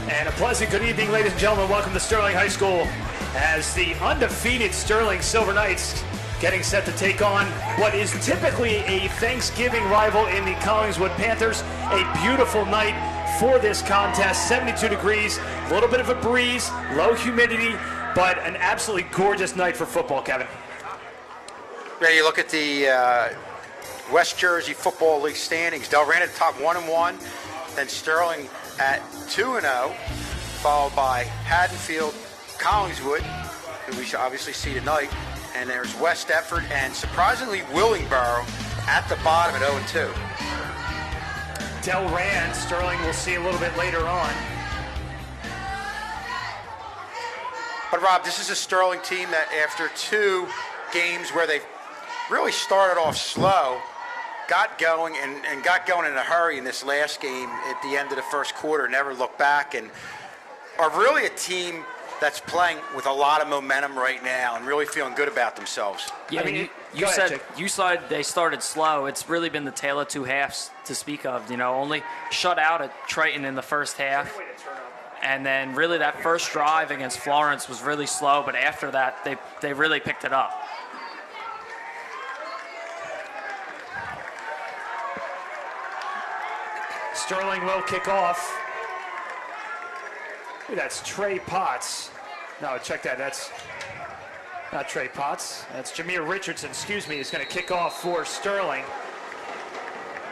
And a pleasant good evening, ladies and gentlemen. Welcome to Sterling High School as the undefeated Sterling Silver Knights getting set to take on what is typically a Thanksgiving rival in the Collingswood Panthers. A beautiful night for this contest, 72 degrees, a little bit of a breeze, low humidity, but an absolutely gorgeous night for football, Kevin. Yeah, you look at the West Jersey Football League standings. Delran at the top 1-1, then Sterling at 2-0, followed by Haddonfield, Collingswood, who we should obviously see tonight, and there's West Effort and surprisingly Willingboro at the bottom at 0-2. Delran, Sterling we'll see a little bit later on. But Rob, this is a Sterling team that after two games where they really started off slow, got going and got going in a hurry in this last game at the end of the first quarter, never looked back, and are really a team that's playing with a lot of momentum right now and really feeling good about themselves. Yeah, I mean, you said they started slow. It's really been the tale of two halves to speak of. You know, only shut out at Triton in the first half. And then really that first drive against Florence was really slow, but after that they really picked it up. Sterling will kick off. Ooh, that's Trey Potts. No, check that. That's not Trey Potts. That's Jameer Richardson, excuse me, is going to kick off for Sterling.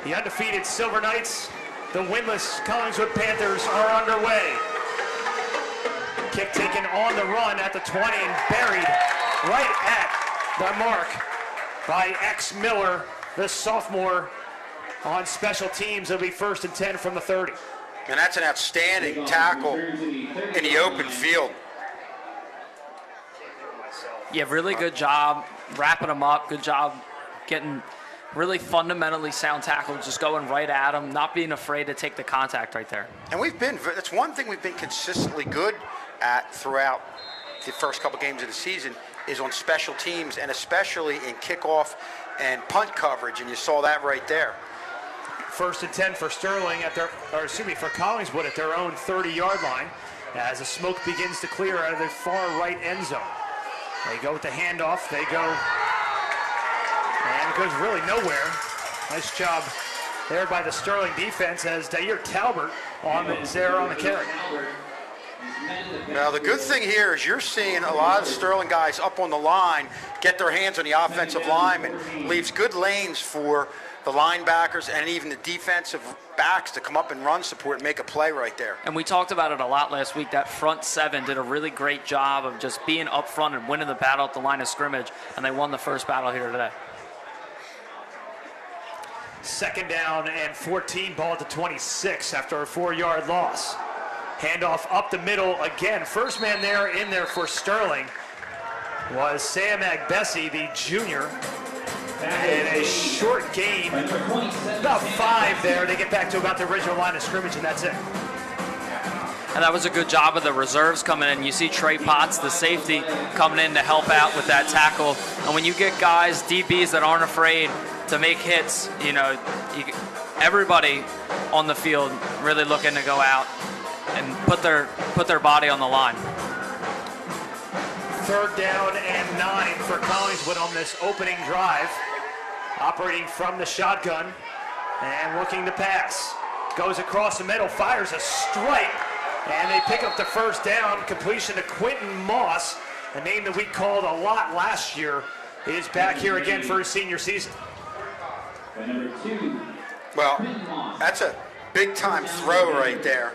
The undefeated Silver Knights, the winless Collingswood Panthers are underway. Kick taken on the run at the 20 and buried right at the mark by X Miller, the sophomore. On special teams, it'll be 1st and 10 from the 30. And that's an outstanding tackle in the open field. Yeah, really good job wrapping them up. Good job getting really fundamentally sound tackle, just going right at them, not being afraid to take the contact right there. And that's one thing we've been consistently good at throughout the first couple games of the season is on special teams, and especially in kickoff and punt coverage, and you saw that right there. 1st and 10 for Sterling for Collingswood at their own 30-yard line as the smoke begins to clear out of the far right end zone. They go with the handoff. They go, and it goes really nowhere. Nice job there by the Sterling defense as Dair Talbert is there on the carry. Now, the good thing here is you're seeing a lot of Sterling guys up on the line get their hands on the offensive linemen, leaves good lanes for the linebackers and even the defensive backs to come up and run support and make a play right there. And we talked about it a lot last week. That front seven did a really great job of just being up front and winning the battle at the line of scrimmage, and they won the first battle here today. 2nd down and 14, ball at the 26 after a 4-yard loss. Handoff up the middle again. First man in there for Sterling was Sam Agbesi, the junior. And a short gain, about 5 there. They get back to about the original line of scrimmage, and that's it. And that was a good job of the reserves coming in. You see Trey Potts, the safety, coming in to help out with that tackle. And when you get guys, DBs that aren't afraid to make hits, everybody on the field really looking to go out and put their body on the line. 3rd down and 9 for Collingswood on this opening drive. Operating from the shotgun and looking to pass. Goes across the middle, fires a strike. And they pick up the 1st down, completion to Quentin Moss, a name that we called a lot last year, is back here again for his senior season. Well, that's a big-time throw right there.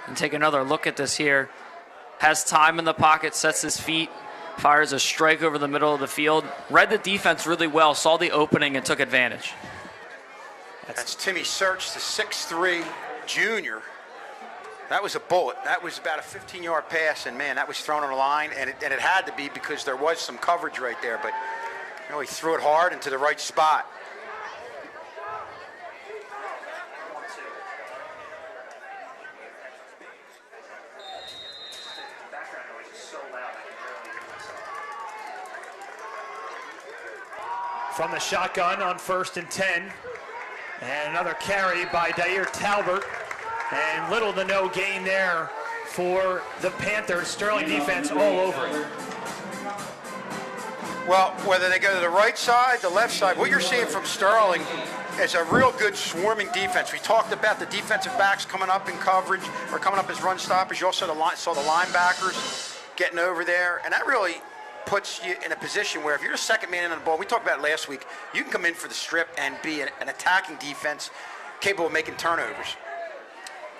And take another look at this here. Has time in the pocket, sets his feet, fires a strike over the middle of the field. Read the defense really well, saw the opening, and took advantage. That's Timmy Search, the 6'3" junior. That was a bullet. That was about a 15-yard pass, and man, that was thrown on the line, and it had to be because there was some coverage right there, but he threw it hard into the right spot. From the shotgun on 1st and 10. And another carry by Dair Talbert. And little to no gain there for the Panthers. Sterling defense all over it. Well, whether they go to the right side, the left side, what you're seeing from Sterling is a real good swarming defense. We talked about the defensive backs coming up in coverage or coming up as run stoppers. You also saw the linebackers getting over there. And that really puts you in a position where if you're the second man in on the ball, we talked about it last week, you can come in for the strip and be an attacking defense capable of making turnovers.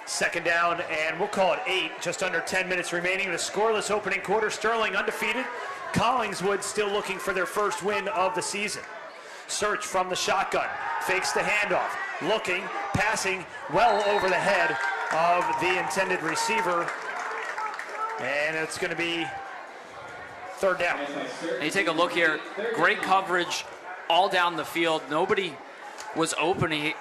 2nd down, and we'll call it 8. Just under 10 minutes remaining in a scoreless opening quarter. Sterling undefeated. Collingswood still looking for their 1st win of the season. Search from the shotgun. Fakes the handoff. Looking, passing well over the head of the intended receiver. And it's going to be 3rd down. And you take a look here, great coverage all down the field. Nobody was open. He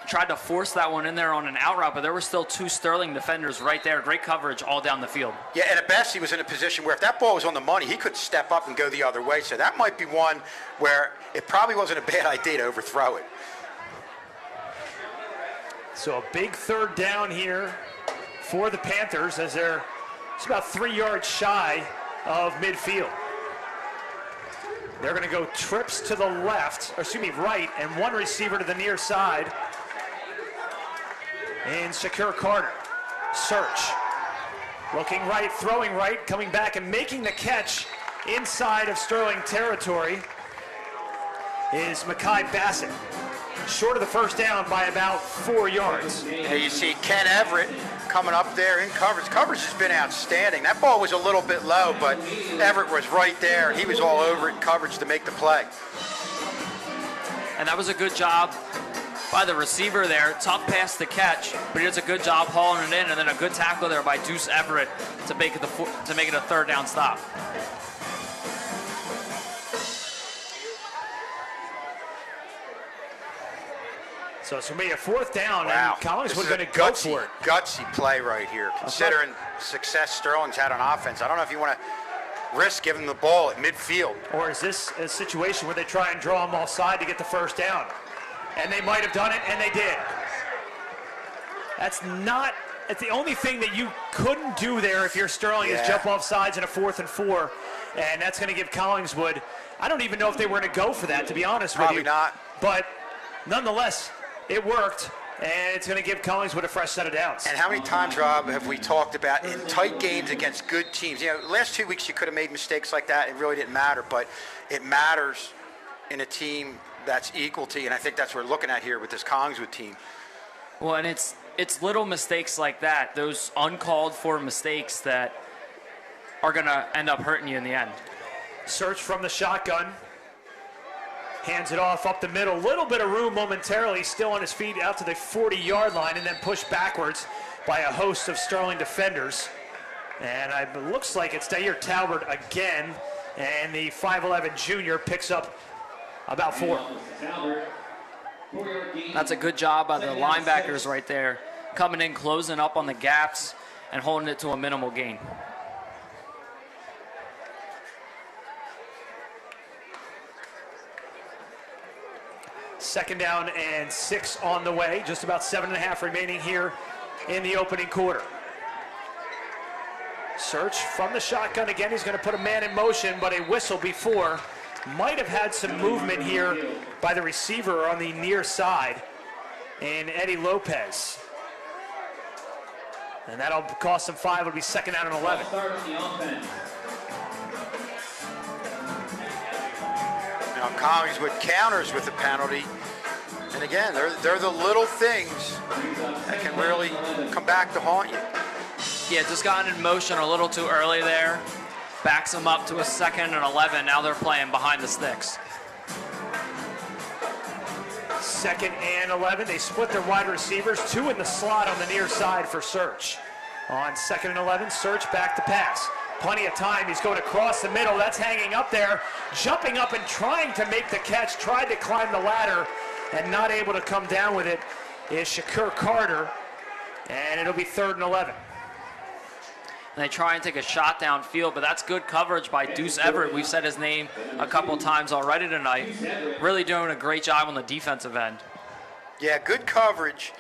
tried to force that one in there on an out route, but there were still 2 Sterling defenders right there. Great coverage all down the field. Yeah, and at best he was in a position where if that ball was on the money, he could step up and go the other way. So that might be one where it probably wasn't a bad idea to overthrow it. So a big 3rd down here for the Panthers as they're just about 3 yards shy of midfield. They're going to go trips to the left, right, and 1 receiver to the near side. And Shakur Carter. Search. Looking right, throwing right, coming back and making the catch inside of Sterling territory is Mekhi Bassett. Short of the 1st down by about 4 yards. Here you see Ken Everett coming up there in coverage. Coverage has been outstanding. That ball was a little bit low, but Everett was right there. He was all over it in coverage to make the play. And that was a good job by the receiver there. Tough pass to catch, but he does a good job hauling it in, and then a good tackle there by Deuce Everett to make it a 3rd down stop. So it's going to be a 4th down, Wow. and Collingswood going to go for it. Gutsy play right here, considering success Sterling's had on offense. I don't know if you want to risk giving the ball at midfield. Or is this a situation where they try and draw them offside to get the 1st down? And they might have done it, and they did. That's the only thing that you couldn't do there if you're Sterling is jump off sides in a 4th and 4. And that's going to give Collingswood, I don't even know if they were going to go for that, to be honest with you. Probably not. But nonetheless, it worked, and it's going to give Collingswood a fresh set of downs. And how many times, Rob, have we talked about in tight games against good teams? Last 2 weeks you could have made mistakes like that. It really didn't matter, but it matters in a team that's equal to you, and I think that's what we're looking at here with this Collingswood team. Well, and it's little mistakes like that, those uncalled for mistakes that are going to end up hurting you in the end. Search from the shotgun. Hands it off up the middle. Little bit of room momentarily. Still on his feet out to the 40-yard line and then pushed backwards by a host of Sterling defenders. And it looks like it's Dair Talbert again And the 5'11 junior picks up about 4. That's a good job by the linebackers right there, coming in, closing up on the gaps, and holding it to a minimal gain. Second down and 6 on the way. Just about 7.5 remaining here in the opening quarter. Search from the shotgun again. He's going to put a man in motion, but a whistle before. Might have had some movement here by the receiver on the near side in Eddie Lopez. And that'll cost him 5. It'll be second down and 11. Now Collingswood counters with the penalty. And again, they're the little things that can really come back to haunt you. Yeah, just gotten in motion a little too early there. Backs them up to a second and 11. Now they're playing behind the sticks. Second and 11. They split their wide receivers. 2 in the slot on the near side for Search. On second and 11, Search back to pass. Plenty of time. He's going across the middle. That's hanging up there. Jumping up and trying to make the catch. Tried to climb the ladder and not able to come down with it is Shakur Carter. And it'll be third and 11. And they try and take a shot downfield, but that's good coverage by Deuce Everett. We've said his name a couple times already tonight. Really doing a great job on the defensive end. Yeah, good coverage,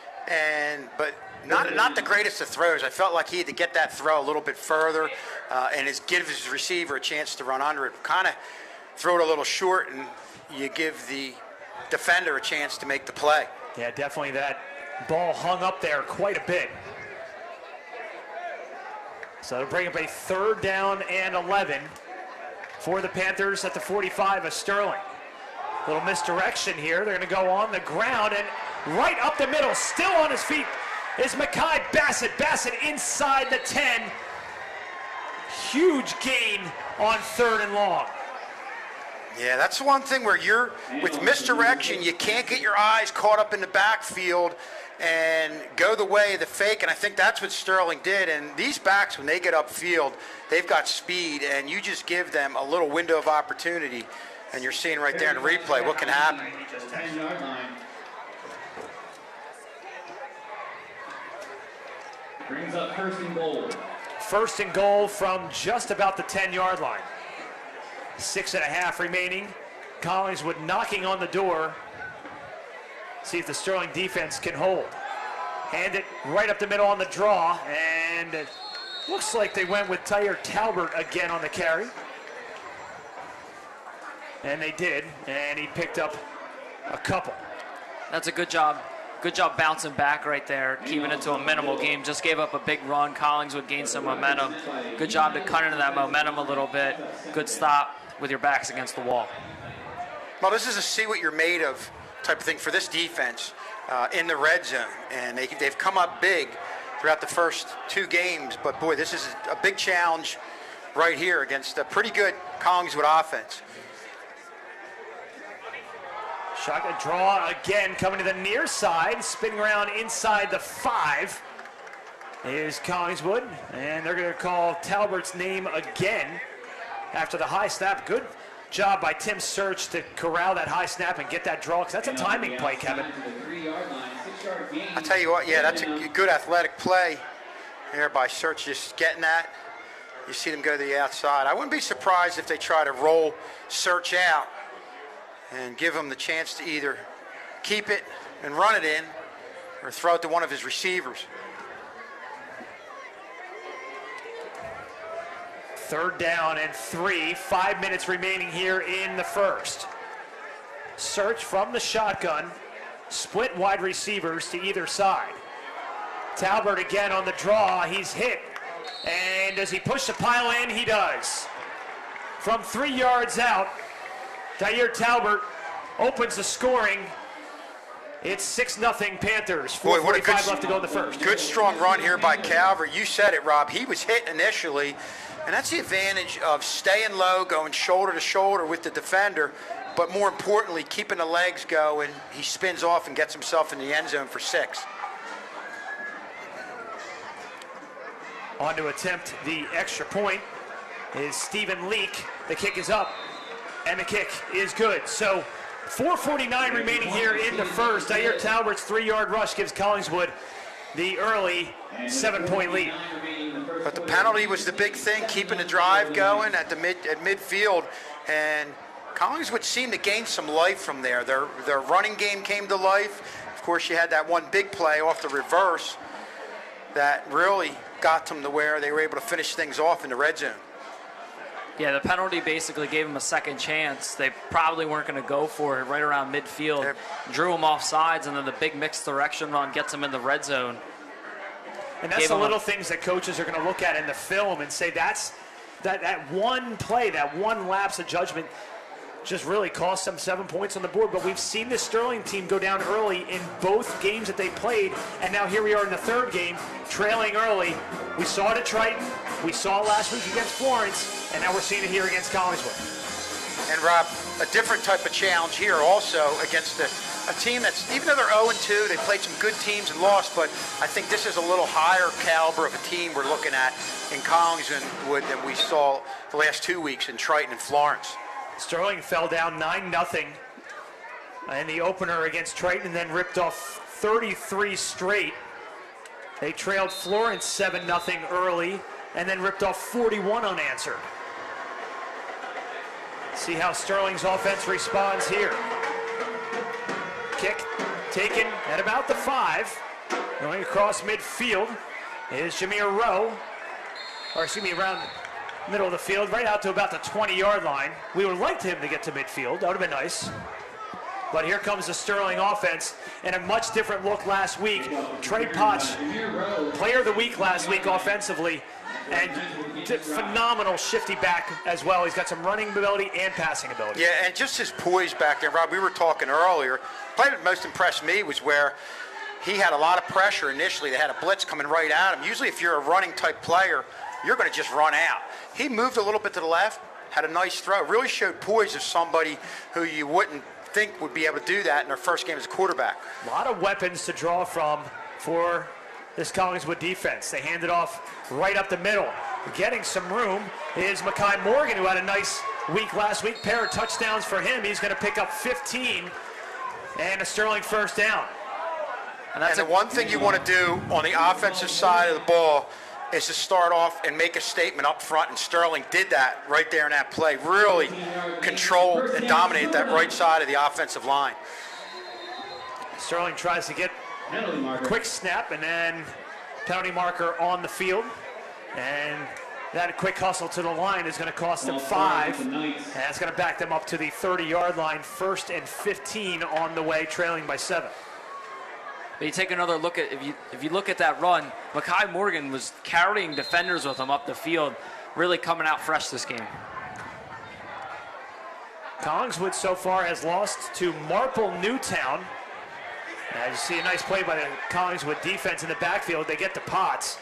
but not the greatest of throws. I felt like he had to get that throw a little bit further and give his receiver a chance to run under it. Kind of throw it a little short, and you give the defender a chance to make the play. Yeah, definitely that ball hung up there quite a bit. So it'll bring up a third down and 11 for the Panthers at the 45 of Sterling. Little misdirection here. They're going to go on the ground, and right up the middle, still on his feet, is Mekhi Bassett. Bassett inside the 10. Huge gain on third and long. Yeah, that's the one thing where you're, with misdirection, you can't get your eyes caught up in the backfield and go the way of the fake, and I think that's what Sterling did. And these backs, when they get upfield, they've got speed, and you just give them a little window of opportunity, and you're seeing right there in the replay what can happen. Brings up first and goal. First and goal from just about the 10-yard line. 6.5 remaining. Collingswood knocking on the door. See if the Sterling defense can hold. Hand it right up the middle on the draw, and it looks like they went with Tyre Talbert again on the carry. And they did, and he picked up a couple. That's a good job. Good job bouncing back right there, keeping it to a minimal game. Just gave up a big run. Collingswood gained some momentum. Good job to cut into that momentum a little bit. Good stop with your backs against the wall. Well, this is a see what you're made of type of thing for this defense in the red zone. And they've come up big throughout the first 2 games. But, boy, this is a big challenge right here against a pretty good Collingswood offense. Shotgun draw again, coming to the near side, spinning around inside the 5 is Collingswood, and they're going to call Talbert's name again after the high snap. Good job by Tim Search to corral that high snap and get that draw, because that's a timing play, Kevin. I tell you what, yeah, that's a good athletic play there by Search, just getting that. You see them go to the outside. I wouldn't be surprised if they try to roll Search out and give him the chance to either keep it and run it in or throw it to one of his receivers. Third down and 3, 5 minutes remaining here in the first. Search from the shotgun, split wide receivers to either side. Talbert again on the draw, he's hit. And does he push the pile in? He does. From 3 yards out, Tyre Talbert opens the scoring. It's 6-0 Panthers. 4:45 left to go in the first. Good strong run here by Calvert. You said it, Rob. He was hit initially, and that's the advantage of staying low, going shoulder to shoulder with the defender, but more importantly, keeping the legs going. He spins off and gets himself in the end zone for 6. On to attempt the extra point is Stephen Leak. The kick is up, and the kick is good. So 4:49 remaining here in the first. Zaire Talbert's 3-yard rush gives Collingswood the early 7-point lead. But the penalty was the big thing, keeping the drive going at midfield, and Collingswood seemed to gain some life from there. Their running game came to life. Of course, you had that one big play off the reverse that really got them to where they were able to finish things off in the red zone. Yeah, the penalty basically gave them a second chance. They probably weren't going to go for it right around midfield. Yep. Drew them off sides, and then the big mixed direction run gets them in the red zone. And that's the little things that coaches are going to look at in the film and say that one play, that one lapse of judgment just really cost them 7 points on the board. But we've seen this Sterling team go down early in both games that they played, and now here we are in the third game, trailing early. We saw it at Triton, we saw it last week against Florence, and now we're seeing it here against Collingswood. And Rob, a different type of challenge here also against a team that's, even though they're 0-2, they played some good teams and lost, but I think this is a little higher caliber of a team we're looking at in Collingswood than we saw the last 2 weeks in Triton and Florence. Sterling fell down 9-0 in the opener against Triton and then ripped off 33 straight. They trailed Florence 7-0 early and then ripped off 41 unanswered. See how Sterling's offense responds here. Kick taken at about the 5. Going across midfield is Jameer Rowe. Around middle of the field, right out to about the 20-yard line. We would have liked him to get to midfield. That would have been nice. But here comes the Sterling offense and a much different look last week. Trey Potts, player of the week last week offensively, and phenomenal shifty back as well. He's got some running ability and passing ability. Yeah, and just his poise back there, Rob, we were talking earlier. The play that most impressed me was where he had a lot of pressure initially. They had a blitz coming right at him. Usually if you're a running type player, you're going to just run out. He moved a little bit to the left, had a nice throw, really showed poise of somebody who you wouldn't think would be able to do that in their first game as a quarterback. A lot of weapons to draw from for this Collingswood defense. They hand it off right up the middle. Getting some room is Makai Morgan, who had a nice week last week. Pair of touchdowns for him. He's going to pick up 15 and a Sterling first down. And the one thing you want to do on the offensive side of the ball is to start off and make a statement up front, and Sterling did that right there in that play. Really controlled and dominated that right side of the offensive line. Sterling tries to get a quick snap and then penalty marker on the field. And that quick hustle to the line is going to cost them 5. And that's going to back them up to the 30-yard line, 1st and 15 on the way, trailing by 7. But you take another look at, if you look at that run, Makai Morgan was carrying defenders with him up the field, really coming out fresh this game. Collingswood so far has lost to Marple Newtown. Now you see a nice play by the Collingswood defense in the backfield. They get to Potts,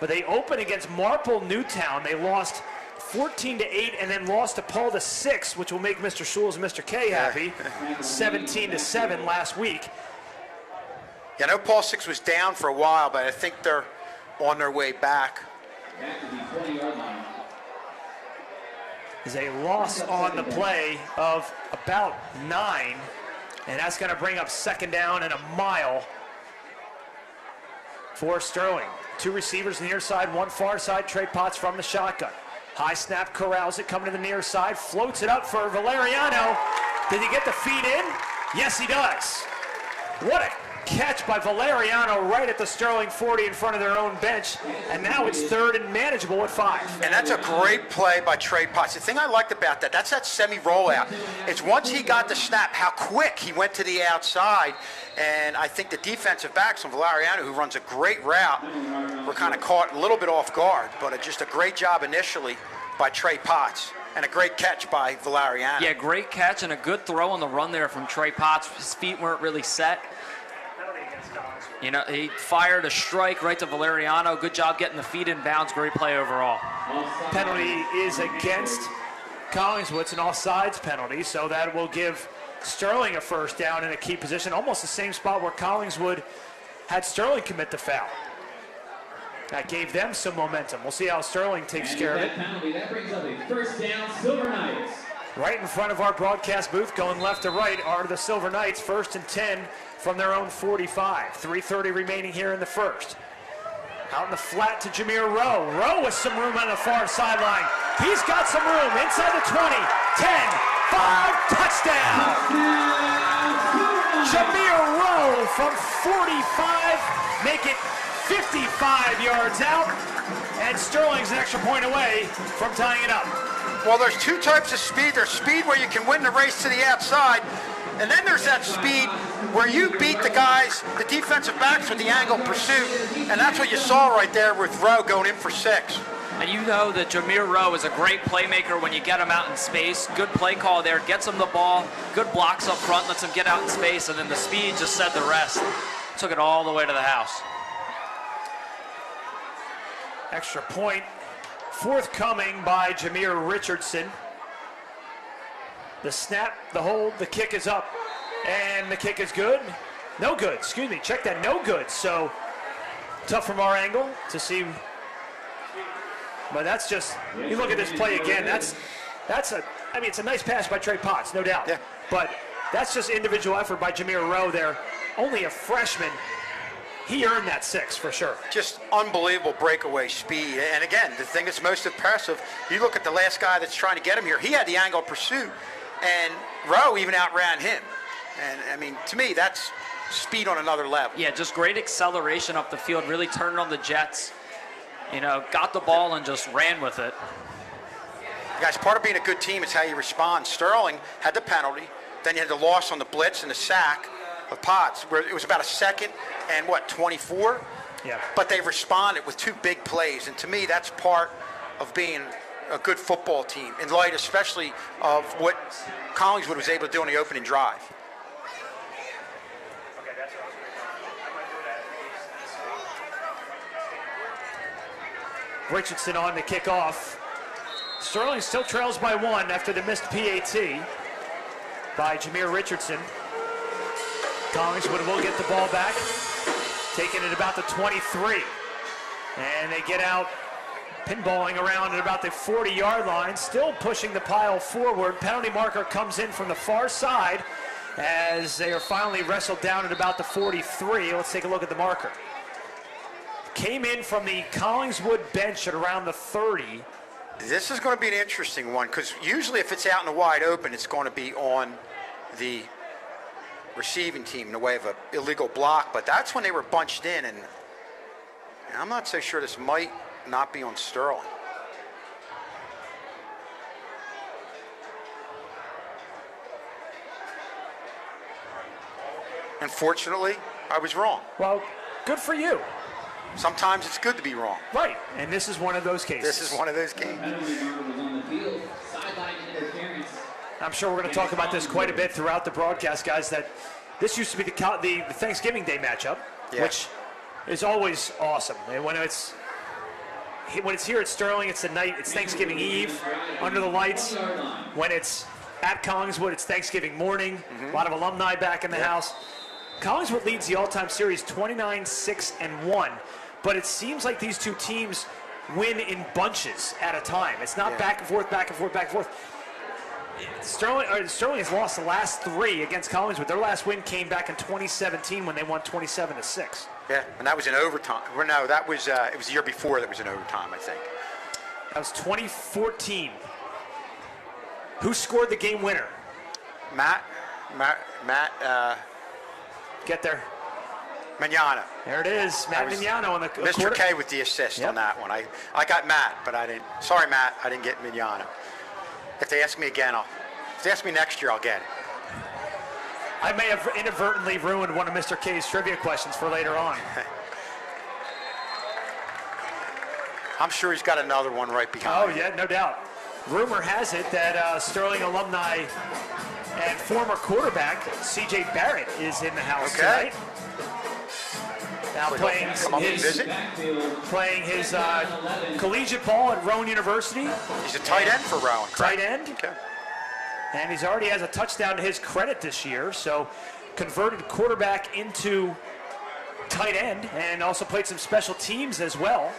but they open against Marple Newtown. They lost 14-8 and then lost to Paul to 6, which will make Mr. Schools and Mr. K happy. 17-7 last week. Yeah, I know Paul 6 was down for a while, but I think they're on their way back. Is a loss on the play of about 9, and that's going to bring up 2nd down and a mile for Sterling. 2 receivers near side, 1 far side. Trey Potts from the shotgun. High snap, corrals it, coming to the near side, floats it up for Valeriano. Did he get the feet in? Yes, he does. What a catch by Valeriano right at the Sterling 40 in front of their own bench, and now it's 3rd and manageable at 5. And that's a great play by Trey Potts. The thing I liked about that's that semi-rollout. It's once he got the snap, how quick he went to the outside, and I think the defensive backs from Valeriano, who runs a great route, were kind of caught a little bit off guard, but just a great job initially by Trey Potts. And a great catch by Valeriano. Yeah, great catch and a good throw on the run there from Trey Potts. His feet weren't really set. You know, he fired a strike right to Valeriano. Good job getting the feet in bounds. Great play overall. Penalty is against Collingswood. It's an offsides penalty, so that will give Sterling a first down in a key position, almost the same spot where Collingswood had Sterling commit the foul. That gave them some momentum. We'll see how Sterling takes care of it. Penalty, that brings up a first down, Silver Knights. Right in front of our broadcast booth, going left to right, are the Silver Knights, 1st and 10 from their own 45. 3:30 remaining here in the first. Out in the flat to Jameer Rowe. Rowe with some room on the far sideline. He's got some room inside the 20, 10, 5, touchdown! Jameer Rowe from 45, make it 55 yards out, and Sterling's an extra point away from tying it up. Well, there's two types of speed. There's speed where you can win the race to the outside, and then there's that speed where you beat the guys, the defensive backs with the angle pursuit, and that's what you saw right there with Rowe going in for 6. And you know that Jameer Rowe is a great playmaker when you get him out in space. Good play call there, gets him the ball, good blocks up front, lets him get out in space, and then the speed just said the rest. Took it all the way to the house. Extra point forthcoming by Jameer Richardson. The snap, the hold, the kick is up, and the kick is good. No good, excuse me, check that, no good. So tough from our angle to see. But that's just, you look at this play again, it's a nice pass by Trey Potts, no doubt. Yeah. But that's just individual effort by Jameer Rowe there. Only a freshman. He earned that 6 for sure. Just unbelievable breakaway speed. And again, the thing that's most impressive, you look at the last guy that's trying to get him here, he had the angle of pursuit, and Rowe even outran him. And I mean, to me, that's speed on another level. Yeah, just great acceleration up the field, really turned on the jets. You know, got the ball and just ran with it. Guys, part of being a good team is how you respond. Sterling had the penalty, then you had the loss on the blitz and the sack of Potts, where it was about a second and 24? Yeah. But they responded with 2 big plays, and to me, that's part of being a good football team, in light especially of what Collingswood was able to do on the opening drive. Richardson on the kickoff. Sterling still trails by 1 after the missed PAT by Jameer Richardson. Collingswood will get the ball back, taking it about the 23. And they get out, pinballing around at about the 40-yard line, still pushing the pile forward. Penalty marker comes in from the far side as they are finally wrestled down at about the 43. Let's take a look at the marker. Came in from the Collingswood bench at around the 30. This is going to be an interesting one, because usually if it's out in the wide open, it's going to be on the receiving team in the way of an illegal block, but that's when they were bunched in, and I'm not so sure this might not be on Sterling. Unfortunately, I was wrong. Well, good for you. Sometimes it's good to be wrong. Right, and this is one of those cases. This is one of those games. I'm sure we're going to talk about this quite a bit throughout the broadcast, guys, that this used to be the Thanksgiving Day matchup, yeah, which is always awesome. And when it's here at Sterling, it's the night, it's Thanksgiving Eve, under the lights. When it's at Collingswood, it's Thanksgiving morning. A lot of alumni back in the house. Collingswood leads the all-time series 29-6-1, but it seems like these two teams win in bunches at a time. It's not back and forth, back and forth, back and forth. Sterling has lost the last 3 against Collingswood. Their last win came back in 2017 when they won 27-6. Yeah, and that was in overtime. Well, no, that was it was the year before that was in overtime, I think. That was 2014. Who scored the game winner? Matt. Get there. Manana. There it is. Matt Mignano on the Mr. quarter. K with the assist on that one. I got Matt, but I didn't. Sorry, Matt, I didn't get Mignano. If they ask me again, if they ask me next year, I'll get it. I may have inadvertently ruined one of Mr. K's trivia questions for later on. I'm sure he's got another one right behind. Oh, yeah, no doubt. Rumor has it that Sterling alumni and former quarterback C.J. Barrett is in the house tonight. Now playing his collegiate ball at Rowan University. He's a tight end for Rowan, correct? Tight end. Okay. And he's already has a touchdown to his credit this year. So converted quarterback into tight end and also played some special teams as well.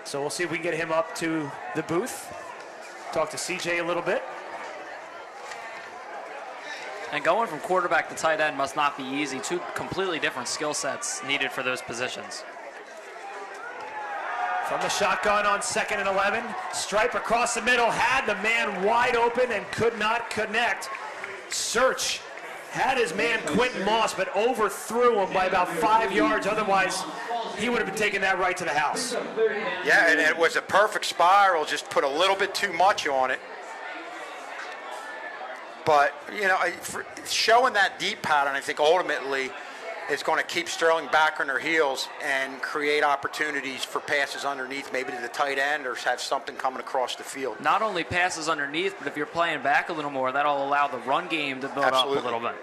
So we'll see if we can get him up to the booth. Talk to CJ a little bit. And going from quarterback to tight end must not be easy. Two completely different skill sets needed for those positions. From the shotgun on 2nd and 11. Stripe across the middle, had the man wide open and could not connect. Search had his man Quentin Moss, but overthrew him by about 5 yards. Otherwise, he would have been taking that right to the house. Yeah, and it was a perfect spiral, just put a little bit too much on it. But, you know, showing that deep pattern, I think ultimately is going to keep Sterling back on their heels and create opportunities for passes underneath, maybe to the tight end, or have something coming across the field. Not only passes underneath, but if you're playing back a little more, that'll allow the run game to build Absolutely. up a little bit.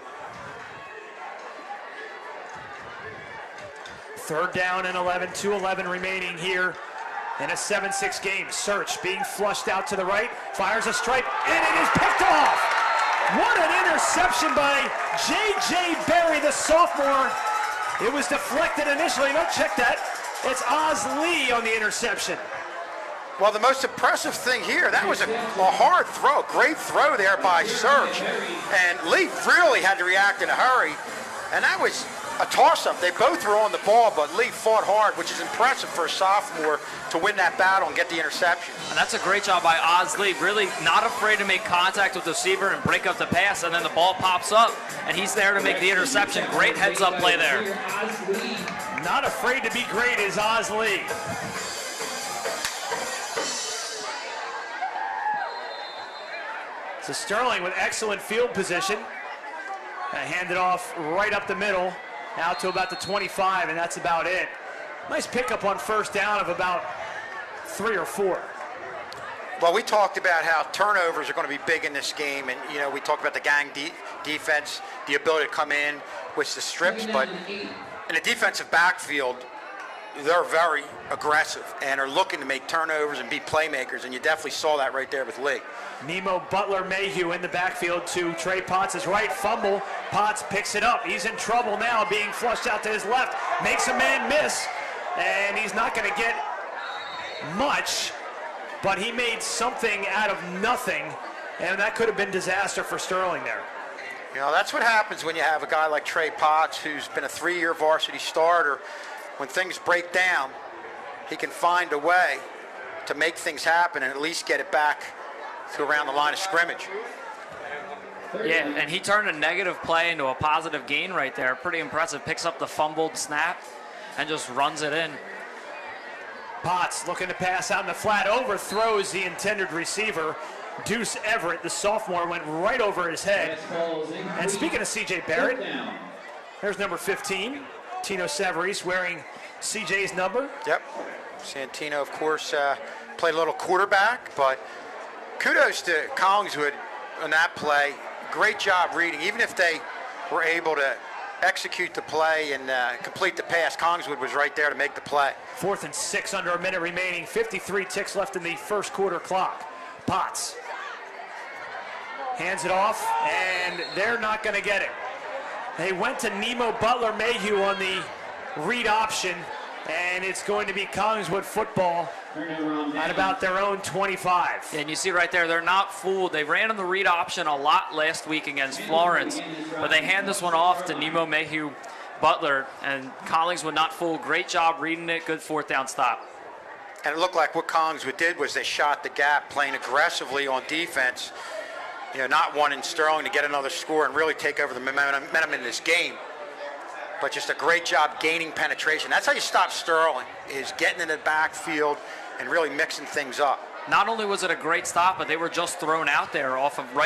3rd down and 11, 2:11 remaining here in a 7-6 game. Search being flushed out to the right, fires a stripe, and it is picked off. What an interception by J.J. Berry, the sophomore. It was deflected initially. No, check that. It's Oz Lee on the interception. Well, the most impressive thing here, that was a hard throw, great throw there by Search. And Lee really had to react in a hurry. And that was a toss-up. They both were on the ball, but Lee fought hard, which is impressive for a sophomore to win that battle and get the interception. And that's a great job by Oz Lee, really not afraid to make contact with the receiver and break up the pass, and then the ball pops up, and he's there to make the interception. Great heads-up play there. Not afraid to be great is Oz Lee. So Sterling with excellent field position. Hand it off right up the middle, out to about the 25, and that's about it. Nice pickup on 1st down of about 3 or 4. Well, we talked about how turnovers are going to be big in this game, and you know we talked about the gang defense, the ability to come in with the strips, but in the defensive backfield, they're very aggressive and are looking to make turnovers and be playmakers, and you definitely saw that right there with Lee. Nemo Butler-Mayhew in the backfield to Trey Potts' right. Fumble. Potts picks it up. He's in trouble now, being flushed out to his left. Makes a man miss, and he's not going to get much, but he made something out of nothing, and that could have been disaster for Sterling there. You know, that's what happens when you have a guy like Trey Potts, who's been a 3-year varsity starter. When things break down, he can find a way to make things happen and at least get it back to around the line of scrimmage. Yeah, and he turned a negative play into a positive gain right there. Pretty impressive. Picks up the fumbled snap and just runs it in. Potts looking to pass out in the flat, overthrows the intended receiver. Deuce Everett, the sophomore, went right over his head. And speaking of C.J. Barrett, there's number 15, Tino Severis, wearing C.J.'s number. Yep. Santino, of course, played a little quarterback, but kudos to Collingswood on that play. Great job reading. Even if they were able to execute the play and complete the pass, Collingswood was right there to make the play. 4th and 6, under a minute remaining. 53 ticks left in the first quarter clock. Potts hands it off, and they're not going to get it. They went to Nemo Butler-Mayhew on the read option, and it's going to be Collingswood football at about their own 25. And you see right there, they're not fooled. They ran on the read option a lot last week against Florence, but they hand this one off to Nemo Mayhew Butler, and Collingswood not fooled. Great job reading it. Good 4th down stop. And it looked like what Collingswood did was they shot the gap, playing aggressively on defense, you know, not wanting Sterling to get another score and really take over the momentum in this game. But just a great job gaining penetration. That's how you stop Sterling, is getting in the backfield and really mixing things up. Not only was it a great stop, but they were just thrown out there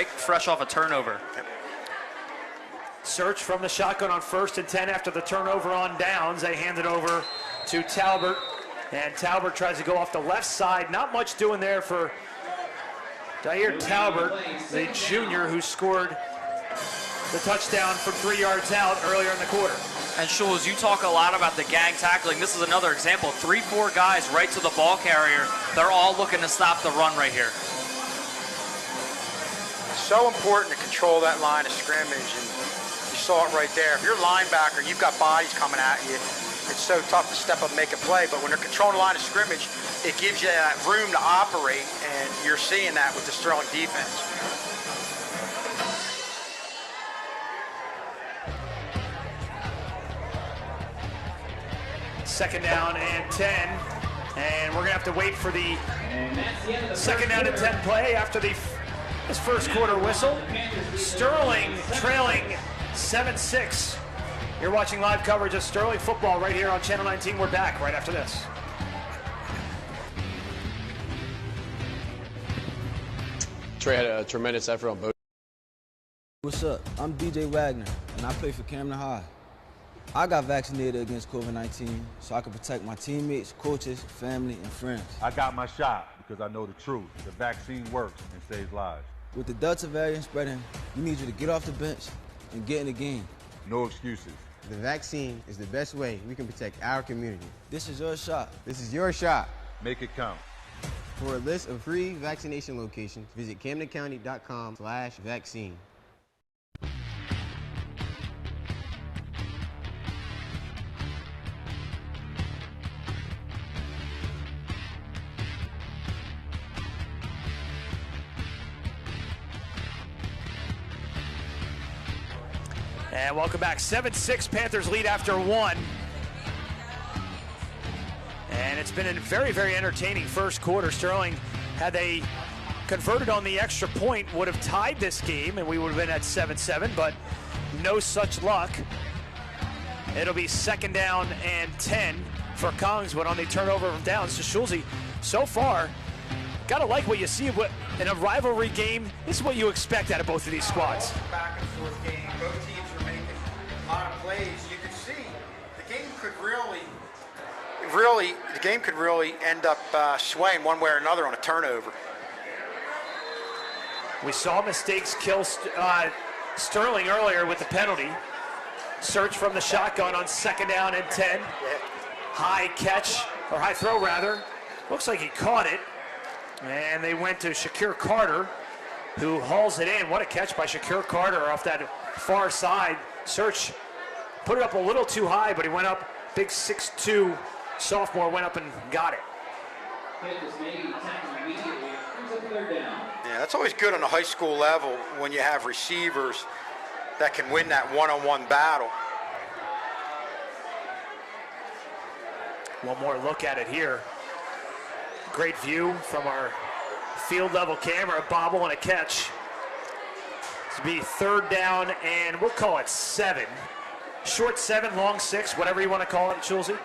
fresh off a turnover. Yep. Search from the shotgun on 1st and 10 after the turnover on downs. They hand it over to Talbert, and Talbert tries to go off the left side. Not much doing there for Dyer Talbert, the junior who scored the touchdown from 3 yards out earlier in the quarter. And Schulz, you talk a lot about the gang tackling. This is another example. 3-4 guys right to the ball carrier. They're all looking to stop the run right here. So important to control that line of scrimmage. And you saw it right there. If you're a linebacker, you've got bodies coming at you. It's so tough to step up and make a play, but when they're controlling the line of scrimmage, it gives you that room to operate, and you're seeing that with the Sterling defense. Second down and 10, and we're going to have to wait for the second down and 10 play after this first quarter whistle. Sterling trailing 7-6. You're watching live coverage of Sterling football right here on Channel 19. We're back right after this. Trey had a tremendous effort on both. What's up? I'm DJ Wagner, and I play for Camden High. I got vaccinated against COVID-19 so I can protect my teammates, coaches, family, and friends. I got my shot because I know the truth. The vaccine works and saves lives. With the Delta variant spreading, we need you to get off the bench and get in the game. No excuses. The vaccine is the best way we can protect our community. This is your shot. This is your shot. Make it count. For a list of free vaccination locations, visit CamdenCounty.com/vaccine. And welcome back. 7-6 Panthers lead after one. And it's been a very, very entertaining first quarter. Sterling, had they converted on the extra point, would have tied this game, and we would have been at 7-7, but no such luck. It'll be second down and 10 for Collingswood on the turnover of downs. So Schulze, so far, gotta like what you see in a rivalry game. This is what you expect out of both of these squads. Back and forth game. Both teams are making a lot of plays. You can see the game could really end up swaying one way or another on a turnover. We saw mistakes kill Sterling earlier with the penalty. Search from the shotgun on second down and 10. High catch, or high throw rather. Looks like he caught it. And they went to Shakir Carter, who hauls it in. What a catch by Shakir Carter off that far side. Search put it up a little too high, but he went up. Big 6'2" sophomore went up and got it. Yeah, that's always good on the high school level when you have receivers that can win that one-on-one battle. One more look at it here. Great view from our field level camera. A bobble and a catch. This will be third down and we'll call it 7. Short 7, long 6, whatever you want to call it, Schulze.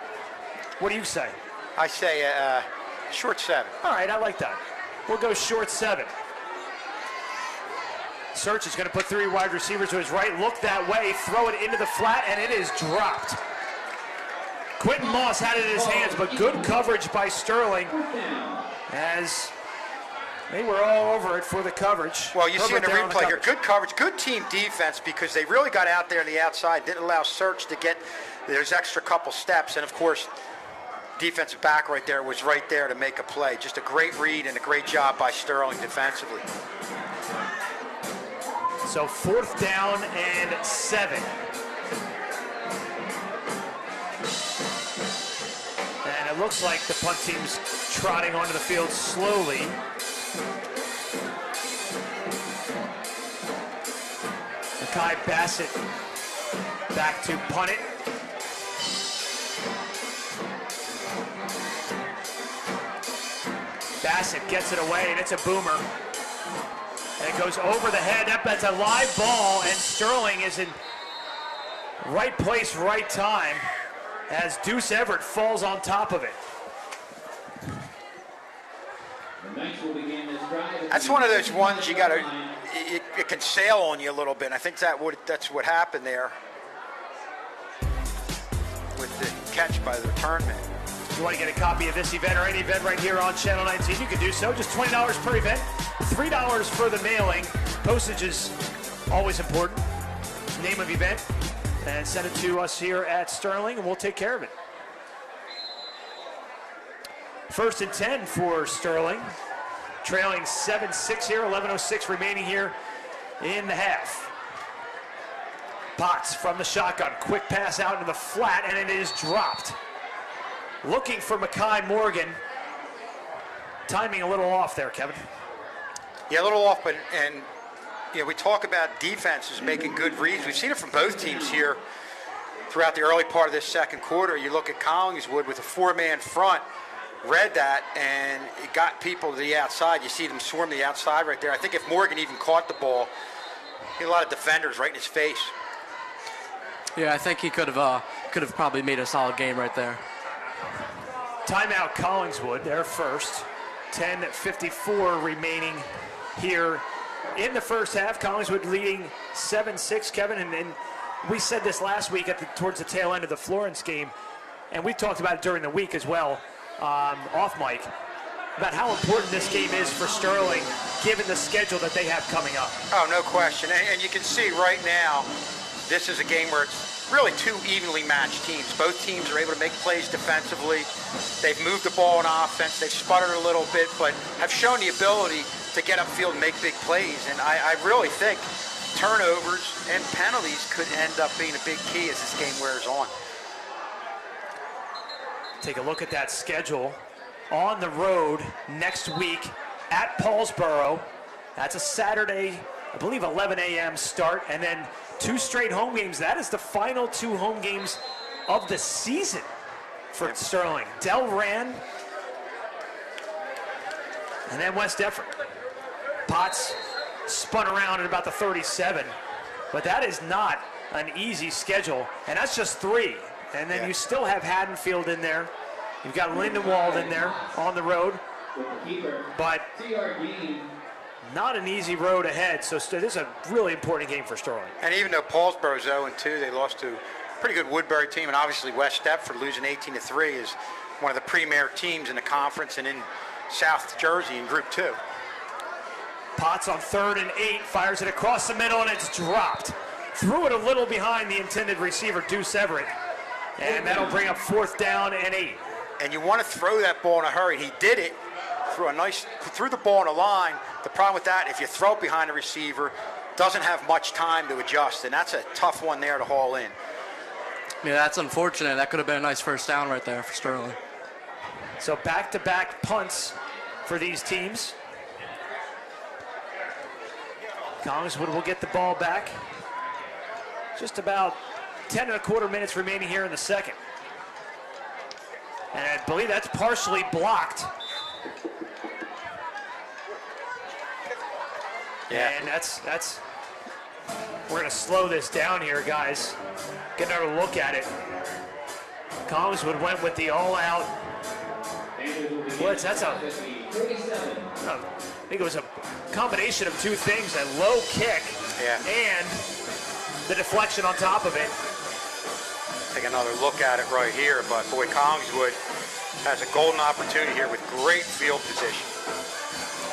What do you say? I say short 7. All right, I like that. We'll go short 7. Search is going to put 3 wide receivers to his right. Look that way, throw it into the flat, and it is dropped. Quentin Moss had it in his hands, but good coverage by Sterling as they were all over it for the coverage. Well, you see in the replay here, good coverage, good team defense because they really got out there on the outside, didn't allow Search to get those extra couple steps, and of course, defensive back right there was right there to make a play. Just a great read and a great job by Sterling defensively. So fourth down and 7. And it looks like the punt team's trotting onto the field slowly. Makai Bassett back to punt it. Bassett gets it away, and it's a boomer. And it goes over the head. That's a live ball, and Sterling is in right place, right time, as Deuce Everett falls on top of it. That's one of those ones you got to, it can sail on you a little bit. And I think that's what happened there with the catch by the return man. If you want to get a copy of this event or any event right here on Channel 19, you can do so. Just $20 per event, $3 for the mailing. Postage is always important. Name of event, and send it to us here at Sterling, and we'll take care of it. First and 10 for Sterling. Trailing 7-6 here, 11:06 remaining here in the half. Potts from the shotgun. Quick pass out into the flat, and it is dropped. Looking for Mekhi Morgan. Timing a little off there, Kevin. Yeah, a little off, but we talk about defenses making good reads. We've seen it from both teams here throughout the early part of this second quarter. You look at Collingswood with a four-man front, read that, and it got people to the outside. You see them swarm the outside right there. I think if Morgan even caught the ball, he had a lot of defenders right in his face. Yeah, I think he could have probably made a solid game right there. Timeout Collingswood, their first. 10:54 remaining here in the first half. Collingswood leading 7-6, Kevin. And we said this last week towards the tail end of the Florence game, and we talked about it during the week as well, off mic, about how important this game is for Sterling, given the schedule that they have coming up. Oh, no question. And you can see right now, this is a game where it's really two evenly matched teams. Both teams are able to make plays defensively. They've moved the ball on offense. They've sputtered a little bit, but have shown the ability to get upfield and make big plays. And I really think turnovers and penalties could end up being a big key as this game wears on. Take a look at that schedule. On the road next week at Paulsboro. That's a Saturday, I believe 11 a.m. start, and then 2 straight home games. That is the final 2 home games of the season for Sterling. Delran, and then West Effort. Potts spun around at about the 37, but that is not an easy schedule, and that's just 3. And then you still have Haddonfield in there. You've got Lindenwold in there on the road, but not an easy road ahead. So this is a really important game for Sterling. And even though Paulsboro's 0-2, they lost to a pretty good Woodbury team, and obviously West Stepford losing 18-3 is one of the premier teams in the conference and in South Jersey in Group 2. Potts on 3rd and 8, fires it across the middle, and it's dropped. Threw it a little behind the intended receiver, Deuce Everett, and that'll bring up 4th down and 8. And you want to throw that ball in a hurry. He did it, threw the ball in a line. The problem with that, if you throw it behind the receiver, doesn't have much time to adjust, and that's a tough one there to haul in. Yeah, that's unfortunate. That could have been a nice first down right there for Sterling. So back-to-back punts for these teams. Collingswood will get the ball back. Just about 10.25 minutes remaining here in the second. And I believe that's partially blocked. Yeah. And that's we're going to slow this down here, guys. Get another look at it. Collingswood went with the all-out blitz. I think it was a combination of 2 things, a low kick and the deflection on top of it. Take another look at it right here, but boy, Collingswood has a golden opportunity here with great field position.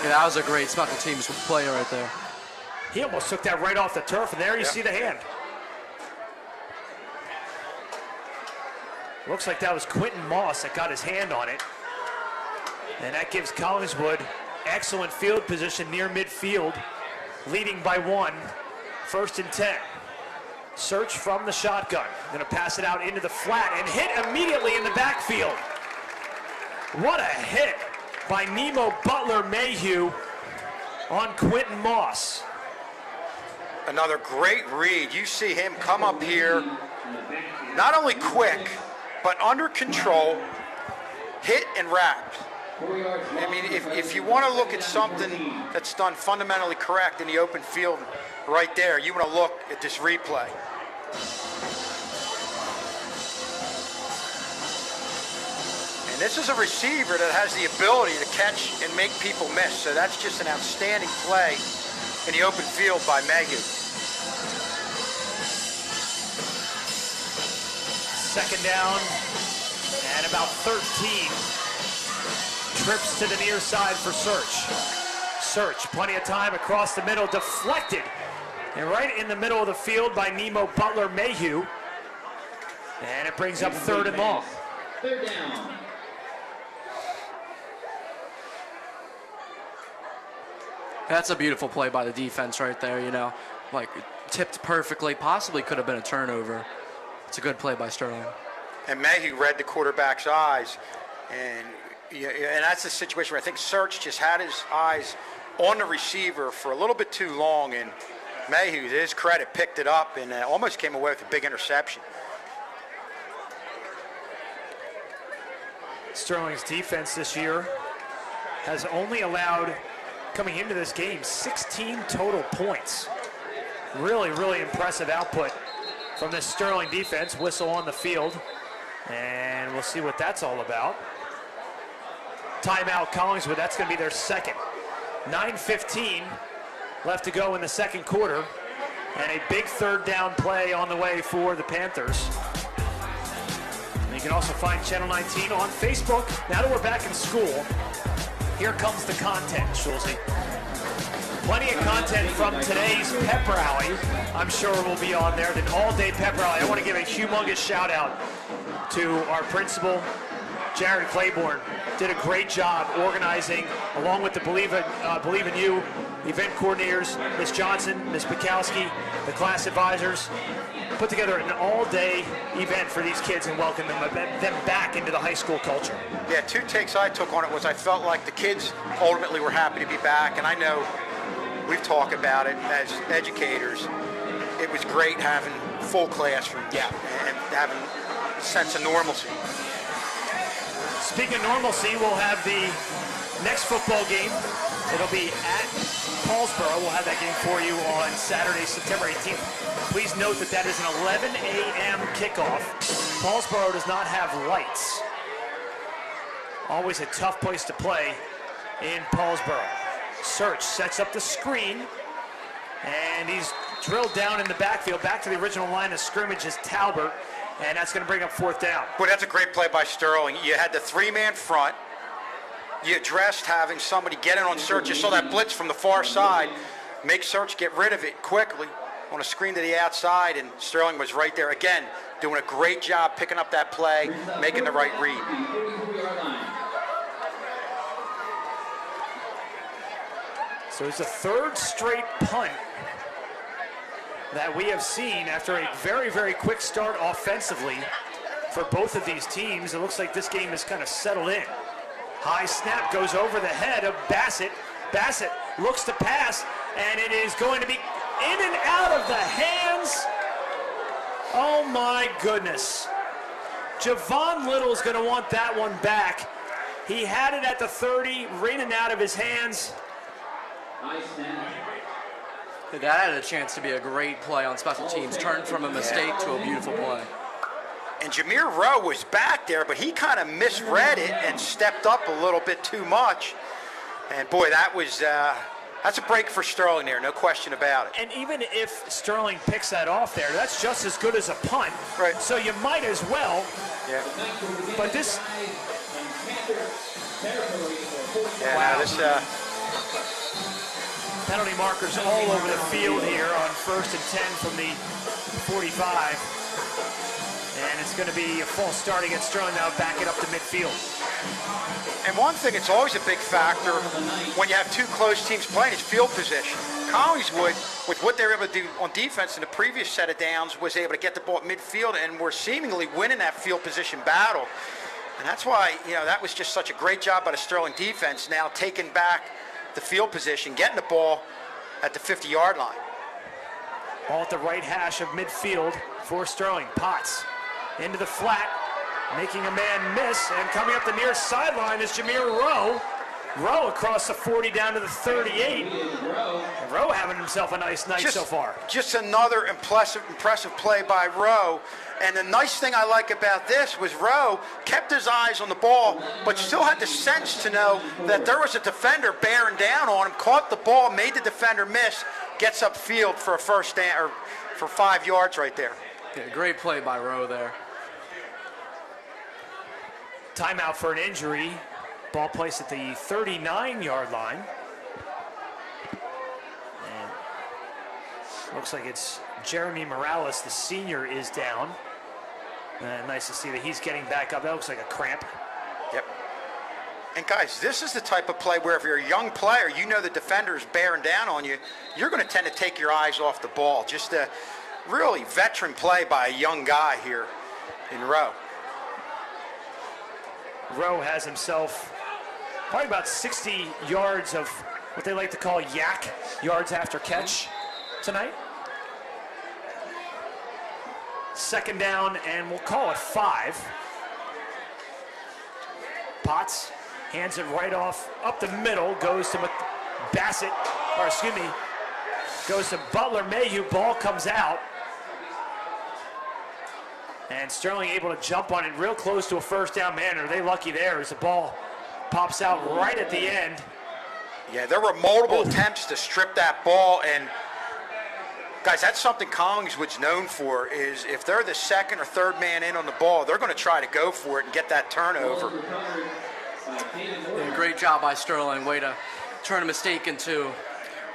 Yeah, that was a great special teams play right there. He almost took that right off the turf, and there you see the hand. Looks like that was Quentin Moss that got his hand on it. And that gives Collingswood excellent field position near midfield, leading by 1, 1st and 10. Search from the shotgun. Going to pass it out into the flat and hit immediately in the backfield. What a hit by Nemo Butler-Mayhew on Quentin Moss. Another great read. You see him come up here, not only quick, but under control, hit and wrap. I mean, if you want to look at something that's done fundamentally correct in the open field right there, you want to look at this replay. And this is a receiver that has the ability to catch and make people miss. So that's just an outstanding play in the open field by Mayhew. Second down and about 13. Trips to the near side for Search. Search, plenty of time across the middle, deflected. And right in the middle of the field by Nemo Butler-Mayhew. And it brings up 3rd and long. 3rd down. That's a beautiful play by the defense right there, you know. Like, tipped perfectly. Possibly could have been a turnover. It's a good play by Sterling. And Mayhew read the quarterback's eyes, and that's the situation where I think Search just had his eyes on the receiver for a little bit too long, and Mayhew, to his credit, picked it up and almost came away with a big interception. Sterling's defense this year has only allowed, coming into this game, 16 total points. Really, really impressive output from this Sterling defense. Whistle on the field, and we'll see what that's all about. Timeout, Collingswood. That's going to be their second. 9:15 left to go in the second quarter, and a big third down play on the way for the Panthers. And you can also find Channel 19 on Facebook. Now that we're back in school, here comes the content, Schulze. Plenty of content from today's pep rally. I'm sure will be on there. An all-day pep rally. I want to give a humongous shout out to our principal, Jared Claiborne. Did a great job organizing, along with the Believe in You event coordinators, Ms. Johnson, Ms. Bukowski, the class advisors. Put together an all-day event for these kids and welcome them back into the high school culture. Yeah, two takes I took on it was I felt like the kids ultimately were happy to be back, and I know we've talked about it as educators. It was great having full classrooms and having a sense of normalcy. Speaking of normalcy, we'll have the next football game. It'll be at Paulsboro. We'll have that game for you on Saturday, September 18th. Please note that that is an 11 a.m. kickoff. Paulsboro does not have lights. Always a tough place to play in Paulsboro. Search sets up the screen, and he's drilled down in the backfield. Back to the original line of scrimmage is Talbert, and that's going to bring up fourth down. Boy, that's a great play by Sterling. You had the three-man front. You addressed having somebody get in on Search. You saw that blitz from the far side. Make Search get rid of it quickly on a screen to the outside, and Sterling was right there. Again, doing a great job picking up that play, making the right read. So it's the third straight punt that we have seen after a very, very quick start offensively for both of these teams. It looks like this game is kind of settled in. High snap goes over the head of Bassett. Bassett looks to pass, and it is going to be in and out of the hands. Oh my goodness. Javon Little's going to want that one back. He had it at the 30, in and out of his hands. That had a chance to be a great play on special teams. Turned from a mistake to a beautiful play. And Jameer Rowe was back there, but he kind of misread it and stepped up a little bit too much. And boy, that was that's a break for Sterling there, no question about it. And even if Sterling picks that off there, that's just as good as a punt. Right. So you might as well. Yeah. But this. Yeah, wow. This. Penalty markers all over the field here on 1st and 10 from the 45. And it's going to be a false start against Sterling now, back it up to midfield. And one thing that's always a big factor when you have two close teams playing is field position. Collingswood, with what they were able to do on defense in the previous set of downs, was able to get the ball at midfield and were seemingly winning that field position battle. And that's why, that was just such a great job by the Sterling defense, now taking back the field position, getting the ball at the 50-yard line. Ball at the right hash of midfield for Sterling. Potts into the flat, making a man miss, and coming up the near sideline is Jameer Rowe. Rowe across the 40 down to the 38. And Rowe having himself a nice night so far. Just another impressive play by Rowe. And the nice thing I like about this was Rowe kept his eyes on the ball, but still had the sense to know that there was a defender bearing down on him, caught the ball, made the defender miss, gets upfield for a first down, or for 5 yards right there. Yeah, great play by Rowe there. Timeout for an injury. Ball placed at the 39-yard line. And looks like it's Jeremy Morales, the senior, is down. Nice to see that he's getting back up. That looks like a cramp. Yep. And guys, this is the type of play where if you're a young player, you know the defender is bearing down on you, you're going to tend to take your eyes off the ball. Just a really veteran play by a young guy here in Rowe. Rowe has himself probably about 60 yards of what they like to call yak, yards after catch tonight. Second down, and we'll call it 5. Potts hands it right off, up the middle, goes to Bassett, or excuse me, goes to Butler Mayhew, ball comes out. And Sterling able to jump on it real close to a first down. Man, are they lucky there as the ball pops out right at the end. Yeah, there were multiple attempts to strip that ball, and guys, that's something Collingswood's known for, is if they're the second or third man in on the ball, they're going to try to go for it and get that turnover. Yeah, great job by Sterling. Way to turn a mistake into,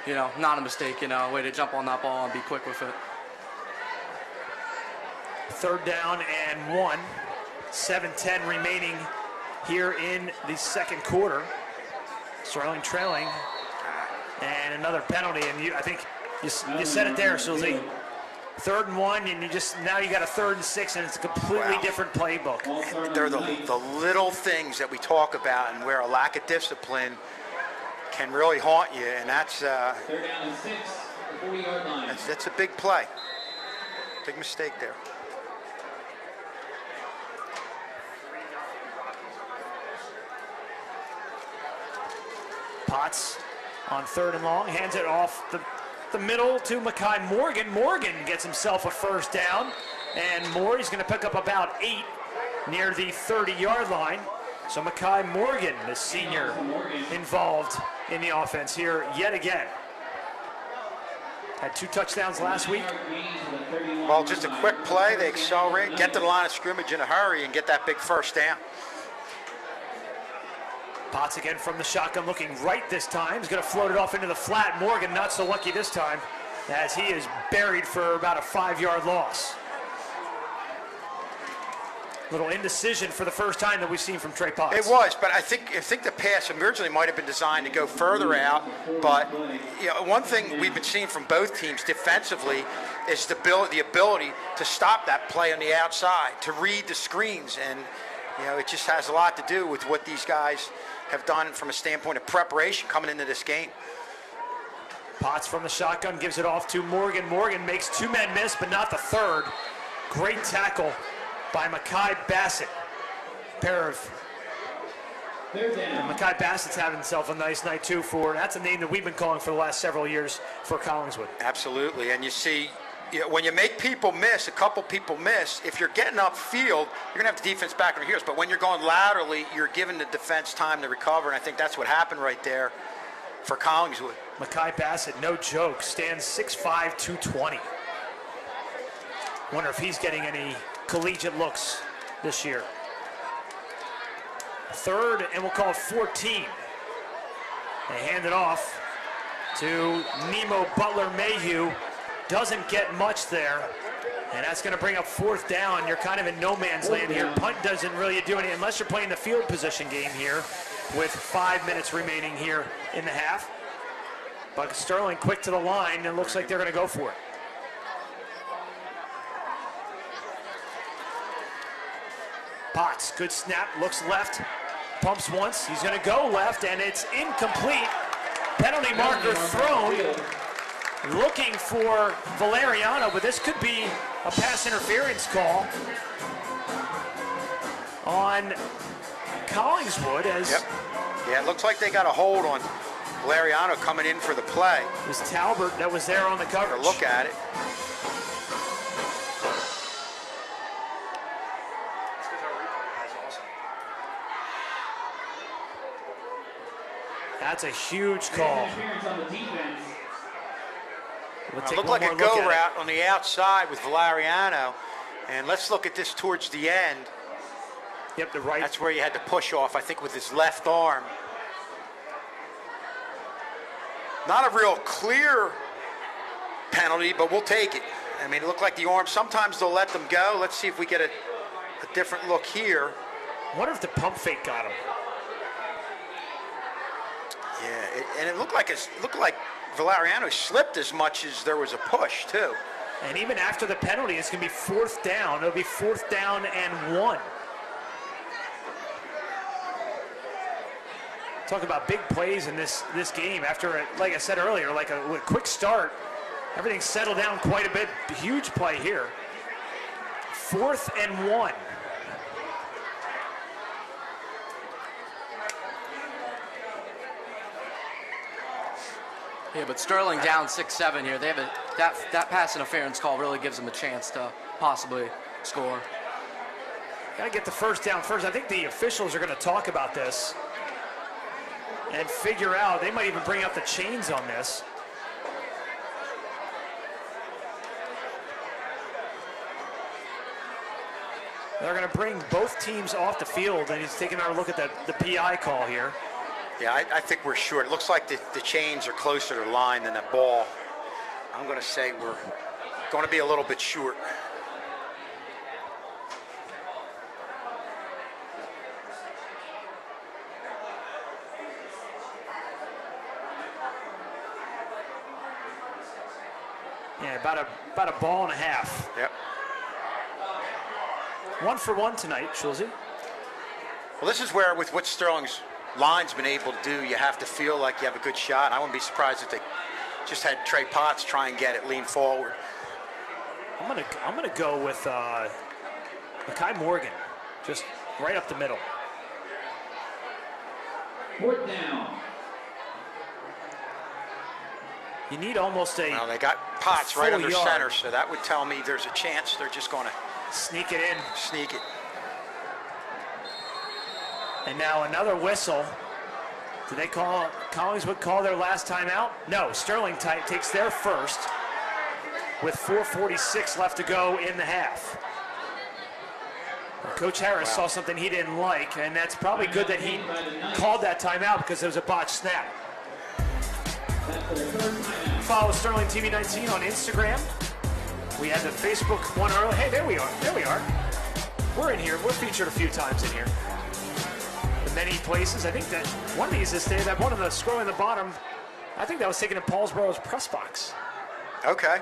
not a mistake, way to jump on that ball and be quick with it. Third down and 1. 7:10 remaining here in the second quarter. Sterling trailing. And another penalty. And I think you said it there, Susie. 3rd and 1, and now you got a 3rd and 6, and it's a completely different playbook. They're the little things that we talk about, and where a lack of discipline can really haunt you, and that's 3rd down and 6, the 40-yard line. That's a big play. Big mistake there. Potts on 3rd and long, hands it off the middle to Mekhi Morgan. Morgan gets himself a first down, and he's going to pick up about 8 near the 30-yard line. So Mekhi Morgan, the senior, involved in the offense here yet again. Had 2 touchdowns last week. Well, just a quick play. They accelerate, get to the line of scrimmage in a hurry, and get that big first down. Potts again from the shotgun, looking right this time. He's going to float it off into the flat. Morgan not so lucky this time, as he is buried for about a 5-yard loss. Little indecision for the first time that we've seen from Trey Potts. It was, but I think the pass originally might have been designed to go further out. But one thing we've been seeing from both teams defensively is the ability to stop that play on the outside, to read the screens, and it just has a lot to do with what these guys have done from a standpoint of preparation coming into this game. Potts from the shotgun gives it off to Morgan. Morgan makes 2 men miss, but not the 3rd. Great tackle by Mekhi Bassett. Mekhi Bassett's having himself a nice night too. That's a name that we've been calling for the last several years for Collingswood. Absolutely, and you see, when you make people miss, a couple people miss, if you're getting upfield, you're going to have the defense back on your heels. But when you're going laterally, you're giving the defense time to recover, and I think that's what happened right there for Collingswood. Mekhi Bassett, no joke, stands 6'5", 220. Wonder if he's getting any collegiate looks this year. 3rd, and we'll call it 14. They hand it off to Nemo Butler Mayhew. Doesn't get much there, and that's going to bring up 4th down. You're kind of in no man's land here. Punt doesn't really do anything unless you're playing the field position game here with 5 minutes remaining here in the half. But Sterling quick to the line, and looks like they're going to go for it. Potts, good snap, looks left, pumps once. He's going to go left, and it's incomplete. Penalty marker thrown. Looking for Valeriano, but this could be a pass interference call on Collingswood. Yeah, it looks like they got a hold on Valeriano coming in for the play. It was Talbert that was there on the coverage. Look at it. That's a huge call. It looked like a go route on the outside with Valeriano. And let's look at this towards the end. Yep, the right. That's where you had to push off, I think, with his left arm. Not a real clear penalty, but we'll take it. I mean, it looked like the arm. Sometimes they'll let them go. Let's see if we get a different look here. I wonder if the pump fake got him. And it looked like Valeriano slipped as much as there was a push too. And even after the penalty, it's going to be 4th down. It'll be 4th down and 1. Talk about big plays in this game. After, like I said earlier, like a quick start, everything settled down quite a bit. Huge play here. 4th and 1. Yeah, but Sterling down 6-7 here. They have that pass interference call really gives them a chance to possibly score. Got to get the first down first. I think the officials are going to talk about this and figure out. They might even bring out the chains on this. They're going to bring both teams off the field, and he's taking our look at the PI call here. Yeah, I think we're short. It looks like the chains are closer to the line than the ball. I'm going to say we're going to be a little bit short. Yeah, about a ball and a half. Yep. 1 for 1 tonight, Schulze. Well, this is where, with what Sterling's line's been able to do, you have to feel like you have a good shot. I wouldn't be surprised if they just had Trey Potts try and get it, lean forward. I'm gonna go with Kai Morgan, just right up the middle. 4th down. You need almost a. Well, they got Potts right under yard. center, so that would tell me there's a chance they're just going to Sneak it in. sneak it. And now another whistle. Did they call, Collingswood call their last timeout? No, Sterling takes their first with 4:46 left to go in the half. Well, Coach Harris saw something he didn't like, and that's probably good that he called that timeout because there was a botched snap. Follow Sterling TV 19 on Instagram. We had the Facebook one early. Hey, there we are. There we are. We're in here. We're featured a few times in here. In many places. I think that one of these is today, that one on the scroll in the bottom, I think that was taken in Paulsboro's press box. Okay.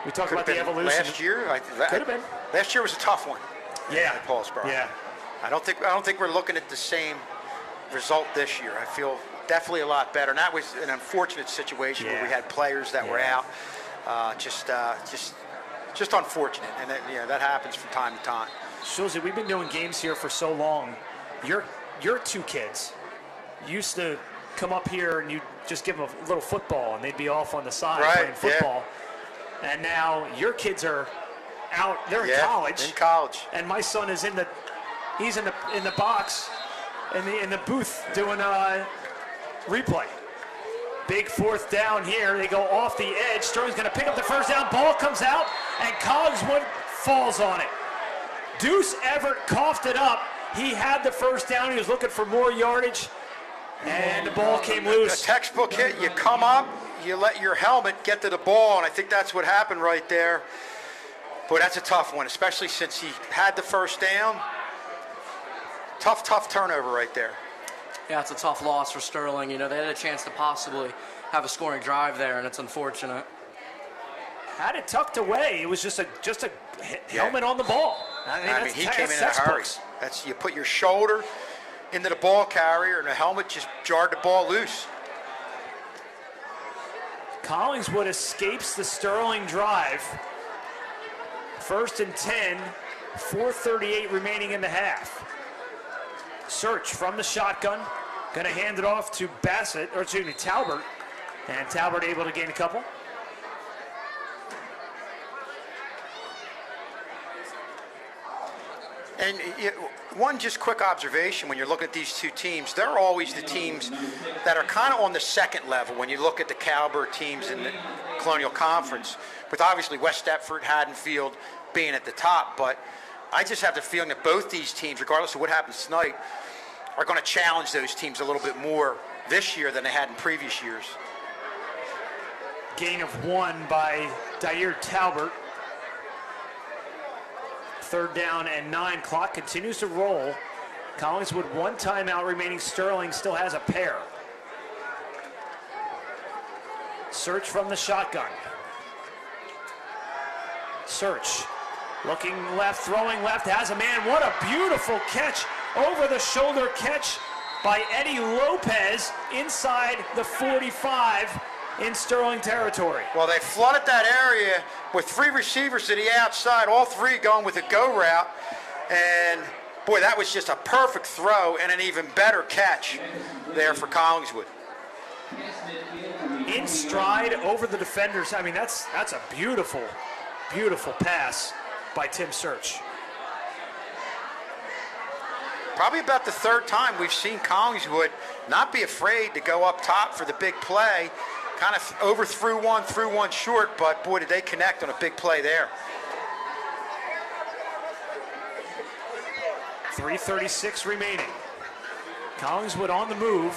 We talked Could about have the been evolution. last year. Could have been. Last year was a tough one. Yeah. At Paulsboro. Yeah. I don't think we're looking at the same result this year. I feel definitely a lot better. And that was an unfortunate situation where we had players that were out. Just unfortunate, and that happens from time to time. Schulze, we've been doing games here for so long. Your 2 kids used to come up here and you just give them a little football and they'd be off on the side playing football. Yeah. And now your kids are out. They're in college. In college. And my son is in the box in the booth doing replay. Big 4th down here. They go off the edge. Sterling's going to pick up the first down. Ball comes out, and Collingswood falls on it. Deuce Everett coughed it up. He had the first down. He was looking for more yardage, and the ball came loose. A textbook hit. You come up, you let your helmet get to the ball, and I think that's what happened right there. Boy, that's a tough one, especially since he had the first down. Tough turnover right there. Yeah, it's a tough loss for Sterling. They had a chance to possibly have a scoring drive there, and it's unfortunate. Had it tucked away. It was just a helmet on the ball. I mean, he came in a hurry. You put your shoulder into the ball carrier, and the helmet just jarred the ball loose. Collingswood escapes the Sterling drive. 1st and 10, 4:38 remaining in the half. Search from the shotgun. Going to hand it off to Talbert. And Talbert able to gain a couple. And one just quick observation, when you're looking at these 2 teams, they're always the teams that are kind of on the second level when you look at the caliber teams in the Colonial Conference, with obviously West Deptford, Haddonfield being at the top. But I just have the feeling that both these teams, regardless of what happens tonight, are going to challenge those teams a little bit more this year than they had in previous years. Gain of 1 by Dyer Talbert. 3rd down and 9. Clock continues to roll. Collingswood 1 timeout remaining. Sterling still has a pair. Search from the shotgun. Search. Looking left, throwing left, has a man. What a beautiful catch. Over the shoulder catch by Eddie Lopez inside the 45 in Sterling territory. Well, they flooded that area with 3 receivers to the outside, all 3 going with a go route. And boy, that was just a perfect throw and an even better catch there for Collingswood. In stride over the defenders. I mean, that's a beautiful, beautiful pass by Tim Search. Probably about the 3rd time we've seen Collingswood not be afraid to go up top for the big play. Kind of overthrew one, threw one short, but boy, did they connect on a big play there. 3:36 remaining. Collingswood on the move.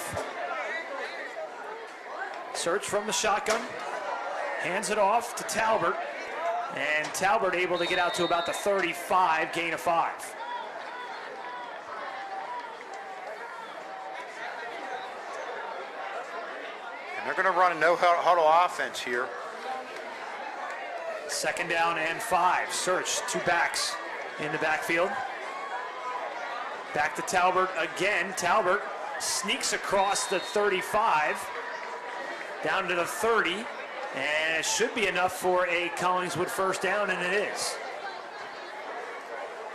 Search from the shotgun. Hands it off to Talbert. And Talbert able to get out to about the 35, gain of 5. And they're going to run a no-huddle offense here. 2nd down and 5. Search, 2 backs in the backfield. Back to Talbert again. Talbert sneaks across the 35, down to the 30, and it should be enough for a Collingswood 1st down, and it is.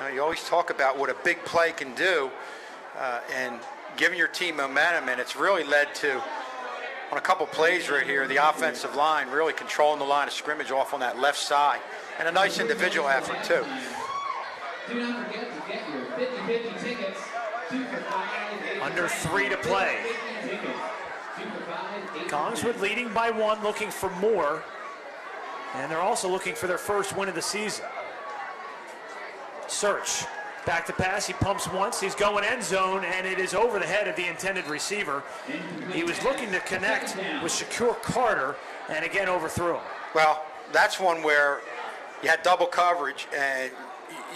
Now, you always talk about what a big play can do and giving your team momentum, and it's really led to, on a couple plays right here, the offensive line really controlling the line of scrimmage off on that left side, and a nice individual effort, too. Do not forget to get your 50-50 tickets. 2 for $5. Under 3 to play. Collingswood leading by 1, looking for more. And they're also looking for their 1st win of the season. Search. Back to pass. He pumps once. He's going end zone, and it is over the head of the intended receiver. He was looking to connect with Shakur Carter, and again overthrew him. Well, that's one where you had double coverage, and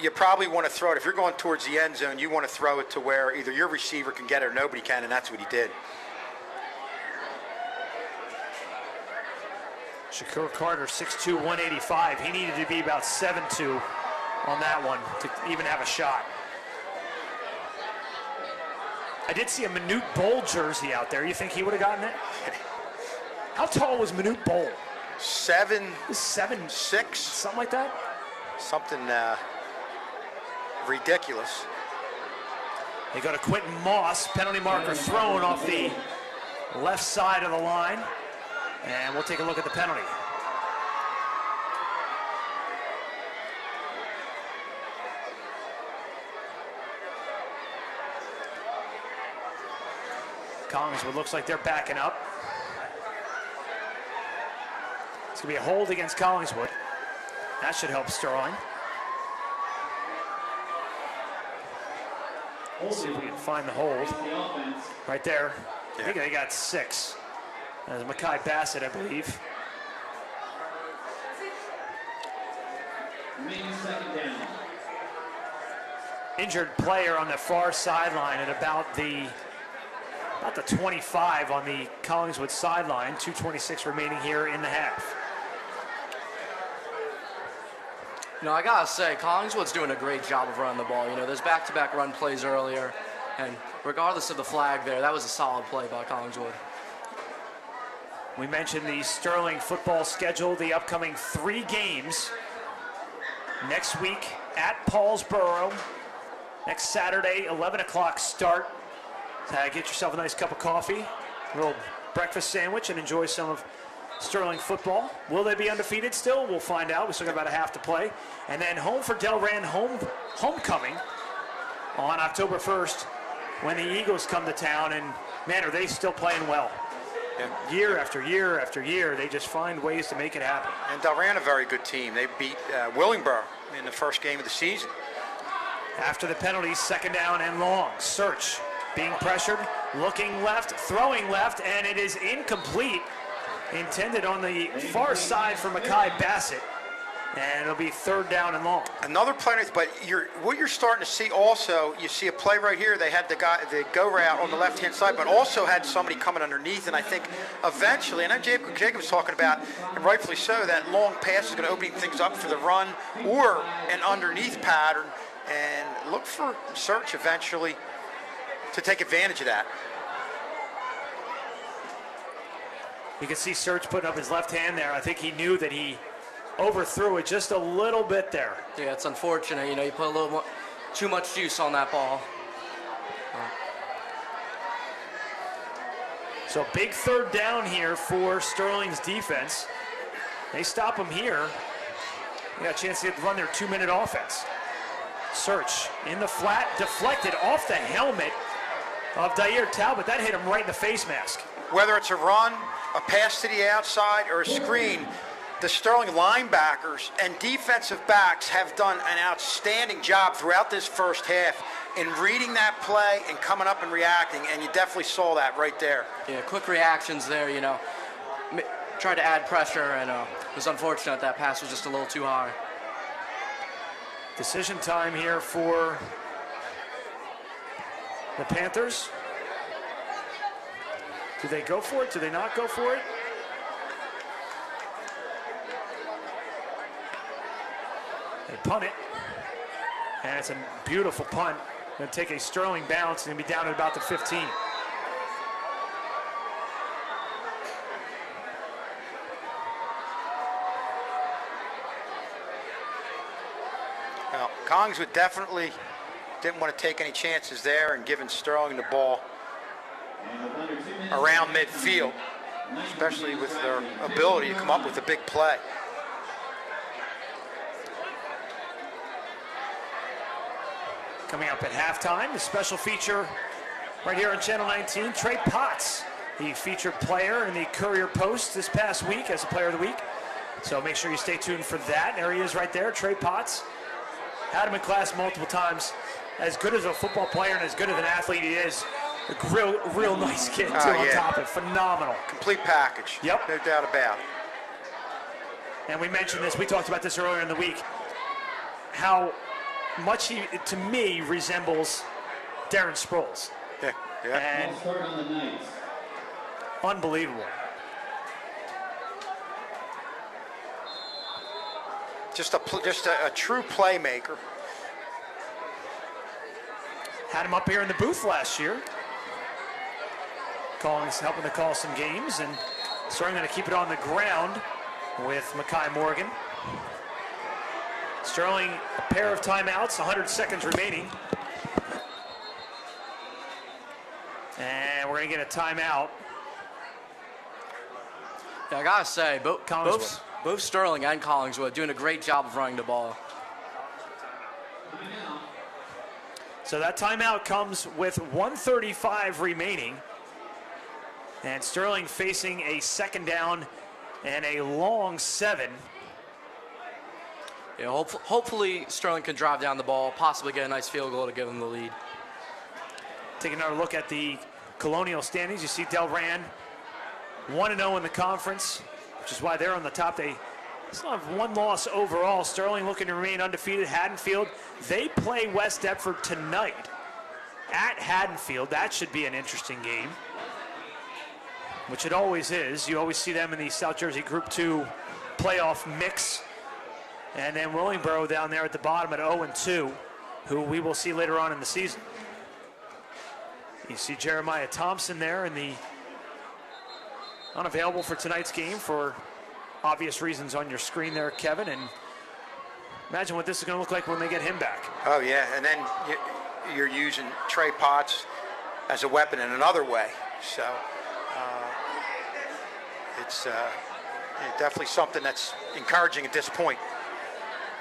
you probably want to throw it. If you're going towards the end zone, you want to throw it to where either your receiver can get it or nobody can, and that's what he did. Shakur Carter, 6'2", 185. He needed to be about 7'2" on that one to even have a shot. I did see a Manute Bowl jersey out there. You think he would have gotten it? How tall was Manute Bowl? 7'6", something like that? Something ridiculous. They go to Quentin Moss, penalty marker thrown off the left side of the line. And we'll take a look at the penalty. Collingswood looks like they're backing up. It's going to be a hold against Collingswood. That should help Sterling. Let's see if we can find the hold. Right there. I think they got 6. That was Mekhi Bassett, I believe. Injured player on the far sideline at about the 25 on the Collingswood sideline. 2:26 remaining here in the half. You know, I gotta say, Collingswood's doing a great job of running the ball. You know, there's back-to-back run plays earlier, and regardless of the flag there, that was a solid play by Collingswood. We mentioned the Sterling football schedule, the upcoming 3 games. Next week at Paulsboro. Next Saturday, 11 o'clock start. Get yourself a nice cup of coffee, a little breakfast sandwich, and enjoy some of Sterling football. Will they be undefeated still? We'll find out. We still got about a half to play. And then home for Delran homecoming on October 1st when the Eagles come to town. And, man, are they still playing well. Yeah. Year after year after year, they just find ways to make it happen. And Delran, a very good team. They beat Willingboro in the first game of the season. After the penalties, 2nd down and long. Search being pressured, looking left, throwing left, and it is incomplete. Intended on the far side for Mekhi Bassett. And it'll be 3rd down and long. Another play, but what you're starting to see also, you see a play right here. They had the go route on the left-hand side, but also had somebody coming underneath. And I think eventually, and I know Jacob was talking about, and rightfully so, that long pass is going to open things up for the run or an underneath pattern. And look for Search eventually to take advantage of that. You can see Search putting up his left hand there. I think he knew that he overthrew it just a little bit there. Yeah, it's unfortunate. You put a little more, too much juice on that ball. So big 3rd down here for Sterling's defense. They stop him here. They got a chance to run their 2-minute offense. Search in the flat, deflected off the helmet of Dyer Talbot. That hit him right in the face mask. Whether it's a run, a pass to the outside, or a screen, the Sterling linebackers and defensive backs have done an outstanding job throughout this first half in reading that play and coming up and reacting, and you definitely saw that right there. Yeah, quick reactions there, Tried to add pressure, and it was unfortunate that pass was just a little too high. Decision time here for the Panthers. Do they go for it? Do they not go for it? They punt it, and it's a beautiful punt. Going to take a Sterling bounce and be down at about the 15. Well, Collingswood definitely didn't want to take any chances there and giving Sterling the ball around midfield, especially with their ability to come up with a big play. Coming up at halftime, the special feature right here on Channel 19, Trey Potts, the featured player in the Courier Post this past week as a player of the week. So make sure you stay tuned for that. There he is right there, Trey Potts. Had him in class multiple times. As good as a football player and as good of an athlete he is, a real nice kid too on top of it. Phenomenal. Complete package. Yep. No doubt about it. And we mentioned this, we talked about this earlier in the week, how much he, to me, resembles Darren Sproles. Yeah. And unbelievable. Just a true playmaker. Had him up here in the booth last year. Helping to call some games, and Sterling going to keep it on the ground with Mekhi Morgan. Sterling, a pair of timeouts, 100 seconds remaining. And we're going to get a timeout. Yeah, I got to say, both Sterling and Collingswood doing a great job of running the ball. So that timeout comes with 1:35 remaining. And Sterling facing a 2nd down and a long 7. Yeah, hopefully Sterling can drive down the ball, possibly get a nice field goal to give them the lead. Take another look at the Colonial standings. You see Delran 1-0 in the conference, which is why they're on the top. They still have 1 loss overall. Sterling looking to remain undefeated. Haddonfield, they play West Deptford tonight at Haddonfield. That should be an interesting game, which it always is. You always see them in the South Jersey Group 2 playoff mix. And then Willingboro down there at the bottom at 0-2, who we will see later on in the season. You see Jeremiah Thompson there in the unavailable for tonight's game for obvious reasons on your screen there, Kevin. And imagine what this is going to look like when they get him back. Oh, yeah. And then you're using Trey Potts as a weapon in another way. So it's definitely something that's encouraging at this point.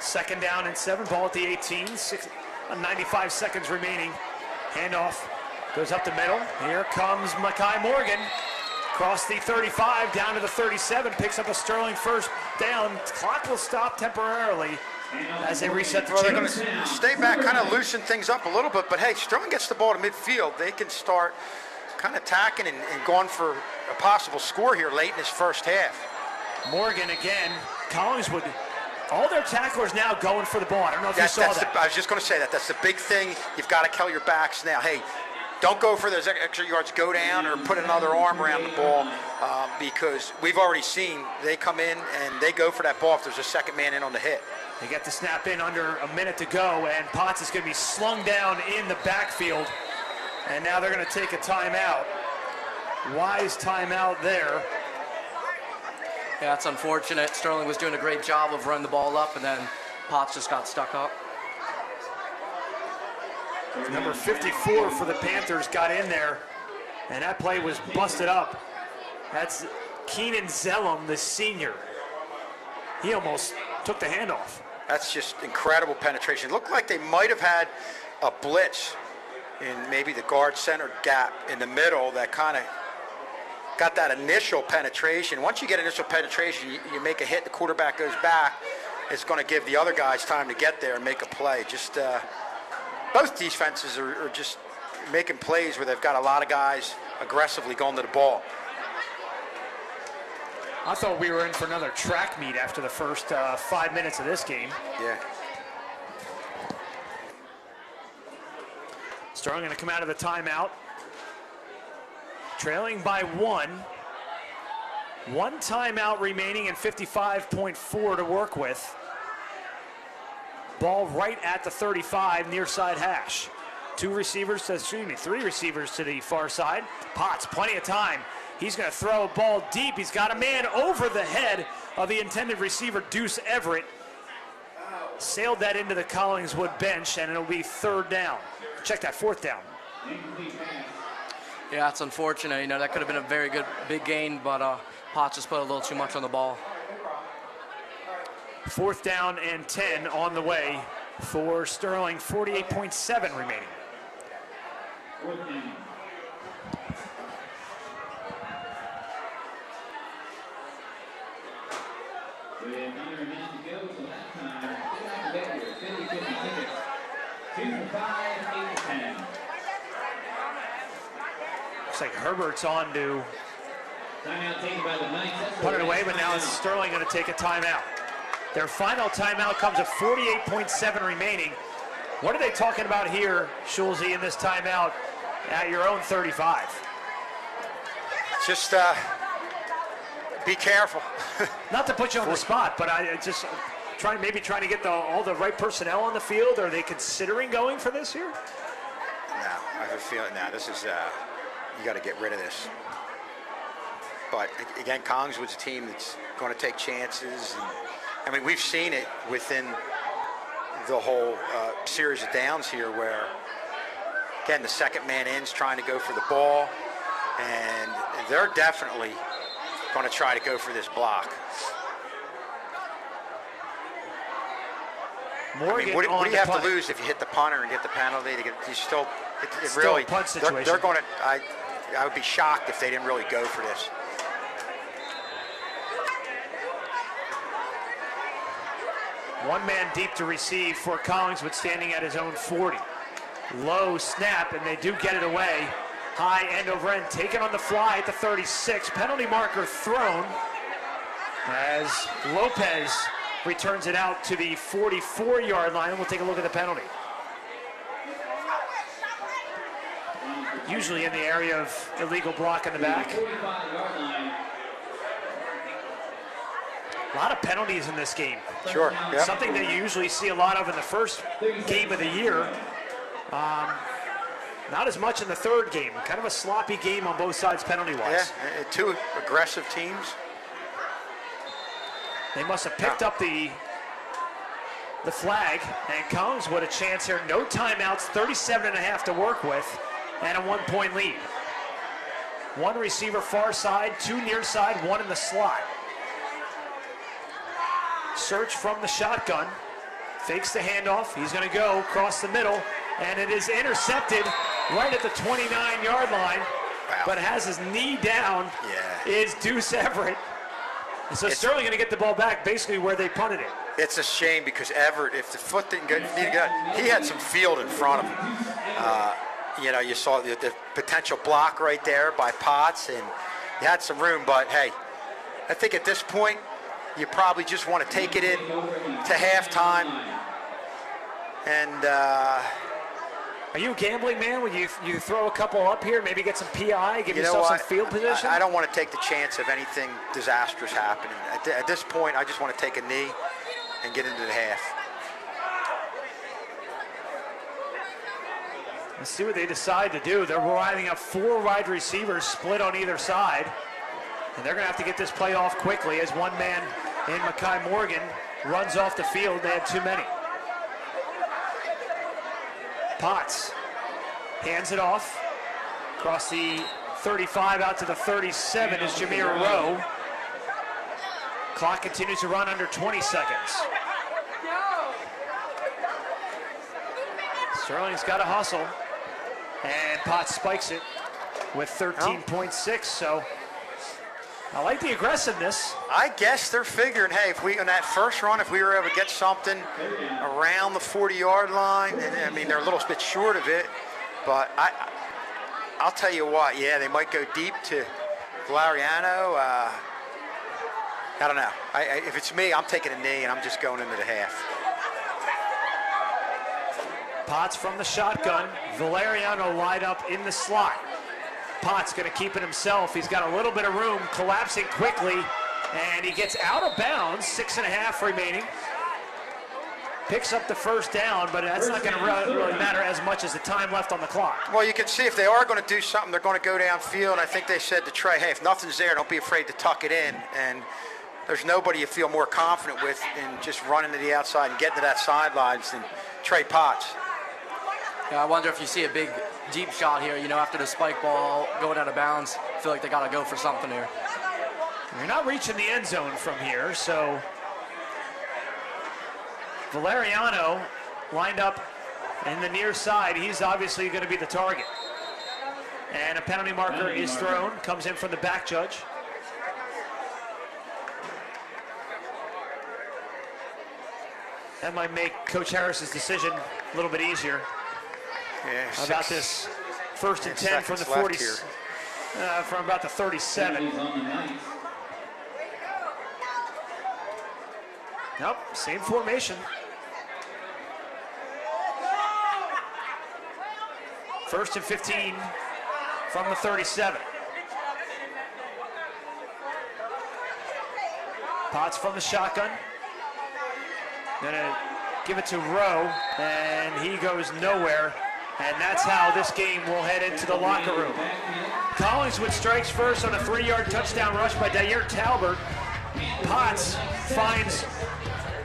2nd down and 7, ball at the 18, 95 seconds remaining. Handoff goes up the middle. Here comes Mekhi Morgan. Across the 35, down to the 37, picks up a Sterling 1st down. Clock will stop temporarily as they reset the Well, they're chains. going to stay back, kind of loosen things up a little bit. But, hey, Sterling gets the ball to midfield. They can start kind of attacking and going for a possible score here late in this first half. Morgan again. Collingswood All their tacklers now going for the ball. I don't know if you saw that. I was just going to say that. That's the big thing. You've got to tell your backs now, hey, don't go for those extra yards. Go down or put another arm around the ball because we've already seen they come in and they go for that ball if there's a second man in on the hit. They get the snap in under a minute to go, and Potts is going to be slung down in the backfield. And now they're going to take a timeout. Wise timeout there. Yeah, that's unfortunate. Sterling was doing a great job of running the ball up, and then Potts just got stuck up. Number 54 for the Panthers got in there, and that play was busted up. That's Keenan Zellum, the senior. He almost took the handoff. That's just incredible penetration. It looked like they might have had a blitz in maybe the guard center gap in the middle that kind of got that initial penetration. Once you get initial penetration, you make a hit, the quarterback goes back. It's going to give the other guys time to get there and make a play. Just both defenses are just making plays where they've got a lot of guys aggressively going to the ball. I thought we were in for another track meet after the first 5 minutes of this game. Yeah. Sterling going to come out of the timeout. Trailing by one. One timeout remaining and 55.4 to work with. Ball right at the 35, near side hash. Three receivers to the far side. Potts, plenty of time. He's going to throw a ball deep. He's got a man over the head of the intended receiver, Deuce Everett. Sailed that into the Collingswood bench, and it'll be third down. Check that, fourth down. Yeah, that's unfortunate. You know, that could have been a very good big gain, but Potts just put a little too much on the ball. Fourth down and 10 on the way for Sterling, 48.7 remaining. With under a minute to go till that time, get out to get your 50-50 tickets. 2 for 5, 8 for 10. Looks like Herbert's on to Timeout taken by the Knights. put it away, but now it's Sterling going to take a timeout. Their final timeout comes at 48.7 remaining. What are they talking about here, Schulze, in this timeout at your own 35? Just be careful. Not to put you on the spot, but I just trying to get all the right personnel on the field. Are they considering going for this here? No, I have a feeling now. This is you got to get rid of this. But again, Collingswood's a team that's going to take chances. And, I mean, we've seen it within the whole series of downs here, where again the second man in's trying to go for the ball, and they're definitely going to try to go for this block. Morgan, I mean, what do you have to lose if you hit the punter and get the penalty? You still, Still really, a punt situation. they're going to. I would be shocked if they didn't really go for this. One man deep to receive for Collingswood, standing at his own 40. Low snap, and they do get it away. High end over end, taken on the fly at the 36. Penalty marker thrown as Lopez returns it out to the 44-yard line, and we'll take a look at the penalty. Usually in the area of illegal block in the back. 45-yard line. A lot of penalties in this game. Sure. Yeah. Something that you usually see a lot of in the first game of the year. Not as much in the third game. Kind of a sloppy game on both sides penalty-wise. Yeah, two aggressive teams. They must have picked up the flag, and Collingswood a chance here. No timeouts, 37.5 to work with, and a 1-point lead. One receiver far side, two near side, one in the slot. Search from the shotgun, fakes the handoff. He's going to go across the middle, and it is intercepted right at the 29-yard line. Wow. But has his knee down. Yeah. Is Deuce Everett. And so Sterling going to get the ball back basically where they punted it. It's a shame because Everett, if the foot didn't go, he had some field in front of him. You know, you saw the potential block right there by Potts, and he had some room. But hey, I think at this point, you probably just want to take it in to halftime. And are you a gambling man? Would you throw a couple up here, maybe get some PI, give yourself some field position? I don't want to take the chance of anything disastrous happening. At this point, I just want to take a knee and get into the half. Let's see what they decide to do. They're lining up 4 wide receivers split on either side. And they're going to have to get this play off quickly as one man in Mekhi Morgan runs off the field. They had too many. Potts hands it off. Across the 35 out to the 37 is Jameer Rowe. Clock continues to run under 20 seconds. Sterling's got to hustle. And Potts spikes it with 13.6. So I like the aggressiveness. I guess they're figuring, hey, if we on that first run, if we were able to get something around the 40-yard line, and I mean they're a little bit short of it, but I'll tell you what, yeah, they might go deep to Valeriano. I don't know. If it's me, I'm taking a knee and I'm just going into the half. Potts from the shotgun. Valeriano lined up in the slot. Potts going to keep it himself. He's got a little bit of room, collapsing quickly, and he gets out of bounds. 6.5 remaining. Picks up the first down, but that's not going to really matter as much as the time left on the clock. Well, you can see if they are going to do something, they're going to go downfield. And I think they said to Trey, hey, if nothing's there, don't be afraid to tuck it in. And there's nobody you feel more confident with in just running to the outside and getting to that sidelines than Trey Potts. Yeah, I wonder if you see a big, deep shot here, you know, after the spike ball going out of bounds. I feel like they got to go for something here. You're not reaching the end zone from here, so Valeriano lined up in the near side. He's obviously going to be the target. And a penalty marker is thrown, comes in from the back judge. That might make Coach Harris's decision a little bit easier. Yeah, How about this 1st and 10 from the 40, from about the 37. Nope, same formation. 1st and 15 from the 37. Potts from the shotgun. Gonna give it to Rowe, and he goes nowhere. And that's how this game will head into the locker room. Collingswood strikes first on a 3-yard touchdown rush by Dyer Talbert. Potts finds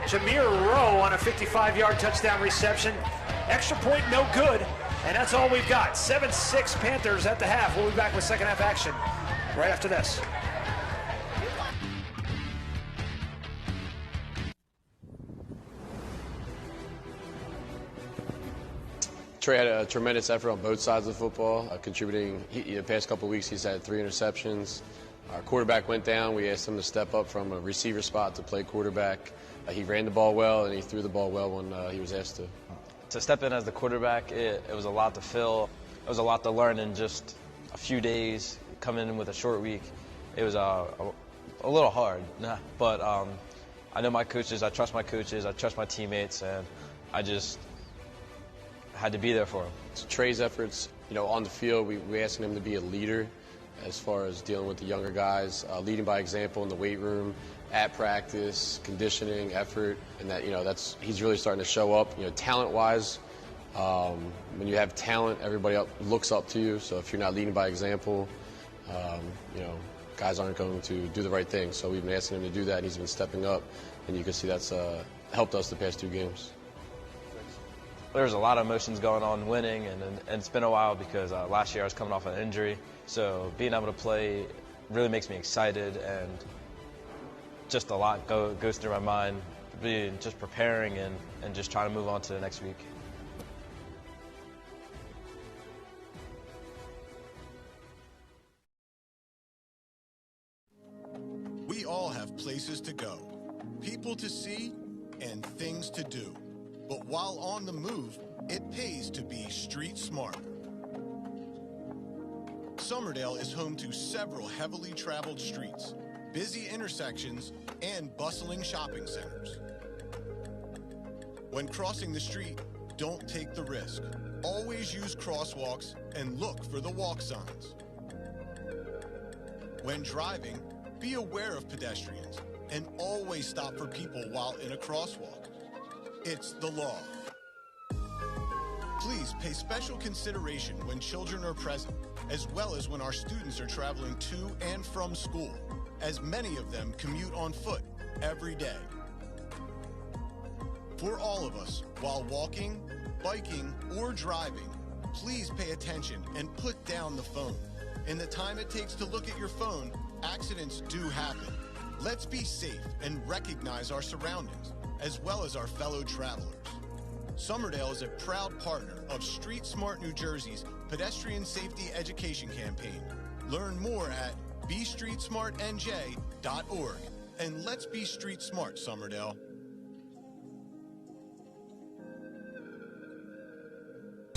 Jameer Rowe on a 55-yard touchdown reception. Extra point, no good. And that's all we've got. 7-6 Panthers at the half. We'll be back with second half action right after this. Trey had a tremendous effort on both sides of the football, contributing. The past couple of weeks, he's had 3 interceptions. Our quarterback went down. We asked him to step up from a receiver spot to play quarterback. He ran the ball well, and he threw the ball well when he was asked to. To step in as the quarterback, it was a lot to fill. It was a lot to learn in just a few days, coming in with a short week. It was a little hard, but I know my coaches. I trust my coaches. I trust my teammates, and I just had to be there for him. So Trey's efforts, on the field, we asking him to be a leader as far as dealing with the younger guys, leading by example in the weight room, at practice, conditioning, effort, and that, he's really starting to show up, talent-wise. When you have talent, everybody looks up to you. So if you're not leading by example, guys aren't going to do the right thing. So we've been asking him to do that, and he's been stepping up, and you can see that's helped us the past 2 games. There's a lot of emotions going on winning, and it's been a while because last year I was coming off an injury. So being able to play really makes me excited, and just a lot goes through my mind, just preparing and just trying to move on to the next week. We all have places to go, people to see, and things to do. But while on the move, it pays to be street smart. Summerdale is home to several heavily traveled streets. busy intersections, and bustling shopping centers. When crossing the street, don't take the risk. Always use crosswalks and look for the walk signs. When driving, be aware of pedestrians and always stop for people while in a crosswalk. It's the law. Please pay special consideration when children are present, as well as when our students are traveling to and from school, as many of them commute on foot every day. For all of us, while walking, biking, or driving, please pay attention and put down the phone. In the time it takes to look at your phone, accidents do happen. Let's be safe and recognize our surroundings, as well as our fellow travelers. Summerdale is a proud partner of Street Smart New Jersey's Pedestrian Safety Education Campaign. Learn more at bestreetsmartnj.org. And let's be street smart, Summerdale.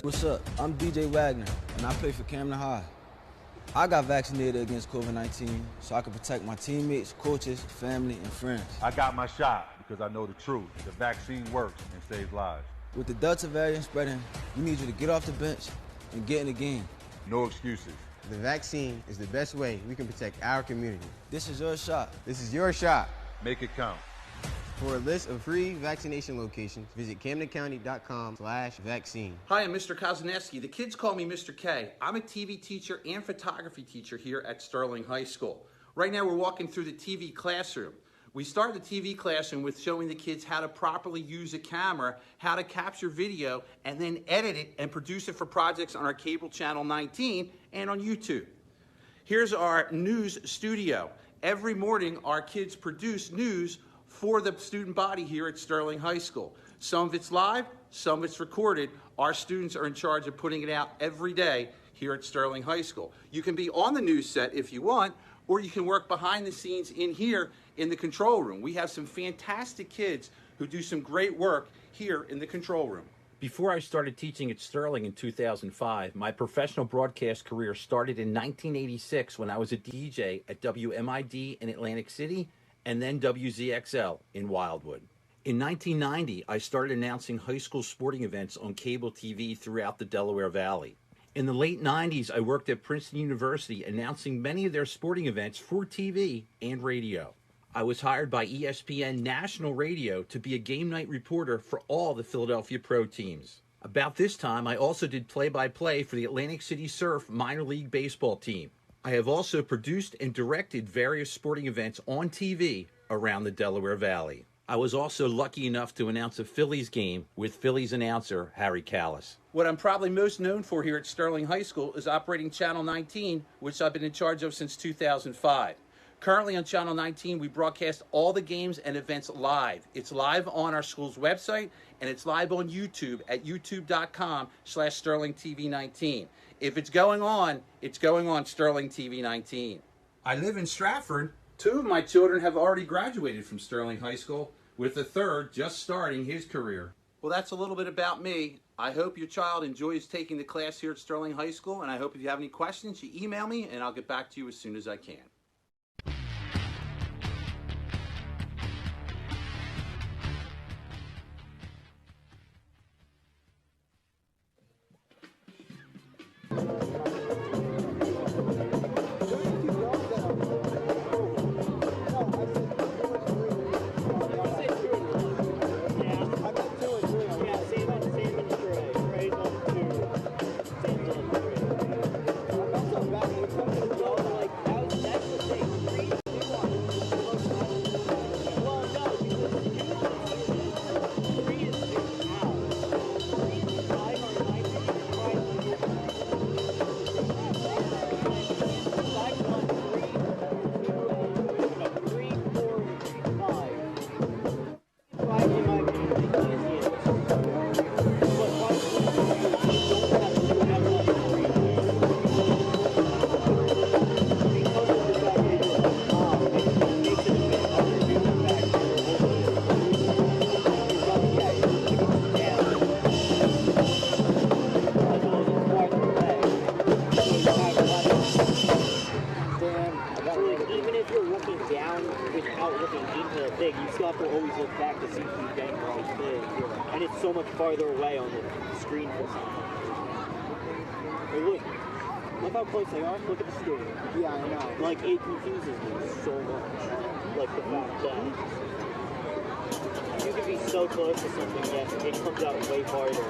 What's up? I'm DJ Wagner, and I play for Camden High. I got vaccinated against COVID-19 so I could protect my teammates, coaches, family, and friends. I got my shot because I know the truth. The vaccine works and saves lives. With the Delta variant spreading, we need you to get off the bench and get in the game. No excuses. The vaccine is the best way we can protect our community. This is your shot. This is your shot. Make it count. For a list of free vaccination locations, visit CamdenCounty.com/vaccine. Hi, I'm Mr. Kozaneski. The kids call me Mr. K. I'm a TV teacher and photography teacher here at Sterling High School. Right now we're walking through the TV classroom. We started the TV classroom with showing the kids how to properly use a camera, how to capture video, and then edit it and produce it for projects on our cable channel 19 and on YouTube. Here's our news studio. Every morning our kids produce news for the student body here at Sterling High School. Some of it's live, some of it's recorded. Our students are in charge of putting it out every day here at Sterling High School. You can be on the news set if you want, or you can work behind the scenes in here in the control room. We have some fantastic kids who do some great work here in the control room. Before I started teaching at Sterling in 2005, my professional broadcast career started in 1986 when I was a DJ at WMID in Atlantic City and then WZXL in Wildwood. In 1990, I started announcing high school sporting events on cable TV throughout the Delaware Valley. In the late 90s, I worked at Princeton University announcing many of their sporting events for TV and radio. I was hired by ESPN National Radio to be a game night reporter for all the Philadelphia pro teams. About this time, I also did play-by-play for the Atlantic City Surf minor league baseball team. I have also produced and directed various sporting events on TV around the Delaware Valley. I was also lucky enough to announce a Phillies game with Phillies announcer Harry Callis. What I'm probably most known for here at Sterling High School is operating Channel 19, which I've been in charge of since 2005. Currently on Channel 19, we broadcast all the games and events live. It's live on our school's website, and it's live on YouTube at youtube.com/SterlingTV19. If it's going on Sterling TV 19. I live in Stratford. 2 of my children have already graduated from Sterling High School, with the third just starting his career. Well, that's a little bit about me. I hope your child enjoys taking the class here at Sterling High School, and I hope if you have any questions, you email me, and I'll get back to you as soon as I can. down without looking into the thing. You still have to always look back to see if you're getting the right thing. And it's so much farther away on the screen for something. Hey, look how close they are. Look at the screen. Yeah, I know. Like, it confuses me so much. Like, the fact that you could be so close to something that it comes out way farther.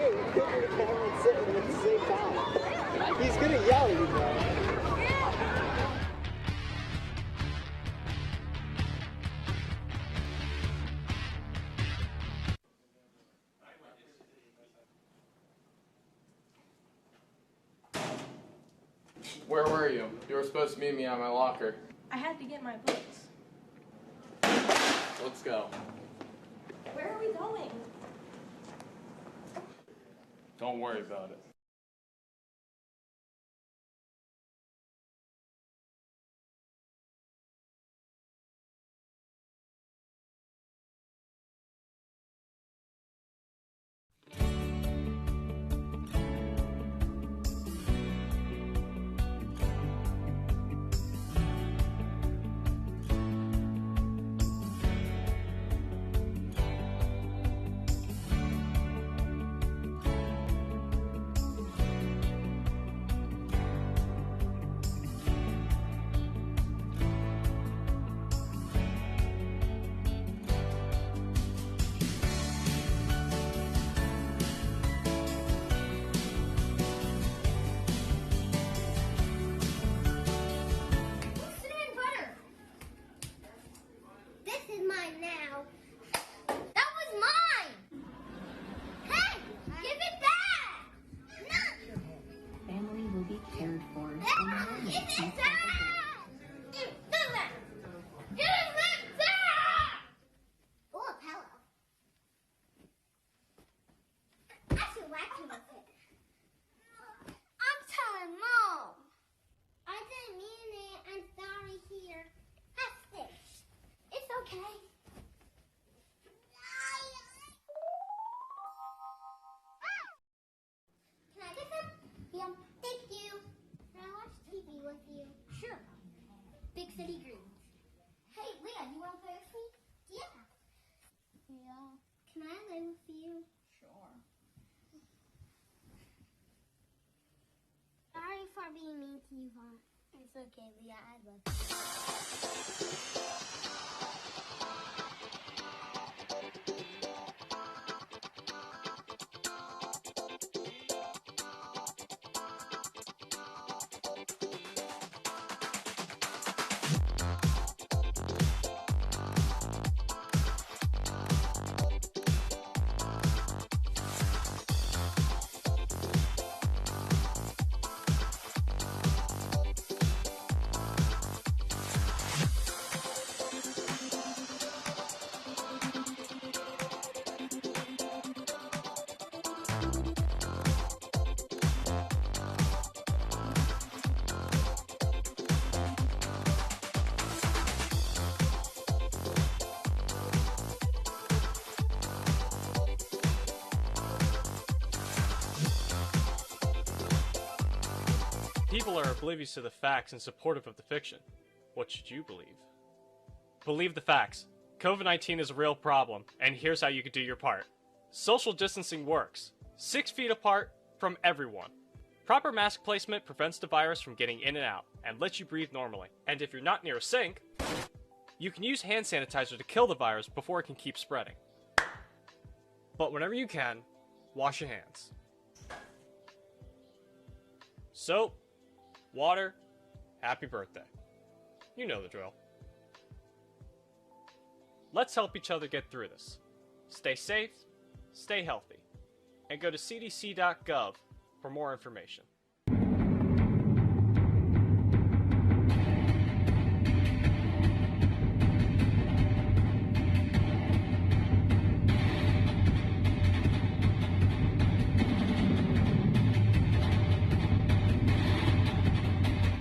do. You click on the camera and sit at the same time. He's gonna yell, you know. Where were you? You were supposed to meet me at my locker. I had to get my books. Let's go. Where are we going? Don't worry about it. Big City Greens. Hey, Leah, you want to play with me? Yeah. Yeah. Can I live with you? Sure. Sorry for being mean to you, Hon. It's okay, Leah. I love you. People are oblivious to the facts and supportive of the fiction. What should you believe? Believe the facts. COVID-19 is a real problem, and here's how you can do your part. Social distancing works. 6 feet apart from everyone. Proper mask placement prevents the virus from getting in and out, and lets you breathe normally. And if you're not near a sink, you can use hand sanitizer to kill the virus before it can keep spreading. But whenever you can, wash your hands. Soap, water, happy birthday. You know the drill. Let's help each other get through this. Stay safe, stay healthy, and go to cdc.gov for more information.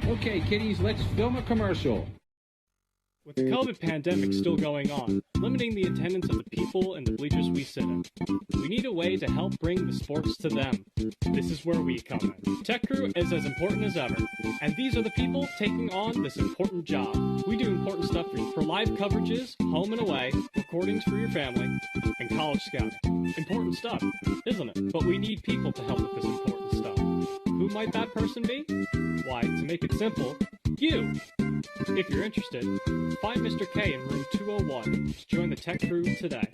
Okay, kiddies, let's film a commercial. With the COVID pandemic still going on, limiting the attendance of the people in the bleachers we sit in, we need a way to help bring the sports to them. This is where we come in. Tech Crew is as important as ever, and these are the people taking on this important job. We do important stuff for live coverages, home and away, recordings for your family, and college scouting. Important stuff, isn't it? But we need people to help with this important stuff. Who might that person be? Why, to make it simple, you! If you're interested, find Mr. K in room 201 to join the Tech Crew today.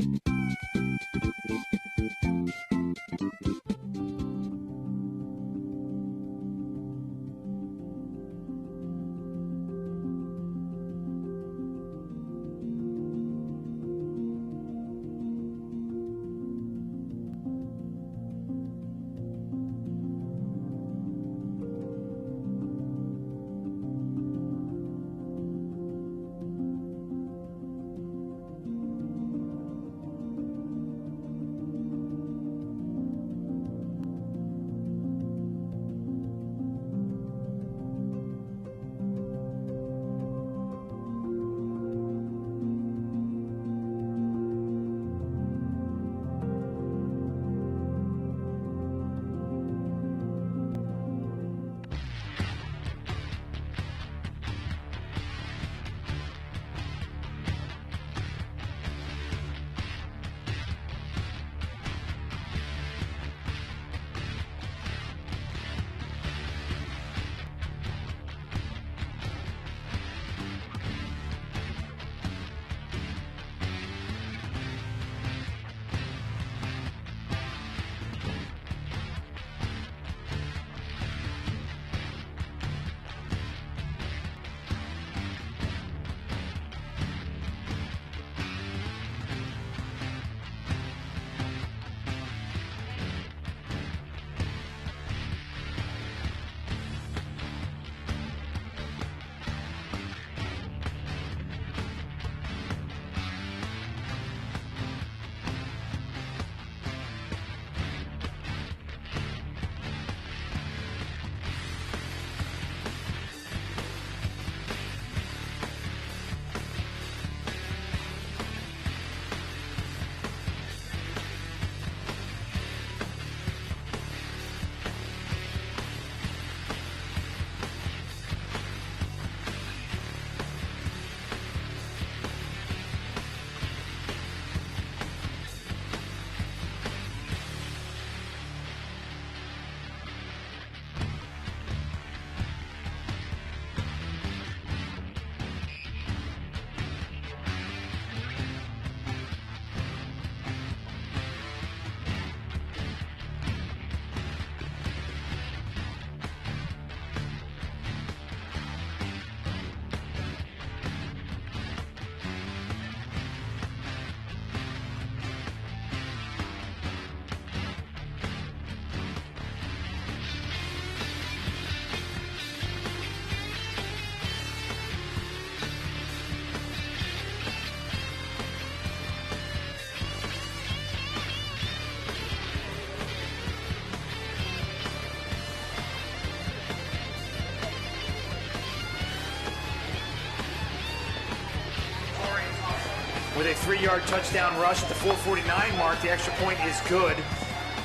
with a 3-yard touchdown rush at the 4:49 mark. The extra point is good.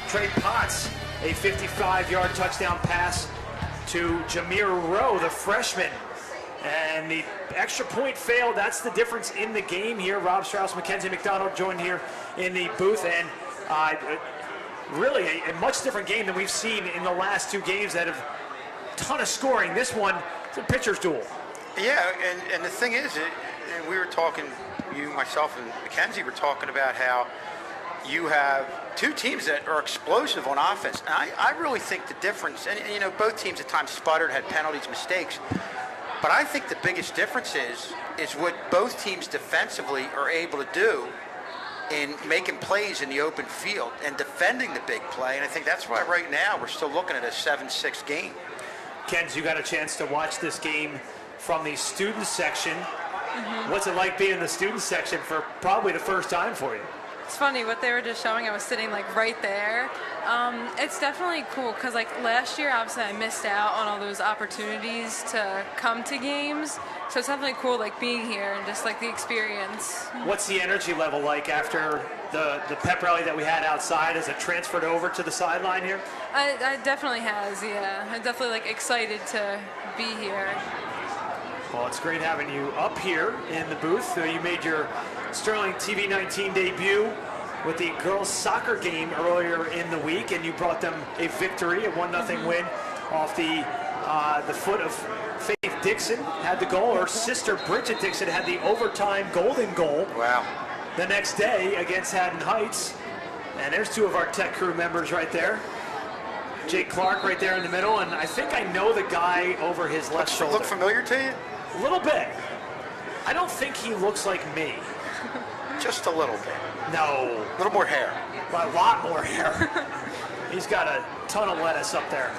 Trey Potts, a 55-yard touchdown pass to Jameer Rowe, the freshman. And the extra point failed. That's the difference in the game here. Rob Strauss, Mackenzie McDonald joined here in the booth. And really a much different game than we've seen in the last 2 games that have a ton of scoring. This one, it's a pitcher's duel. Yeah, and the thing is, and we were talking, you, myself, and Mackenzie were talking about how you have 2 teams that are explosive on offense. And I really think the difference, and you know, both teams at times sputtered, had penalties, mistakes. But I think the biggest difference is what both teams defensively are able to do in making plays in the open field and defending the big play. And I think that's why right now we're still looking at a 7-6 game. Kenz, you got a chance to watch this game from the student section. What's it like being in the student section for probably the first time for you? It's funny what they were just showing. I was sitting like right there. It's definitely cool because like last year, obviously, I missed out on all those opportunities to come to games. So it's definitely cool like being here and just like the experience. What's the energy level like after the pep rally that we had outside? Has it transferred over to the sideline here? I definitely has, yeah. I'm definitely like excited to be here. Well, it's great having you up here in the booth. You made your Sterling TV 19 debut with the girls' soccer game earlier in the week, and you brought them a victory, a 1-0 win off the foot of Faith Dixon. Had the goal. Her sister Bridget Dixon had the overtime golden goal. Wow. The next day against Haddon Heights. And there's 2 of our tech crew members right there. Jake Clark right there in the middle, and I think I know the guy over his left shoulder. Look familiar to you? A little bit. I don't think he looks like me. Just a little bit. No. A little more hair. A lot more hair. He's got a ton of lettuce up there.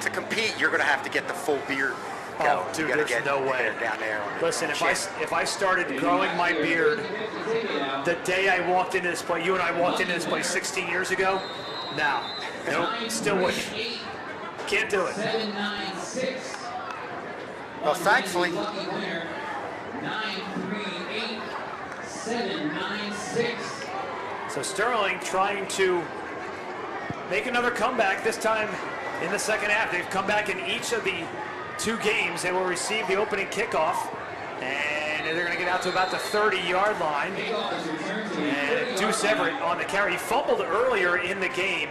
To compete, you're going to have to get the full beard. Oh, dude, there's no way. Down there. Listen, if I started growing my beard the day I walked into this place, you and I walked into this place 16 years ago, nope, still wouldn't. Can't do it. Well, thankfully, so Sterling trying to make another comeback, this time in the second half. They've come back in each of the 2 games. They will receive the opening kickoff, and they're going to get out to about the 30-yard line. And Deuce Everett on the carry. He fumbled earlier in the game,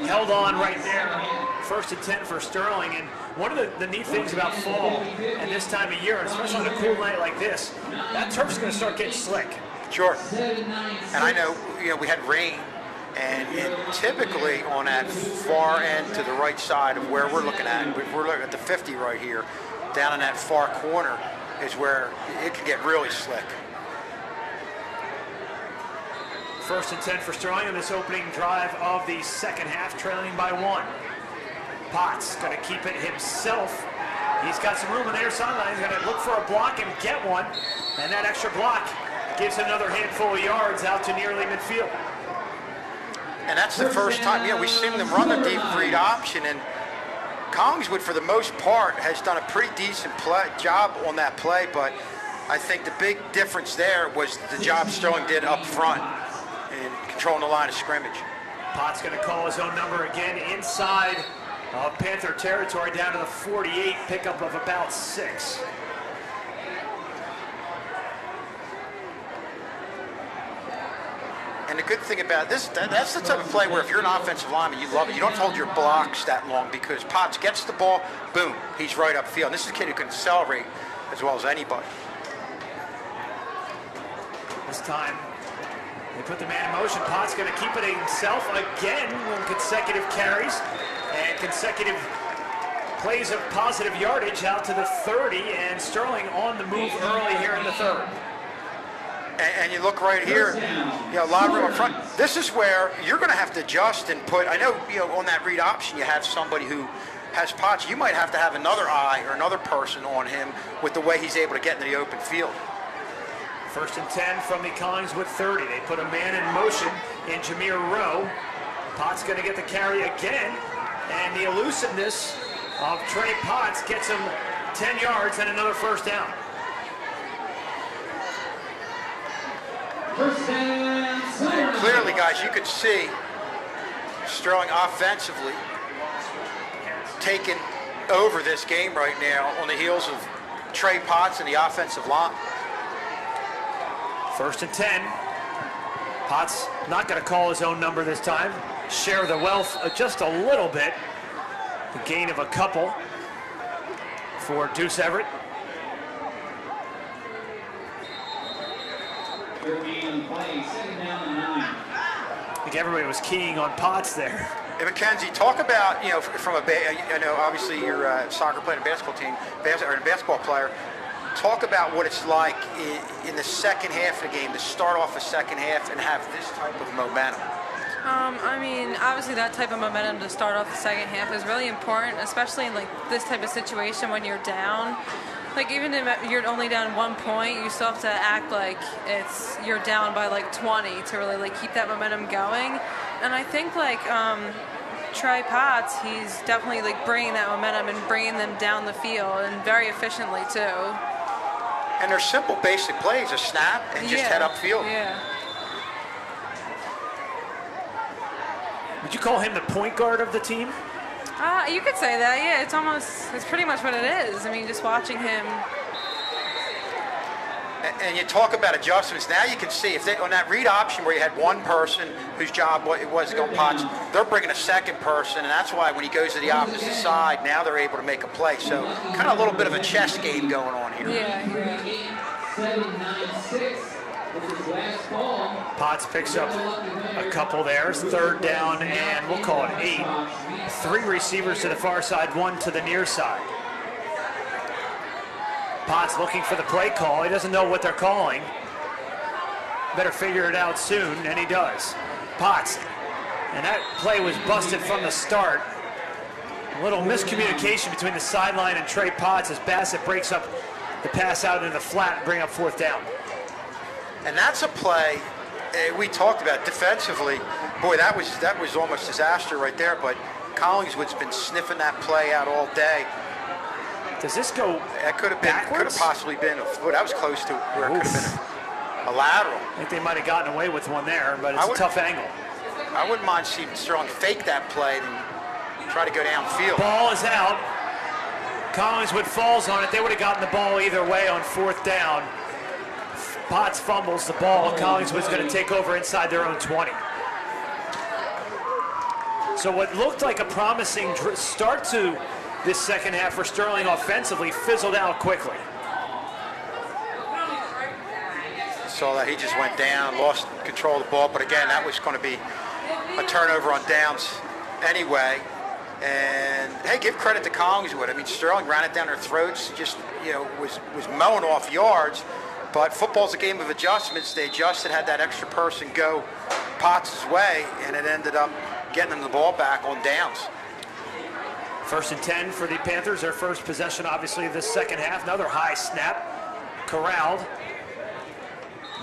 held on right there. 1st and 10 for Sterling. And one of the neat things about fall and this time of year, especially on a cool night like this, that turf's going to start getting slick. Sure. And I know, we had rain, and typically on that far end to the right side of where we're looking at, we're looking at the 50 right here, down in that far corner is where it can get really slick. 1st and 10 for Sterling on this opening drive of the second half, trailing by 1. Potts going to keep it himself. He's got some room on the near sideline. He's going to look for a block and get one. And that extra block gives another handful of yards out to nearly midfield. And that's the first time, we've seen them run the deep read option, and Collingswood, for the most part, has done a pretty decent job on that play, but I think the big difference there was the job Sterling did up front in controlling the line of scrimmage. Potts going to call his own number again inside of Panther territory, down to the 48, pickup of about 6. And the good thing about this, that's the type of play where if you're an offensive lineman, you love it. You don't hold your blocks that long because Potts gets the ball, boom, he's right upfield. And this is a kid who can accelerate as well as anybody. This time, they put the man in motion. Potts going to keep it himself again on consecutive carries and consecutive plays of positive yardage out to the 30, and Sterling on the move early here in the 3rd. And you look right here, a lot of room up front. This is where you're going to have to adjust and put, I know, on that read option, you have somebody who has Potts. You might have to have another eye or another person on him with the way he's able to get into the open field. 1st and 10 from the Collingswood 30. They put a man in motion in Jameer Rowe. Potts going to get the carry again, and the elusiveness of Trey Potts gets him 10 yards and another 1st down. Clearly, guys, you could see Sterling offensively taking over this game right now on the heels of Trey Potts and the offensive line. 1st and 10. Potts not going to call his own number this time. Share the wealth just a little bit. The gain of a couple for Deuce Everett. I think everybody was keying on Potts there. Hey, Mackenzie, talk about, you know, from a, I know obviously you're a soccer player and basketball team, or a basketball player. Talk about what it's like in the second half of the game to start off the second half and have this type of momentum. I mean, obviously that type of momentum to start off the second half is really important, especially in like this type of situation when you're down. Like even if you're only down 1 point, you still have to act like you're down by like 20 to really like keep that momentum going. And I think like Trey Potts, he's definitely like bringing that momentum and bringing them down the field and very efficiently too. And they're simple, basic plays: a snap and just head upfield. Yeah. Would you call him the point guard of the team? You could say that, yeah. It's pretty much what it is. I mean, just watching him. And you talk about adjustments. Now you can see if they, on that read option where you had one person whose job it was to go Potts, they're bringing a second person, and that's why when he goes to the opposite side, now they're able to make a play. So kind of a little bit of a chess game going on here. Yeah. 7-9-6. This is last ball. Potts picks up a couple there. 3rd down, and we'll call it 8. 3 receivers to the far side, 1 to the near side. Potts looking for the play call. He doesn't know what they're calling. Better figure it out soon, and he does. Potts, and that play was busted from the start. A little miscommunication between the sideline and Trey Potts as Bassett breaks up the pass out into the flat and bring up 4th down. And that's a play we talked about defensively. Boy, that was almost disaster right there. But Collingswood's been sniffing that play out all day. Does this go That could have been, could have possibly been, that was close to where it could have been a lateral. I think they might have gotten away with one there, but it's a tough angle. I wouldn't mind seeing Sterling fake that play and try to go downfield. Ball is out. Collingswood falls on it. They would have gotten the ball either way on 4th down. Potts fumbles the ball. Collingswood's going to take over inside their own 20. So what looked like a promising start to this second half for Sterling offensively fizzled out quickly. Saw that he just went down, lost control of the ball, but again, that was going to be a turnover on downs anyway. And hey, give credit to Collingswood. I mean, Sterling ran it down their throats, just was mowing off yards. But football's a game of adjustments. They adjusted, had that extra person go Potts' way, and it ended up getting them the ball back on downs. 1st and 10 for the Panthers. Their first possession, obviously, of this second half. Another high snap, corralled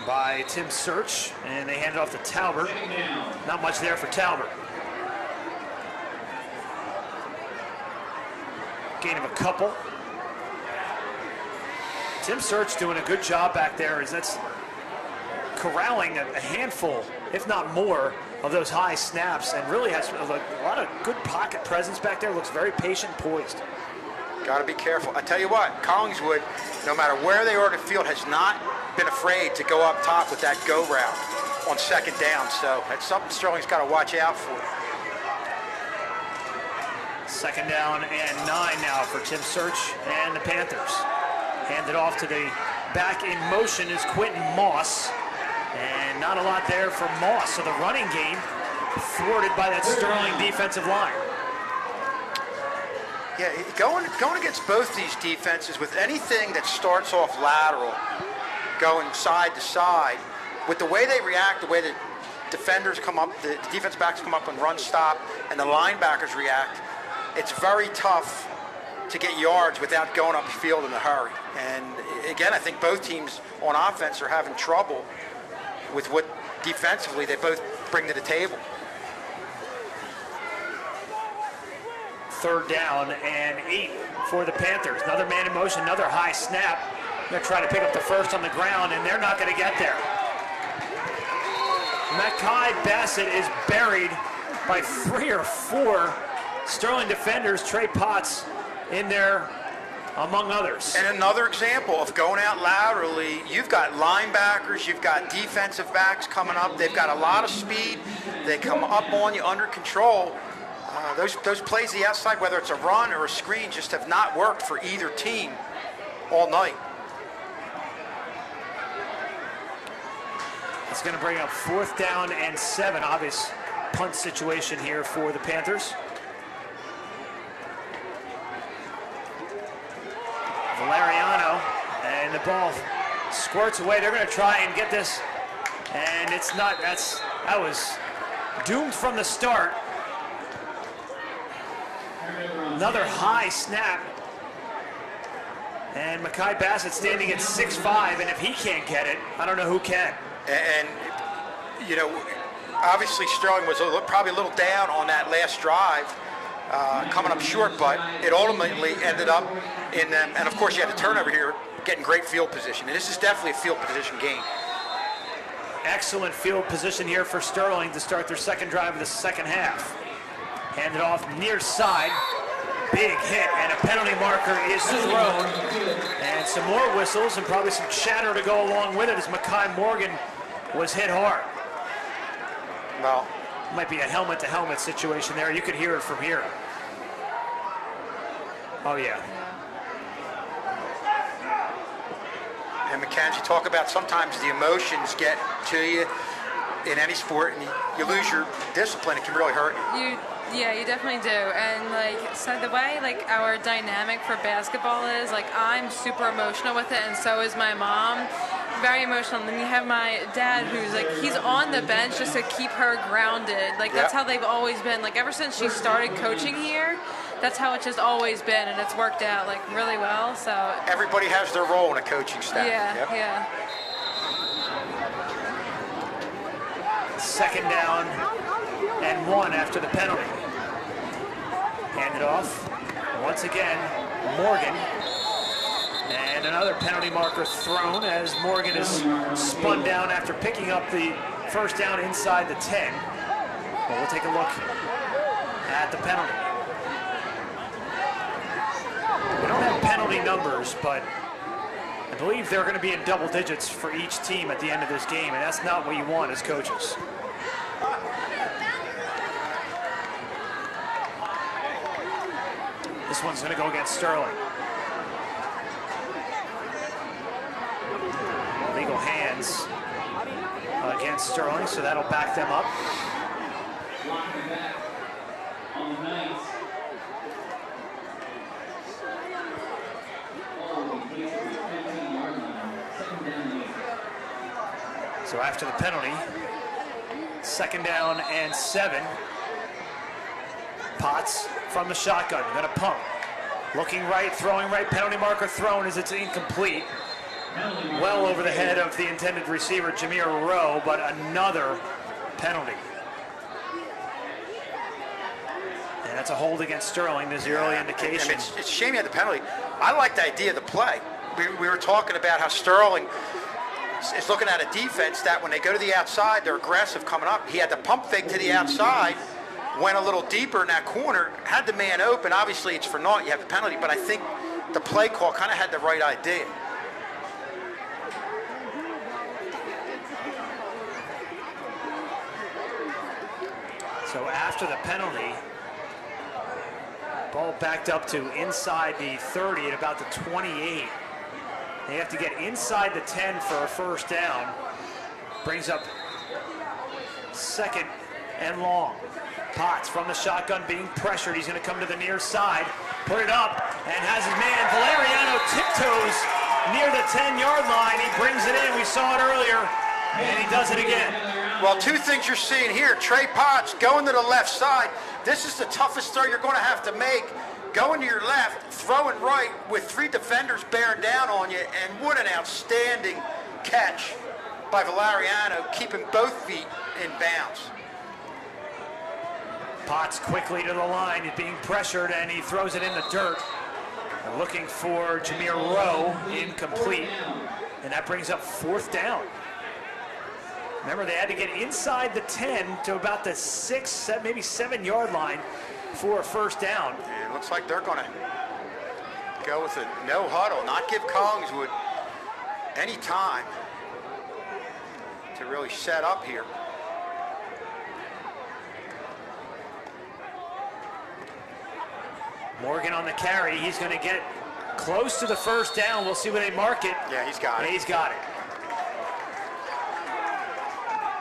by Tim Search, and they hand it off to Talbert. Not much there for Talbert. Gain of a couple. Tim Search doing a good job back there as that's corralling a handful, if not more, of those high snaps, and really has a lot of good pocket presence back there. Looks very patient, poised. Got to be careful. I tell you what, Collingswood, no matter where they are in the field, has not been afraid to go up top with that go route on 2nd down. So that's something Sterling's got to watch out for. 2nd down and 9 now for Tim Search and the Panthers. Handed off to the back in motion is Quentin Moss. And not a lot there for Moss. So the running game thwarted by that Sterling defensive line. Yeah, going against both these defenses with anything that starts off lateral, going side to side, with the way they react, the way the defenders come up, the defense backs come up and run stop, and the linebackers react, it's very tough to get yards without going up the field in a hurry. And again, I think both teams on offense are having trouble with what defensively they both bring to the table. 3rd down and 8 for the Panthers. Another man in motion, another high snap. They're trying to pick up the first on the ground, and they're not going to get there. Mackay Bassett is buried by 3 or 4 Sterling defenders. Trey Potts in there, among others. And another example of going out laterally, you've got linebackers, you've got defensive backs coming up. They've got a lot of speed. They come up on you under control. Those plays the outside, whether it's a run or a screen, just have not worked for either team all night. It's going to bring up 4th down and 7. Obvious punt situation here for the Panthers. Valeriano, and the ball squirts away. They're going to try and get this, and it's not. That was doomed from the start. Another high snap, and Mackay Bassett standing at 6'5", and if he can't get it, I don't know who can. And you know, obviously Sterling was probably a little down on that last drive, coming up short, but it ultimately ended up in them. And of course, you had the turnover here, getting great field position. And this is definitely a field position game. Excellent field position here for Sterling to start their second drive of the second half. Handed off near side. Big hit, and a penalty marker is thrown. And some more whistles and probably some chatter to go along with it as Makai Morgan was hit hard. Well, might be a helmet-to-helmet situation there. You could hear it from here. Oh, yeah. And Mackenzie, talk about sometimes the emotions get to you in any sport, and you lose your discipline. It can really hurt you. Yeah, you definitely do. And so the way our dynamic for basketball is, I'm super emotional with it, and so is my mom. Very emotional. And then you have my dad, who's he's on the bench just to keep her grounded. That's how they've always been. Ever since she started coaching here, that's how it's just always been, and it's worked out really well. So everybody has their role in a coaching staff. Yeah, yeah. Second down and 1 after the penalty. Handed off once again, Morgan. And another penalty marker thrown as Morgan is spun down after picking up the first down inside the 10. Well, we'll take a look at the penalty. We don't have penalty numbers, but I believe they're going to be in double digits for each team at the end of this game, and that's not what you want as coaches. This one's going to go against Sterling. Legal hands against Sterling, so that'll back them up. So after the penalty, second down and 7. Potts from the shotgun, gonna pump. Looking right, throwing right, penalty marker thrown as it's incomplete. Well over the head of the intended receiver, Jameer Rowe, but another penalty. And that's a hold against Sterling. There's the early indication. It's a shame you had the penalty. I like the idea of the play. We were talking about how Sterling is looking at a defense that when they go to the outside, they're aggressive coming up. He had the pump fake to the outside, went a little deeper in that corner, had the man open. Obviously, it's for naught. You have the penalty, but I think the play call kind of had the right idea. So after the penalty, ball backed up to inside the 30 at about the 28. They have to get inside the 10 for a first down. Brings up second and long. Potts from the shotgun being pressured. He's going to come to the near side, put it up, and has his man Valeriano tiptoes near the 10-yard line. He brings it in. We saw it earlier, and he does it again. Well, two things you're seeing here. Trey Potts going to the left side. This is the toughest throw you're going to have to make. Going to your left, throwing right with 3 defenders bearing down on you, and what an outstanding catch by Valeriano, keeping both feet in bounds. Potts quickly to the line. He's being pressured, and he throws it in the dirt. They're looking for Jameer Rowe, incomplete, and that brings up 4th down. Remember, they had to get inside the 10 to about the 6, maybe 7-yard line for a first down. And it looks like they're going to go with a no huddle, not give Collingswood any time to really set up here. Morgan on the carry. He's going to get close to the first down. We'll see when they mark it. Yeah, he's got it. He's got it.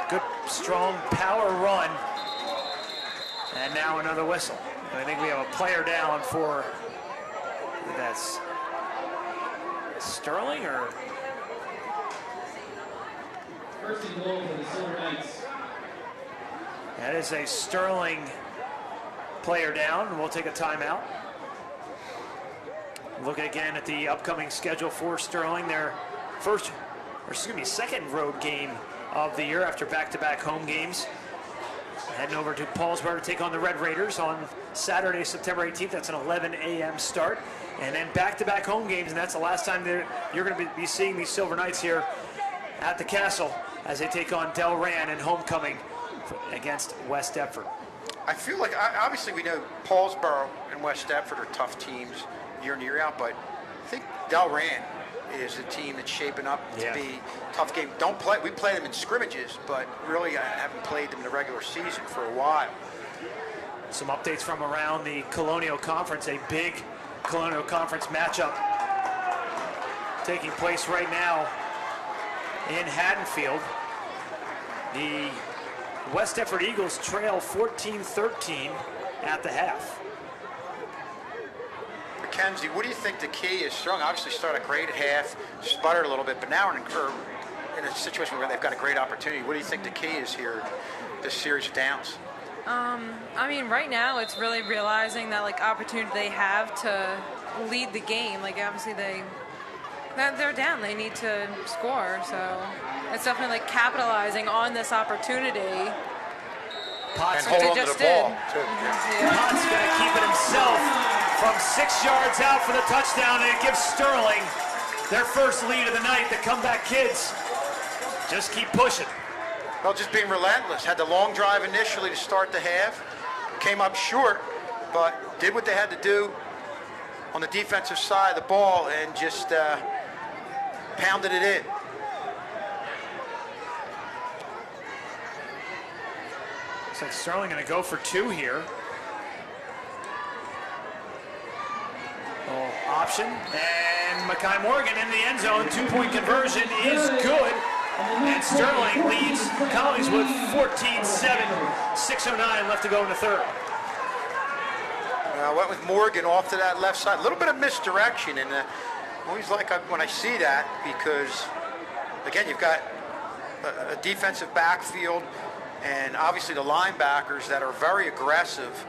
Good, strong power run. And now another whistle. And I think we have a player down for, that's Sterling or? First and goal for the Silver Knights. That is a Sterling player down, and we'll take a timeout. Looking again at the upcoming schedule for Sterling, their second road game of the year after back-to-back home games. Heading over to Paulsboro to take on the Red Raiders on Saturday, September 18th. That's an 11 a.m. start. And then back-to-back home games, and that's the last time you're going to be seeing these Silver Knights here at the Castle as they take on Delran and homecoming against West Deptford. I feel like, obviously we know Paulsboro and West Deptford are tough teams year in, year out, but I think Delran is a team that's shaping up to be a tough game. We play them in scrimmages, but really I haven't played them in the regular season for a while. Some updates from around the Colonial Conference, a big Colonial Conference matchup taking place right now in Haddonfield. The West Deptford Eagles trail 14-13 at the half. Mackenzie, what do you think the key is? Strong obviously started great at half, sputtered a little bit, but now we're in a situation where they've got a great opportunity. What do you think the key is here, this series of downs? I mean, right now it's really realizing that opportunity they have to lead the game. Obviously they're down. They need to score. So it's definitely capitalizing on this opportunity. Potts and hold on to the ball, too. Potts going to keep it himself from 6 yards out for the touchdown, and it gives Sterling their first lead of the night. The comeback kids just keep pushing. Well, just being relentless. Had the long drive initially to start the half. Came up short, but did what they had to do on the defensive side of the ball and just pounded it in. Looks like Sterling going to go for 2 here. Option, and Mackay Morgan in the end zone. 2-point conversion is good. And Sterling leads Collingswood 14-7. 6:09 left to go in the third. I went with Morgan off to that left side. A little bit of misdirection, and I always like when I see that because, again, you've got a defensive backfield and obviously the linebackers that are very aggressive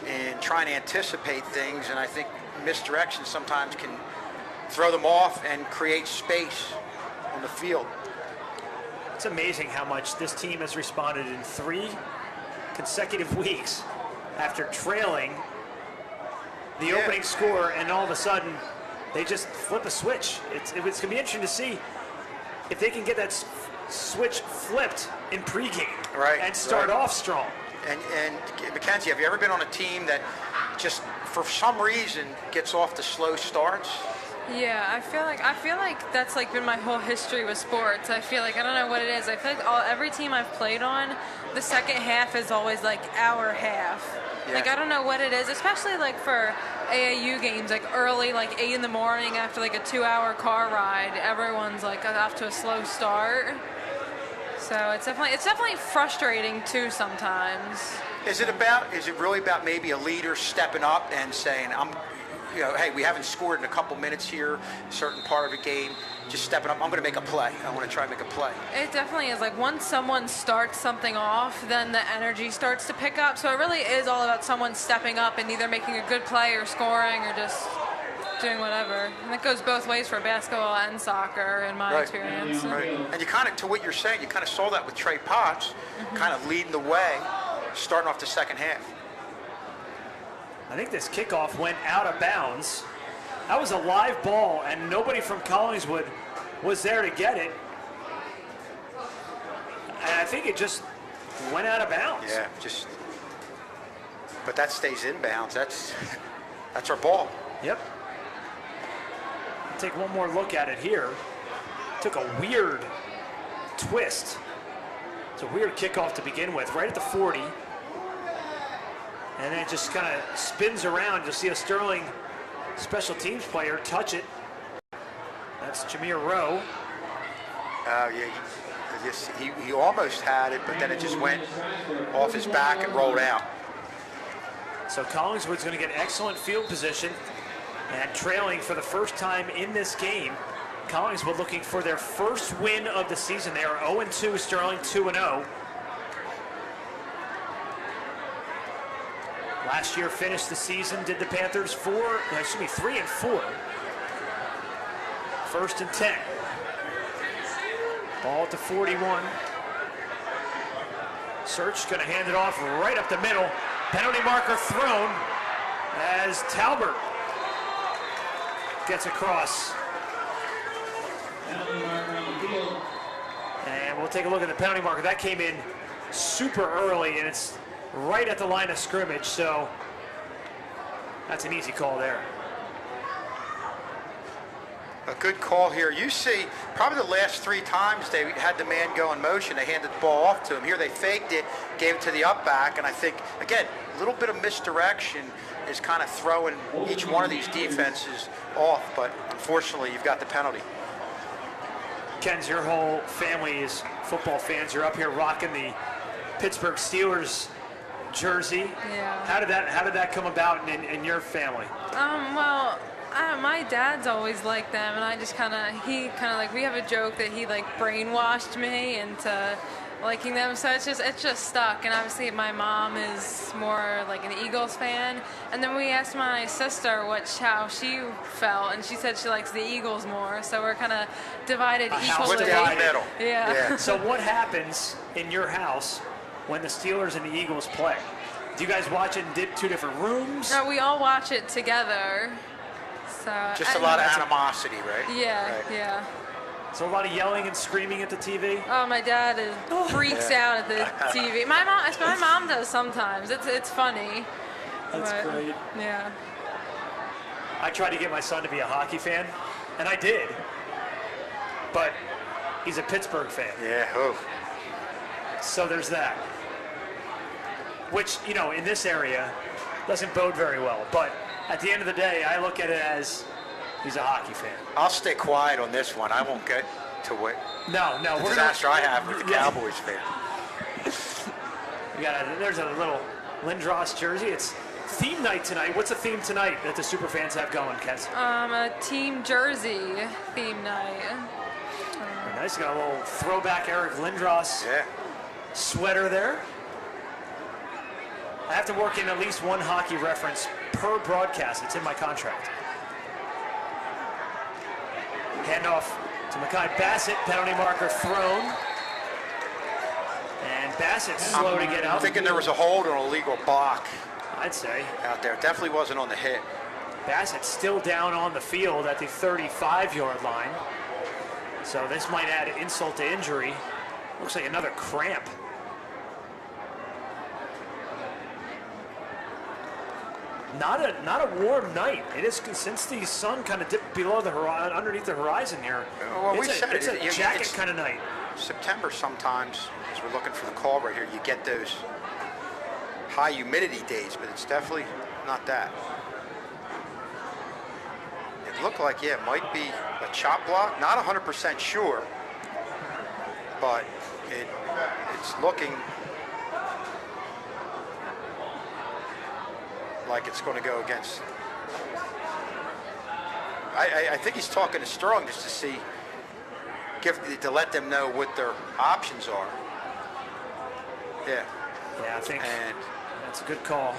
in trying to anticipate things, and I think misdirection sometimes can throw them off and create space on the field. It's amazing how much this team has responded in 3 consecutive weeks after trailing the opening score, and all of a sudden they just flip a switch. It's going to be interesting to see if they can get that switch flipped in pregame and start off strong. And Mackenzie, have you ever been on a team that just for some reason gets off the slow starts? Yeah, I feel like that's been my whole history with sports. I feel like I don't know what it is. I feel like every team I've played on, the second half is always our half. Yeah. I don't know what it is, especially for AAU games, early, 8 in the morning after a 2-hour car ride. Everyone's off to a slow start. So it's definitely frustrating too sometimes. Is it really about maybe a leader stepping up and saying, hey, we haven't scored in a couple minutes here, a certain part of the game, just stepping up, I'm going to make a play. I want to try and make a play. It definitely is. Once someone starts something off, then the energy starts to pick up. So it really is all about someone stepping up and either making a good play or scoring or just doing whatever. And that goes both ways for basketball and soccer in my experience. Right. And you kind of, to what you're saying, you kind of saw that with Trey Potts, kind of leading the way, starting off the second half. I think this kickoff went out of bounds. That was a live ball, and nobody from Collingswood was there to get it. And I I think it just went out of bounds. Yeah, but that stays in bounds. That's our ball. Yep. Take one more look at it here. Took a weird twist. It's a weird kickoff to begin with, right at the 40. And then it just kind of spins around. You'll see a Sterling special teams player touch it. That's Jameer Rowe. He almost had it, but then it just went off his back and rolled out. So Collingswood's going to get excellent field position and trailing for the first time in this game. Collingswood looking for their first win of the season. They are 0-2, Sterling 2-0. Last year finished the season, did the Panthers 3-4. 1st and 10. Ball at the 41. Search going to hand it off right up the middle. Penalty marker thrown as Talbert gets across. And we'll take a look at the penalty marker. That came in super early, and it's right at the line of scrimmage, so that's an easy call there. A good call here. You see, probably the last 3 times they had the man go in motion, they handed the ball off to him. Here they faked it, gave it to the up back, and I think, again, a little bit of misdirection is kind of throwing each one of these defenses off, but unfortunately, you've got the penalty. Ken's, your whole family is football fans. You're up here rocking the Pittsburgh Steelers jersey. Yeah. How did that come about in your family? Well, my dad's always liked them, and I just we have a joke that he like brainwashed me into liking them, so it's just stuck. And obviously my mom is more like an Eagles fan, and then we asked my sister how she felt, and she said she likes the Eagles more, so we're kind of divided equally. Split down the middle. Yeah. So what happens in your house when the Steelers and the Eagles play? Do you guys watch it in 2 different rooms? No, we all watch it together. So just a lot of animosity, right? Yeah, right. Yeah. So a lot of yelling and screaming at the TV? Oh, my dad freaks out at the TV. My mom does sometimes. It's funny. That's great. Yeah. I tried to get my son to be a hockey fan, and I did. But he's a Pittsburgh fan. Yeah. Oh. So there's that. Which, in this area, doesn't bode very well. But at the end of the day, I look at it as he's a hockey fan. I'll stay quiet on this one. I won't get to what the disaster I have with the Cowboys fan. There's a little Lindros jersey. It's theme night tonight. What's the theme tonight that the super fans have going, Kez? A team jersey theme night. Nice. Got a little throwback Eric Lindros sweater there. I have to work in at least one hockey reference per broadcast. It's in my contract. Handoff to Mekhi Bassett. Penalty marker thrown. And Bassett's slow to get out. I'm thinking there was a hold on a legal block. I'd say. Out there. Definitely wasn't on the hit. Bassett still down on the field at the 35-yard line. So this might add insult to injury. Looks like another cramp. Not a warm night. It is since the sun kind of dipped below the horizon, underneath the horizon here. Well, it's a jacket kind of night. September sometimes, as we're looking for the call right here, you get those high humidity days, but it's definitely not that. It looked like, it might be a chop block. Not 100% sure, but it's looking like it's going to go against. I think he's talking to Sterling just to see, to let them know what their options are. Yeah. Yeah, I think that's a good call.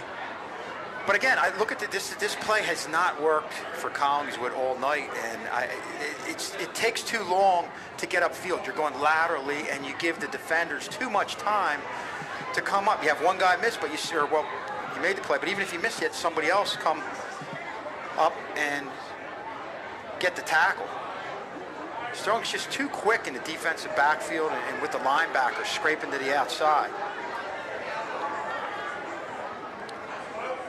But again, I look at this play has not worked for Collingswood all night, and it takes too long to get upfield. You're going laterally, and you give the defenders too much time to come up. You have one guy miss, but you made the play. But even if you miss, you had somebody else come up and get the tackle. Sterling's just too quick in the defensive backfield and with the linebackers scraping to the outside.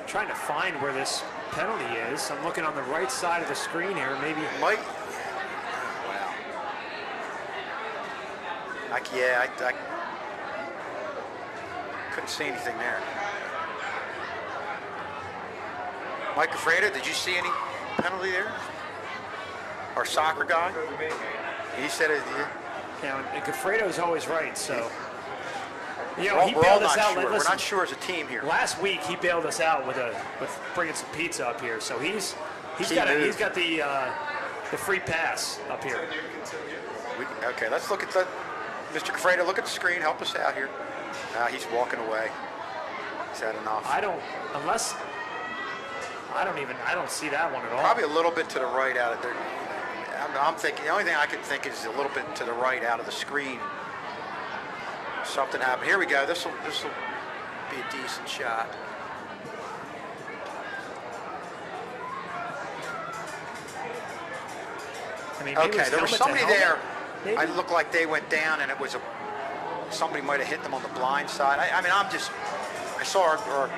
Trying to find where this penalty is. I'm looking on the right side of the screen here. Maybe might. Wow. I couldn't see anything there. Mike Afredo, did you see any penalty there? Our soccer guy? He said it. Yeah, and Gafredo's always right, so. You know, We're he all bailed not us out. sure. We're Listen, not sure as a team here. last week he bailed us out with bringing some pizza up here, so he's Key got move. he's got the free pass up here. Okay, let's look at Mr. Gafredo, look at the screen. Help us out here. He's walking away. He's had enough. I don't see that one at all. Probably a little bit to the right out of there. I'm thinking, the only thing I can think is a little bit to the right out of the screen. Something happened. Here we go. This will be a decent shot. I mean, maybe Okay, there was helmet to somebody helmet. there. It looked like they went down, and it was somebody might have hit them on the blind side. I mean, I saw our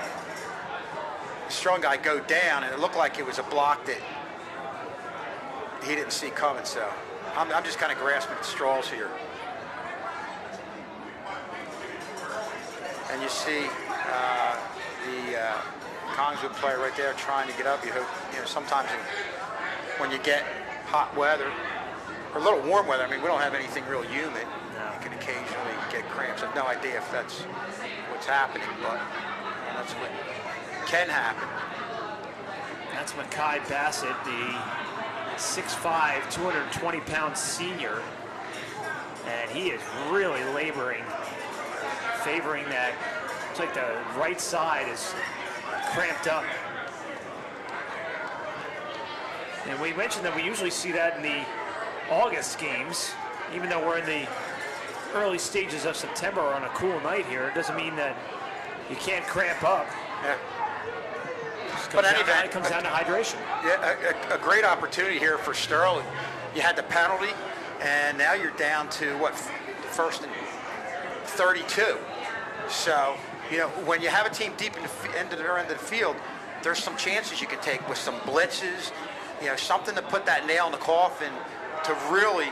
strong guy go down, and it looked like it was a block that he didn't see coming. So I'm just kind of grasping at straws here. And you see the Collingswood player right there trying to get up. You hope, sometimes when you get hot weather, or a little warm weather, I mean, we don't have anything real humid. You can occasionally get cramps. I have no idea if that's what's happening, but that's what can happen. That's Mekhi Bassett, the 6'5", 220-pound senior, and he is really laboring, favoring that. It's like the right side is cramped up. And we mentioned that we usually see that in the August games, even though we're in the early stages of September on a cool night here. It doesn't mean that you can't cramp up. Yeah. But anyway, it comes down to hydration. Yeah, a great opportunity here for Sterling. You had the penalty, and now you're down to first and 32. So, when you have a team deep in the end of the field, there's some chances you can take with some blitzes, something to put that nail in the coffin to really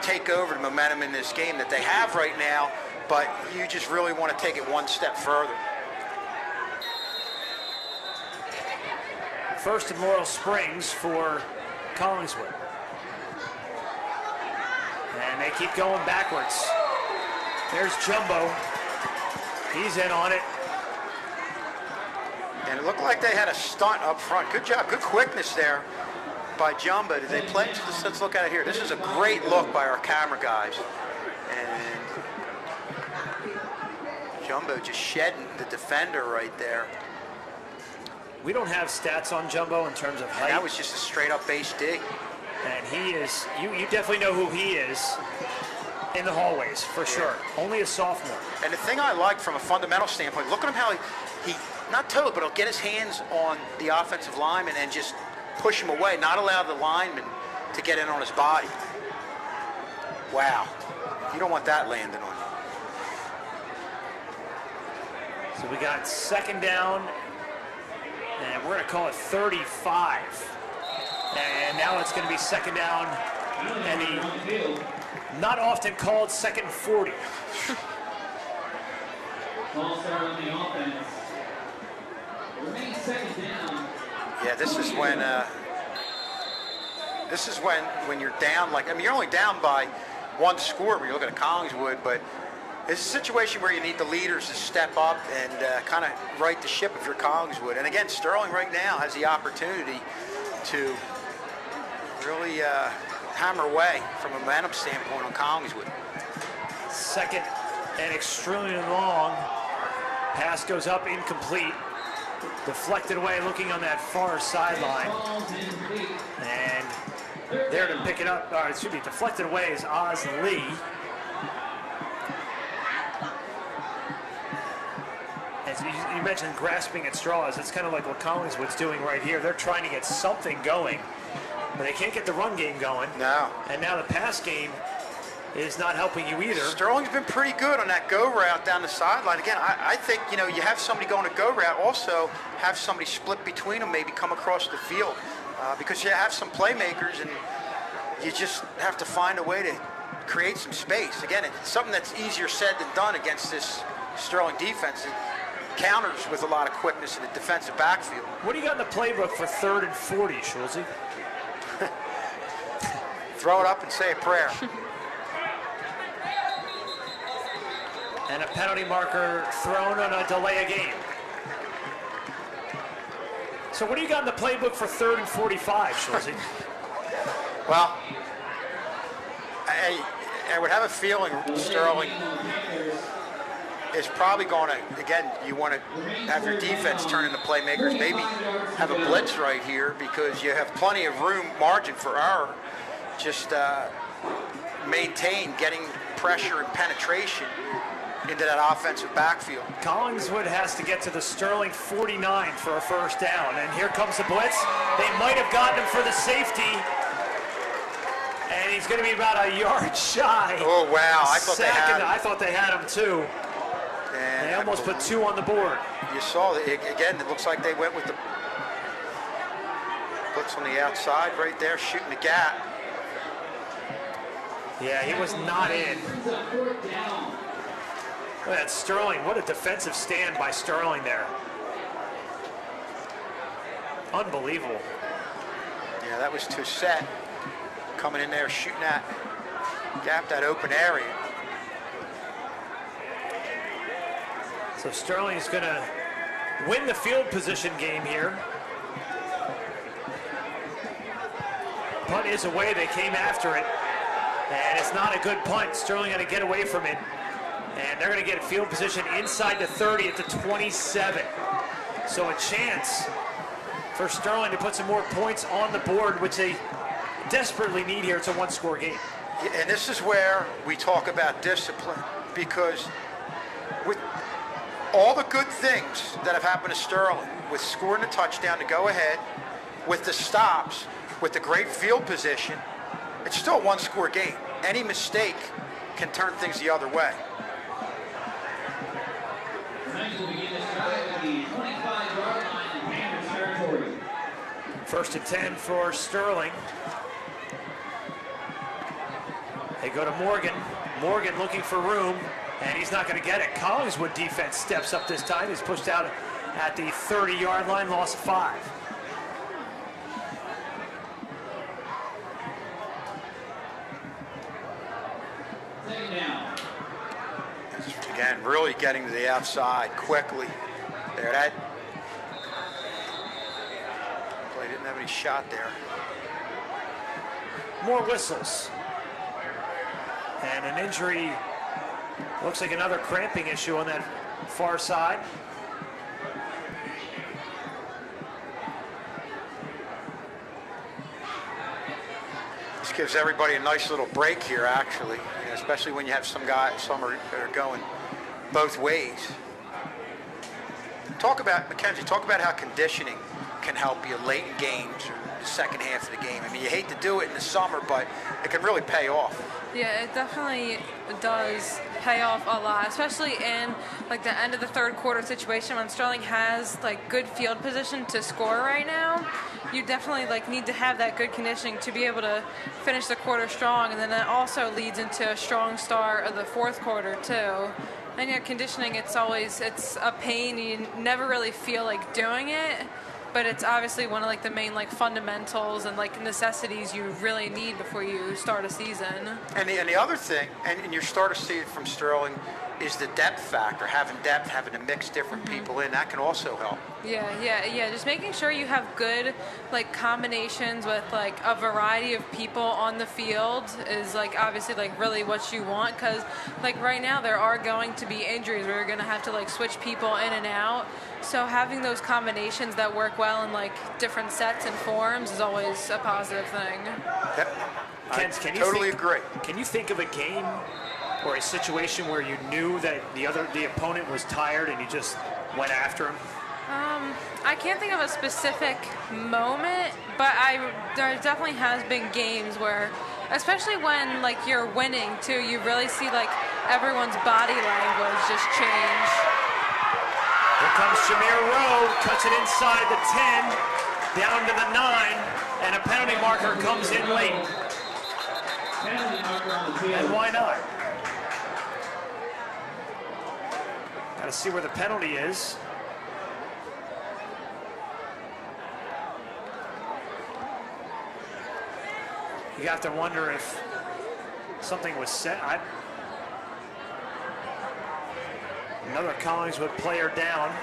take over the momentum in this game that they have right now, but you just really want to take it one step further. First in Laurel Springs for Collingswood. And they keep going backwards. There's Jumbo. He's in on it. And it looked like they had a stunt up front. Good job, good quickness there by Jumbo. Did they play? Let's look at it here. This is a great look by our camera guys. And Jumbo just shedding the defender right there. We don't have stats on Jumbo in terms of height. And that was just a straight up base dig. And he is, you definitely know who he is in the hallways, for sure. Only a sophomore. And the thing I like from a fundamental standpoint, look at him how he not totally, but he'll get his hands on the offensive lineman and just push him away, not allow the lineman to get in on his body. Wow. You don't want that landing on you. So we got second down, and we're going to call it 35. And now it's going to be second down, and the not often called second 40. Yeah, this is when you're down, you're only down by one score when you're looking at Collingswood, but it's a situation where you need the leaders to step up and kind of right the ship if you're Collingswood. And again, Sterling right now has the opportunity to really hammer away from a momentum standpoint on Collingswood. Second and extremely long. Pass goes up, incomplete. Deflected away, looking on that far sideline. And there to pick it up, or it should be deflected away, is Oz Lee. As you mentioned grasping at straws, it's kind of like what Collingswood's doing right here. They're trying to get something going. But they can't get the run game going. No. And now the pass game is not helping you either. Sterling's been pretty good on that go route down the sideline. Again, I think, you know, you have somebody going a go route, also have somebody split between them, maybe come across the field. Because you have some playmakers, and you just have to find a way to create some space. Again, it's something that's easier said than done against this Sterling defense. It counters with a lot of quickness in the defensive backfield. What do you got in the playbook for 3rd and 40, Schulze? Throw it up and say a prayer. And a penalty marker thrown on a delay of game. So what do you got in the playbook for 3rd and 45, Schulze? Well, I would have a feeling Sterling is probably going to, again, you want to have your defense turn into playmakers, maybe have a blitz right here because you have plenty of room, margin for error. Just maintain getting pressure and penetration into that offensive backfield. Collingswood has to get to the Sterling 49 for a first down, and here comes the blitz. They might have gotten him for the safety, and he's going to be about a yard shy. Oh, wow. I thought they had him. I thought they had him, too. And they almost put 2 on the board. You saw that. Again, it looks like they went with the blitz on the outside right there, shooting the gap. Yeah, he was not in. Look at that Sterling. What a defensive stand by Sterling there. Unbelievable. Yeah, that was Toussaint coming in there, shooting that gap, that open area. So Sterling's going to win the field position game here. Punt is away. They came after it. And it's not a good punt. Sterling going to get away from it. And they're going to get field position inside the 30 at the 27. So a chance for Sterling to put some more points on the board, which they desperately need here. It's a one-score game. And this is where we talk about discipline, because with all the good things that have happened to Sterling, with scoring a touchdown to go ahead, with the stops, with the great field position, it's still a one-score game. Any mistake can turn things the other way. First and 10 for Sterling. They go to Morgan. Morgan looking for room, and he's not going to get it. Collingswood defense steps up this time. He's pushed out at the 30-yard line, loss of 5. Again, really getting to the outside quickly. There, that play didn't have any shot there. More whistles. And an injury, looks like another cramping issue on that far side. This gives everybody a nice little break here, actually, especially when you have some guys, some are going both ways. Mackenzie, talk about how conditioning can help you late in games or the second half of the game. I mean, you hate to do it in the summer, but it can really pay off. Yeah, it definitely does pay off a lot, especially in like the end of the third quarter situation when Sterling has like good field position to score right now. You definitely like need to have that good conditioning to be able to finish the quarter strong, and then that also leads into a strong start of the fourth quarter too. And yeah, conditioning, it's a pain. You never really feel like doing it, but it's obviously one of like the main like fundamentals and like necessities you really need before you start a season. And the other thing, and you start to see it from Sterling, is the depth factor. Having depth, having to mix different people in, that can also help. Yeah. Just making sure you have good like combinations with like a variety of people on the field is like obviously like really what you want, because like right now there are going to be injuries where you're going to have to like switch people in and out. So having those combinations that work well in like different sets and forms is always a positive thing. I totally agree. Can you think of a game or a situation where you knew that the opponent was tired and you just went after him? I can't think of a specific moment, but there definitely has been games where, especially when like you're winning too, you really see like everyone's body language just change. Here comes Jameer Rowe, cuts it inside the 10, down to the 9, and a penalty marker comes in late. And why not? Got to see where the penalty is. You have to wonder if something was set. Another Collingswood player down.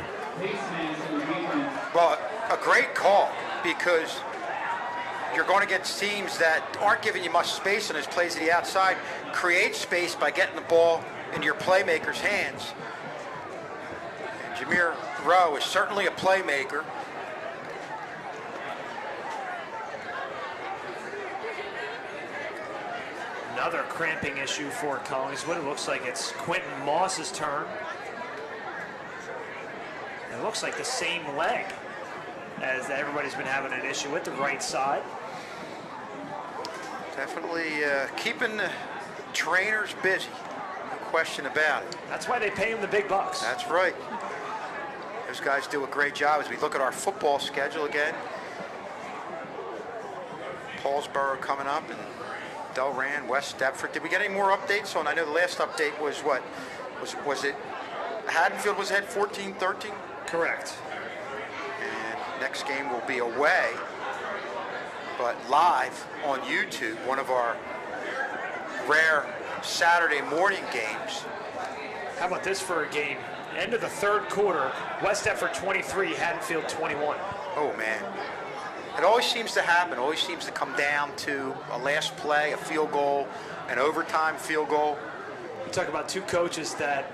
Well, a great call, because you're going against teams that aren't giving you much space on those plays to the outside. Create space by getting the ball in your playmaker's hands. And Jameer Rowe is certainly a playmaker. Another cramping issue for Collingswood. It looks like it's Quentin Moss's turn. It looks like the same leg as everybody's been having an issue with, the right side. Definitely keeping the trainers busy, no question about it. That's why they pay them the big bucks. That's right. Those guys do a great job. As we look at our football schedule again, Paulsboro coming up, and Delran, West Deptford. Did we get any more updates on? I know the last update was what? Was it Haddonfield was ahead 14-13? Correct. And next game will be away, but live on YouTube, one of our rare Saturday morning games. How about this for a game? End of the third quarter, West Deptford 23, Haddonfield 21. Oh man. It always seems to happen, always seems to come down to a last play, a field goal, an overtime field goal. You talk about two coaches that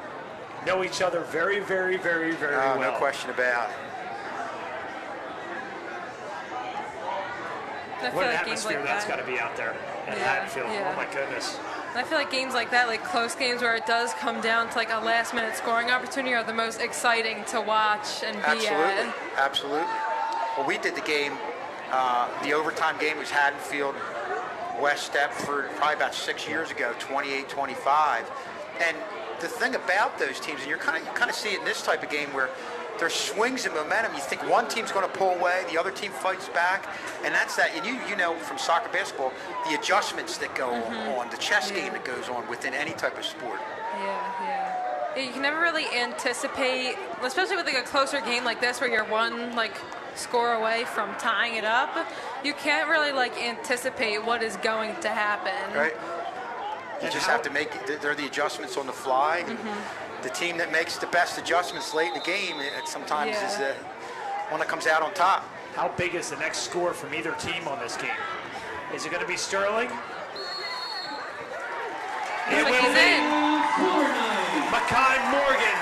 know each other very, very, very, very well. No question about it. What an atmosphere that's got to be out there at Haddonfield. Yeah. Oh my goodness. And I feel like games like that, like close games where it does come down to like a last-minute scoring opportunity, are the most exciting to watch and be at. Absolutely. Well, we did the game. The overtime game was Haddonfield, West Deptford, probably about 6 years ago, 28-25. And the thing about those teams, and you kind of see it in this type of game where there's swings in momentum. You think one team's going to pull away, the other team fights back, and that's that. And you know from soccer, basketball, the adjustments that go on, the chess game that goes on within any type of sport. Yeah. You can never really anticipate, especially with like a closer game like this where you're one score away from tying it up. You can't really anticipate what is going to happen. Right. You just have to make it. They're the adjustments on the fly. The team that makes the best adjustments late in the game, it sometimes is the one that comes out on top. How big is the next score from either team on this game? Is it going to be Sterling? It will be. Makai Morgan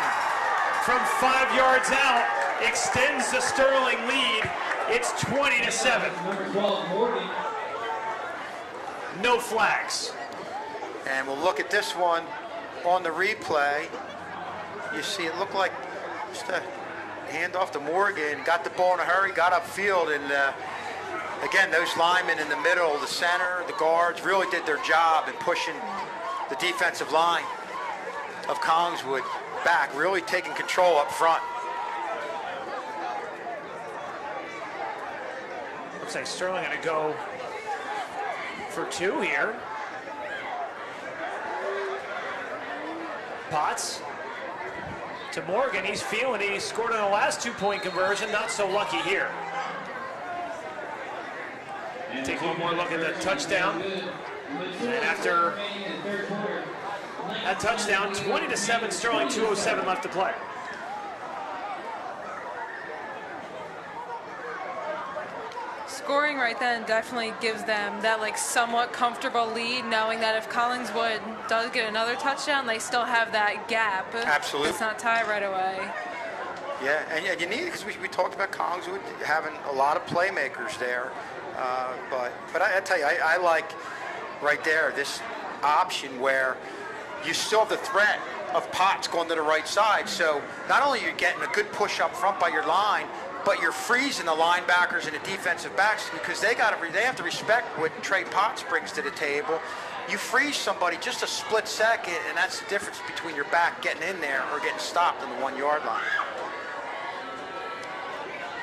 from 5 yards out extends the Sterling lead. It's 20-7. No flags. And we'll look at this one on the replay. You see it looked like just a handoff to Morgan, got the ball in a hurry, got upfield, and again, those linemen in the middle, the center, the guards really did their job in pushing the defensive line of Collingswood back, really taking control up front. Looks like Sterling going to go for two here. Potts to Morgan. He's feeling it. He scored on the last 2-point conversion. Not so lucky here. Take one more look at the touchdown. And after that touchdown, 20-7 Sterling, 2:07 left to play. Scoring right then definitely gives them that somewhat comfortable lead, knowing that if Collingswood does get another touchdown, they still have that gap. Absolutely. It's not tied right away. Yeah, and you need it because we talked about Collingswood having a lot of playmakers there. But I tell you, I like right there this option where you still have the threat of Potts going to the right side. So not only are you getting a good push up front by your line, but you're freezing the linebackers and the defensive backs because they have to respect what Trey Potts brings to the table. You freeze somebody just a split second, and that's the difference between your back getting in there or getting stopped on the 1 yard line.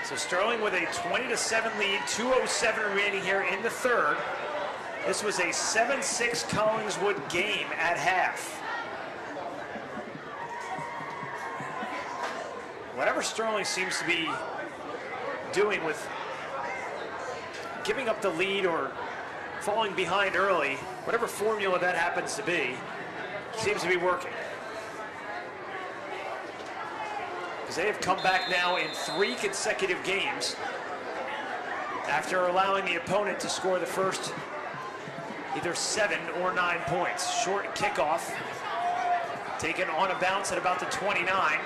So Sterling with a 20-7 lead, 2:07 remaining here in the third. This was a 7-6 Collingswood game at half. Whatever Sterling seems to be doing with giving up the lead or falling behind early, whatever formula that happens to be, seems to be working. Because they have come back now in 3 consecutive games after allowing the opponent to score the first either 7 or 9 points. Short kickoff, taken on a bounce at about the 29.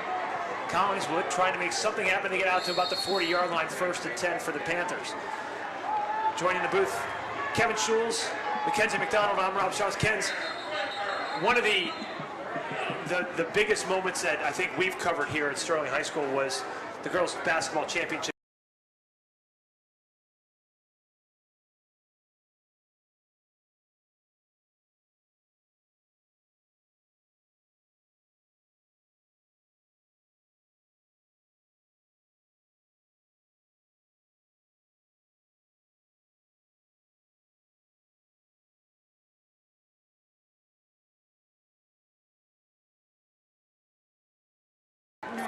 Collingswood trying to make something happen to get out to about the 40-yard line, 1st and 10 for the Panthers. Joining the booth, Kevin Schulz, Mackenzie McDonald, I'm Rob Shaws. Ken's, one of the biggest moments that I think we've covered here at Sterling High School was the girls' basketball championship.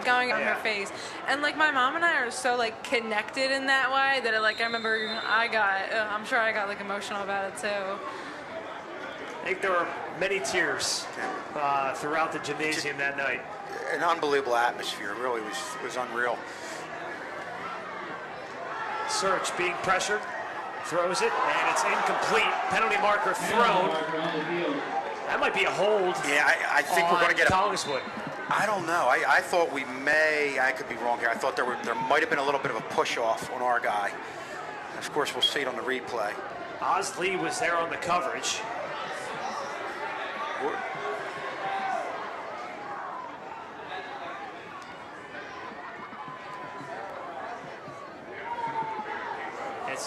Going on her face, and like my mom and I are so like connected in that way that I remember I'm sure I got like emotional about it too. I think there were many tears throughout the gymnasium that night. An unbelievable atmosphere, really was unreal. Search being pressured, throws it, and it's incomplete. Penalty marker thrown. That might be a hold. Yeah, I think we're going to get Collingswood. I don't know. I thought I could be wrong here. I thought there might have been a little bit of a push off on our guy. And of course, we'll see it on the replay. Osley was there on the coverage.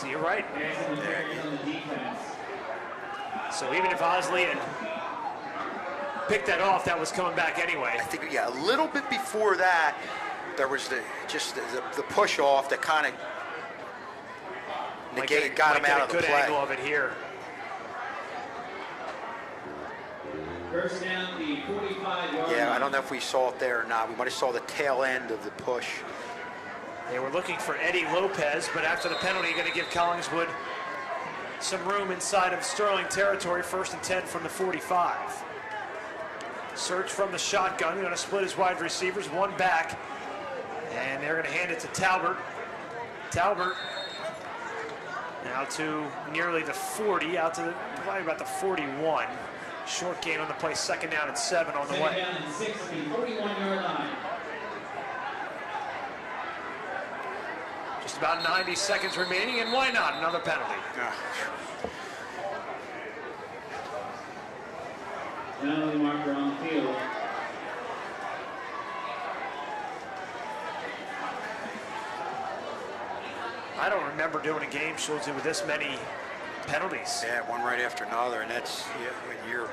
You're right. So even if Osley had picked that off, that was coming back anyway. I think, yeah, a little bit before that, there was the push off that kind of got him out of the play. Good angle of it here. First down, the 45-yard Yeah, I don't know if we saw it there or not. We might have saw the tail end of the push. They were looking for Eddie Lopez, but after the penalty, going to give Collingswood some room inside of Sterling territory. 1st and 10 from the 45. Search from the shotgun. They're going to split his wide receivers, one back, and they're going to hand it to Talbert. Talbert now to nearly the 40, out to probably about the 41. Short gain on the play, 2nd down and 7 on the way. 2nd down and 6, the 41-yard line. Just about 90 seconds remaining, and why not? Another penalty. Penalty marker on the field. I don't remember doing a game, Schultz, with this many penalties. Yeah, one right after another, and that's when you're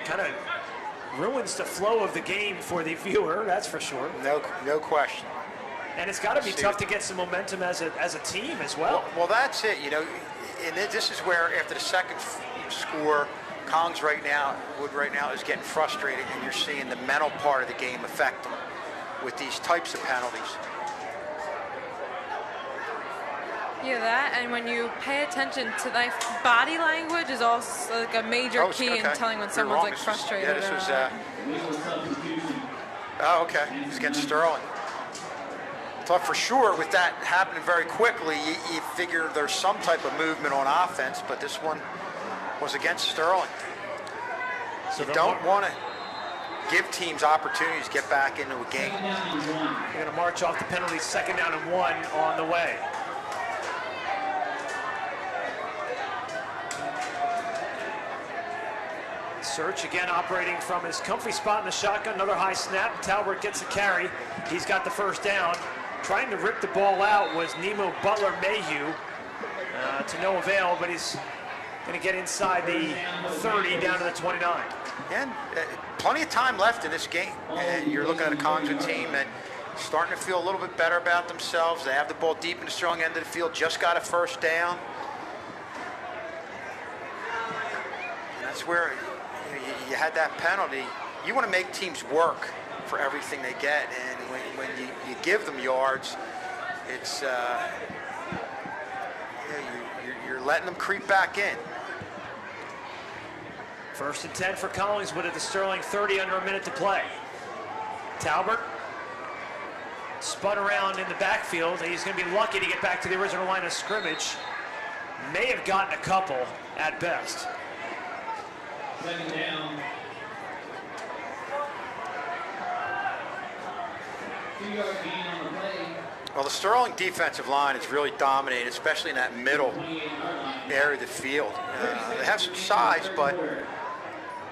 kind of ruins the flow of the game for the viewer, that's for sure. No question. And it's got to be tough to get some momentum as a team as well. Well, that's it. You know, and this is where after the second score, Collins right now is getting frustrated, and you're seeing the mental part of the game affect them with these types of penalties. Yeah, that, and when you pay attention to like body language is also like a major key in telling when someone's like frustrated. Yeah, this was. Oh, okay. He's against Sterling. Thought for sure with that happening very quickly, you figure there's some type of movement on offense, but this one was against Sterling. So you don't want to give teams opportunities to get back into a game. They're going to march off the penalty, 2nd down and 1 on the way. Search again operating from his comfy spot in the shotgun. Another high snap. Talbert gets a carry. He's got the first down. Trying to rip the ball out was Nemo Butler-Mayhew. To no avail, but he's going to get inside the 30 down to the 29. And plenty of time left in this game. And you're looking at a Collingswood team that starting to feel a little bit better about themselves. They have the ball deep in the strong end of the field, just got a first down. And that's where you had that penalty. You want to make teams work for everything they get, and when you give them yards, it's you're letting them creep back in. First and 10 for Collingswood at the Sterling 30, under a minute to play. Talbert spun around in the backfield. He's going to be lucky to get back to the original line of scrimmage. May have gotten a couple at best. Second down. 2-yard gain on the play. Well, the Sterling defensive line is really dominated, especially in that middle area of the field. They have some size, but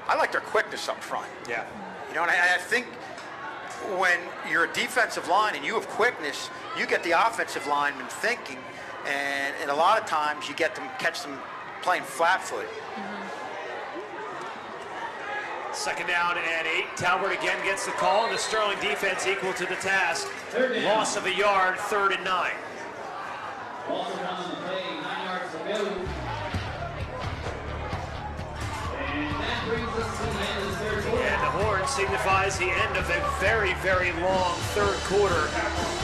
I like their quickness up front. Yeah. You know, and I think when you're a defensive line and you have quickness, you get the offensive lineman thinking, and a lot of times you get them, catch them playing flat-footed. Second down and 8. Talbert again gets the call, and the Sterling defense equal to the task. Loss of a yard, 3rd and 9. Also on the play, 9 yards to go. And that brings us to the end of the third quarter. And the horn signifies the end of a very, very long third quarter.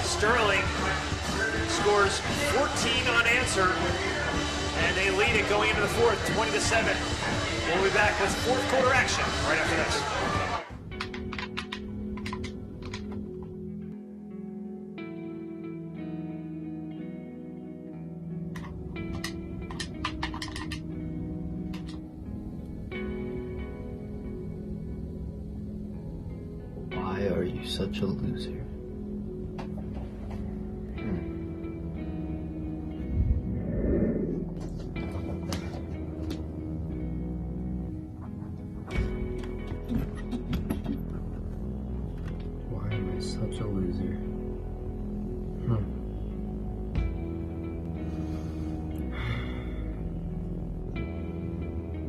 Sterling scores 14 unanswered, and they lead it going into the fourth, 20-7. We'll be back with fourth quarter action right after this. Why are you such a loser? Such a loser.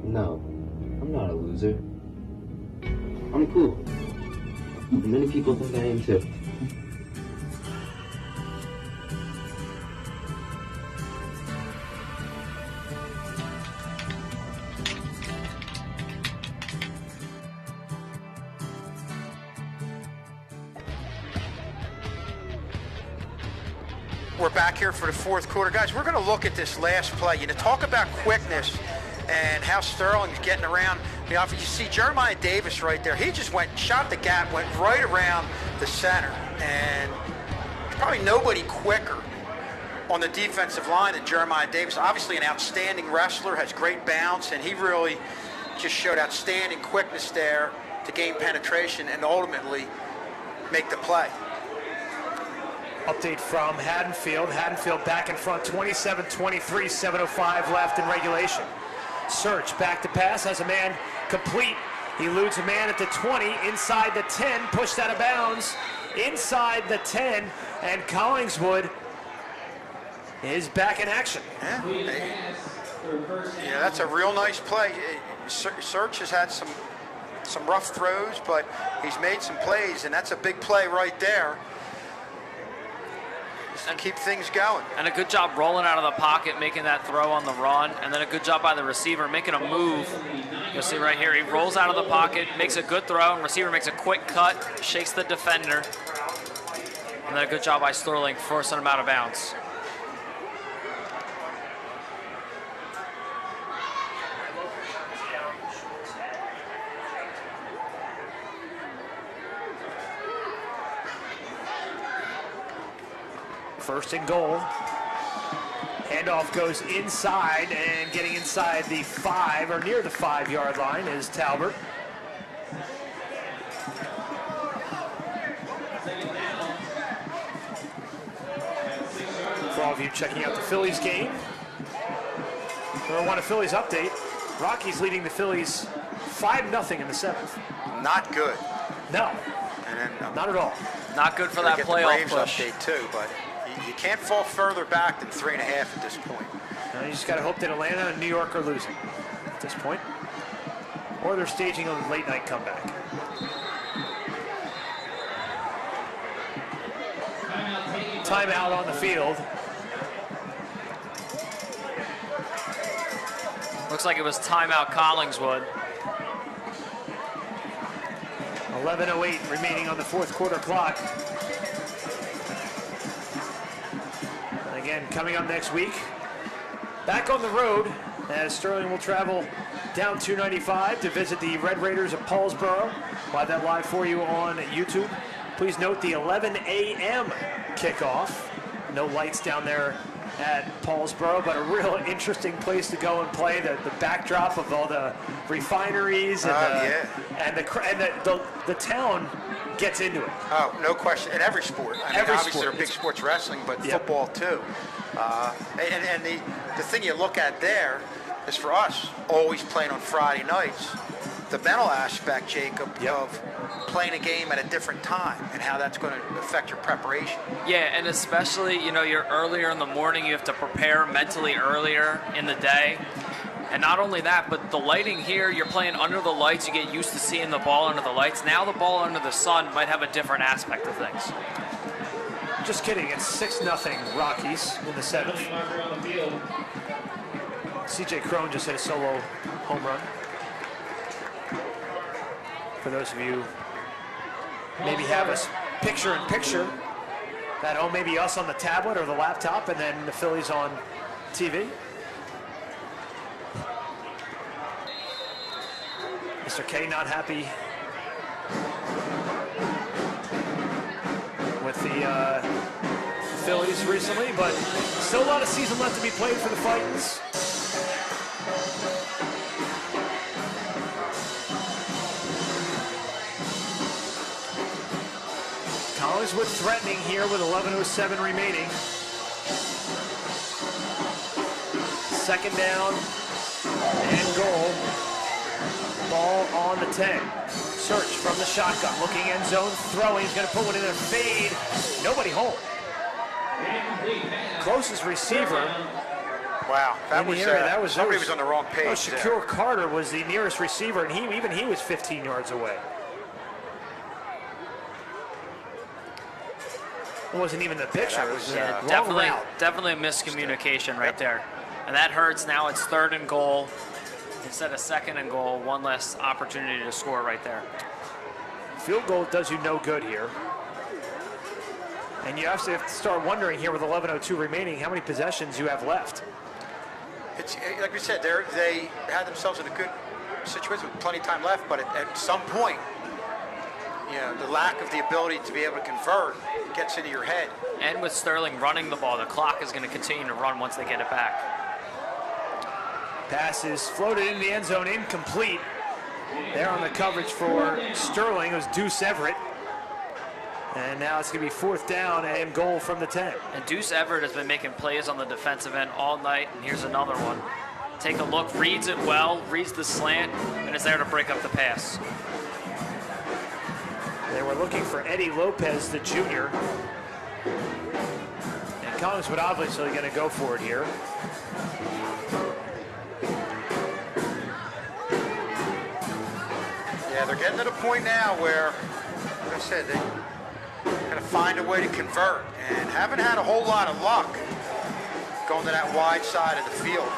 No, I'm not a loser. I'm cool. And many people think I am too. We're back here for the fourth quarter. Guys, we're going to look at this last play. You know, talk about quickness and how Sterling's getting around. You know, if you see Jeremiah Davis right there, he just shot the gap, went right around the center. And there's probably nobody quicker on the defensive line than Jeremiah Davis. Obviously an outstanding wrestler, has great bounce, and he really just showed outstanding quickness there to gain penetration and ultimately make the play. Update from Haddonfield. Haddonfield back in front, 27-23, 7:05 left in regulation. Search back to pass, has a man complete. He eludes a man at the 20, inside the 10, pushed out of bounds, inside the 10, and Collingswood is back in action. Yeah, that's a real nice play. Search has had some rough throws, but he's made some plays, and that's a big play right there. And keep things going. And a good job rolling out of the pocket, making that throw on the run, and then a good job by the receiver making a move. You'll see right here, he rolls out of the pocket, makes a good throw, and receiver makes a quick cut, shakes the defender. And then a good job by Sterling, forcing him out of bounds. First and goal. Handoff goes inside, and getting inside the 5 or near the 5-yard line is Talbert. For all of you checking out the Phillies game, or want a Phillies update, Rockies leading the Phillies 5-0 in the 7th. Not good. No, And then not at all. Not good for gonna that get the playoff Braves push. update too, but you can't fall further back than 3.5 at this point. You just got to hope that Atlanta and New York are losing at this point, or they're staging a late night comeback. Timeout on the field. Looks like it was timeout Collingswood. 11:08 remaining on the 4th quarter clock. And again, coming up next week, back on the road as Sterling will travel down 295 to visit the Red Raiders of Paulsboro. We'll have that live for you on YouTube. Please note the 11 a.m. kickoff. No lights down there at Paulsboro, but a real interesting place to go and play. The backdrop of all the refineries and the town gets into it. Oh, no question. In every sport. I mean, obviously sport. there are big sports wrestling, but football too. And the thing you look at there is for us, always playing on Friday nights, the mental aspect, Jacob, of playing a game at a different time and how that's going to affect your preparation. Yeah, and especially, you're earlier in the morning, you have to prepare mentally earlier in the day. And not only that, but the lighting here, you're playing under the lights, you get used to seeing the ball under the lights. Now the ball under the sun might have a different aspect of things. Just kidding, it's 6-0 Rockies in the 7th. CJ Crone just hit a solo home run. For those of you maybe have us picture-in-picture at home, maybe us on the tablet or the laptop, and then the Phillies on TV. Mr. K not happy with the Phillies recently, but still a lot of season left to be played for the Fightins. Collingswood threatening here with 11:07 remaining. 2nd down and goal. Ball on the 10. Search from the shotgun. Looking end zone. Throwing. He's going to put one in there. Fade. Nobody home. Closest receiver. Wow. That was somebody was on the wrong page. Oh, Shakur Carter was the nearest receiver, and even he was 15 yards away. It wasn't even the picture. It was definitely a miscommunication right there. And that hurts. Now it's 3rd and goal. Instead of 2nd and goal, one less opportunity to score right there. Field goal does you no good here. And you have to start wondering here with 11:02 remaining how many possessions you have left. It's like we said, they had themselves in a good situation with plenty of time left, but at some point, the lack of the ability to be able to convert gets into your head. And with Sterling running the ball, the clock is going to continue to run once they get it back. Pass is floated in the end zone, incomplete. There on the coverage for Sterling, it was Deuce Everett. And now it's going to be 4th down and goal from the 10. And Deuce Everett has been making plays on the defensive end all night, and here's another one. Take a look, reads it well, reads the slant, and is there to break up the pass. They were looking for Eddie Lopez, the junior. And Collingswood obviously going to go for it here. Yeah, they're getting to the point now where, like I said, they got to find a way to convert, and haven't had a whole lot of luck going to that wide side of the field.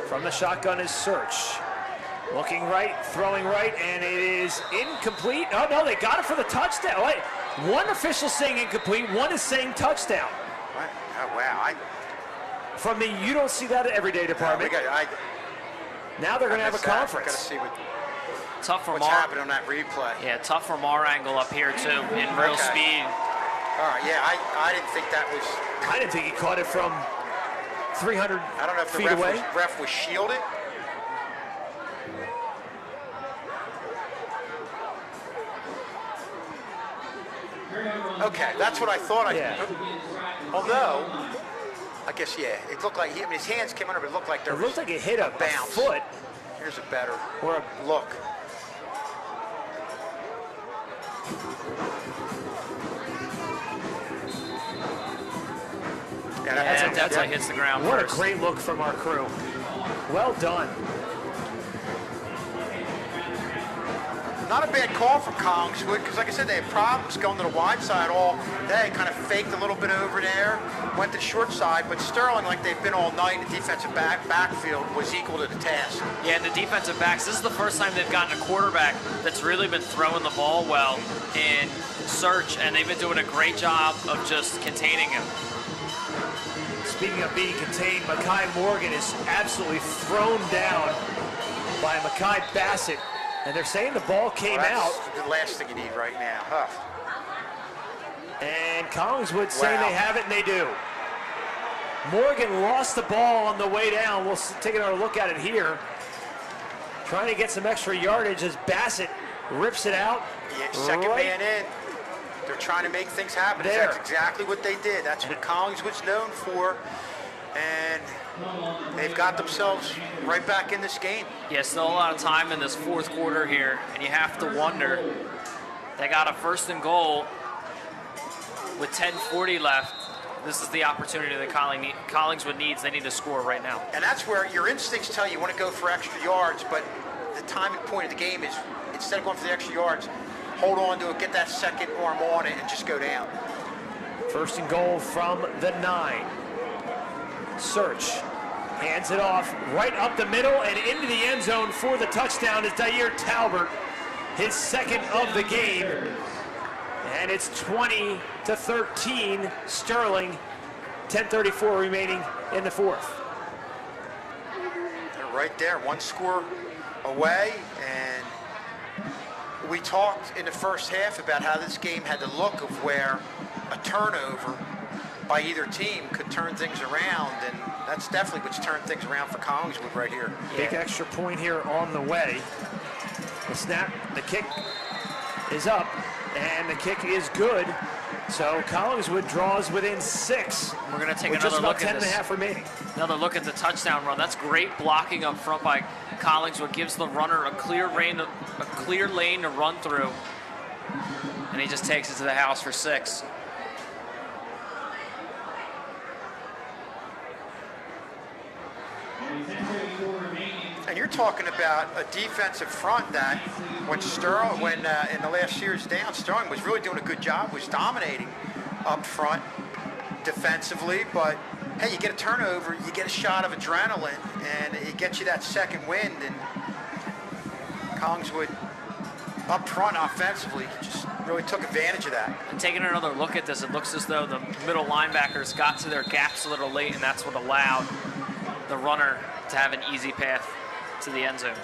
From the shotgun is Search. Looking right, throwing right, and it is incomplete. Oh, no, they got it for the touchdown. Wait, one official saying incomplete, one is saying touchdown. What? Oh, wow. From the you don't see that every day department. Now they're going to have a conference. Got to see tough from what's happening on that replay. Yeah, tough from our angle up here, too, in real speed. All right, yeah, I didn't think that was... I didn't think he caught it from 300 I don't know if the feet away. ref was shielded. Okay, that's what I thought. Although, I guess, yeah. It looked like his hands came under, but it looked like there It looked like it hit a bounce. foot. Here's a better or a look. Yeah, that definitely hits the ground What first. a great look from our crew. Well done. Not a bad call from Collingswood, because like I said, they had problems going to the wide side all day, kind of faked a little bit over there, went to the short side, but Sterling, like they've been all night, the defensive backfield was equal to the task. Yeah, and the defensive backs, this is the first time they've gotten a quarterback that's really been throwing the ball well in search, and they've been doing a great job of just containing him. Speaking of being contained, Mekhi Morgan is absolutely thrown down by Mekhi Bassett. And they're saying the ball came out. The last thing you need right now. Huh. And Collingswood saying they have it, and they do. Morgan lost the ball on the way down. We'll take another look at it here. Trying to get some extra yardage as Bassett rips it out. Yeah, second man in. They're trying to make things happen. There. That's exactly what they did. That's what Collingswood's known for. And they've got themselves right back in this game. Yeah, still a lot of time in this fourth quarter here, and you have to wonder. They got a 1st and goal with 10:40 left. This is the opportunity that Collingswood needs. They need to score right now. And that's where your instincts tell you want to go for extra yards, but the timing point of the game is instead of going for the extra yards, hold on to it, get that second arm on it, and just go down. 1st and goal from the 9. Search hands it off right up the middle and into the end zone for the touchdown is Dyer Talbert, his 2nd of the game. And it's 20-13 Sterling, 10:34 remaining in the 4th. They're right there, one score away, and we talked in the first half about how this game had the look of where a turnover by either team could turn things around, and that's definitely what's turned things around for Collingswood right here. Big extra point here on the way. The snap, the kick is up, and the kick is good. So Collingswood draws within 6. We're going to take with another just about look at 10 and a this. half remaining. Another look at the touchdown run. That's great blocking up front by Collingswood. Gives the runner a clear lane to run through, and he just takes it to the house for 6. And you're talking about a defensive front that when in the last series down, Sterling was really doing a good job, was dominating up front defensively, but hey, you get a turnover, you get a shot of adrenaline, and it gets you that second wind, and Collingswood up front offensively just really took advantage of that. And taking another look at this, it looks as though the middle linebackers got to their gaps a little late, and that's what allowed the runner to have an easy path to the end zone.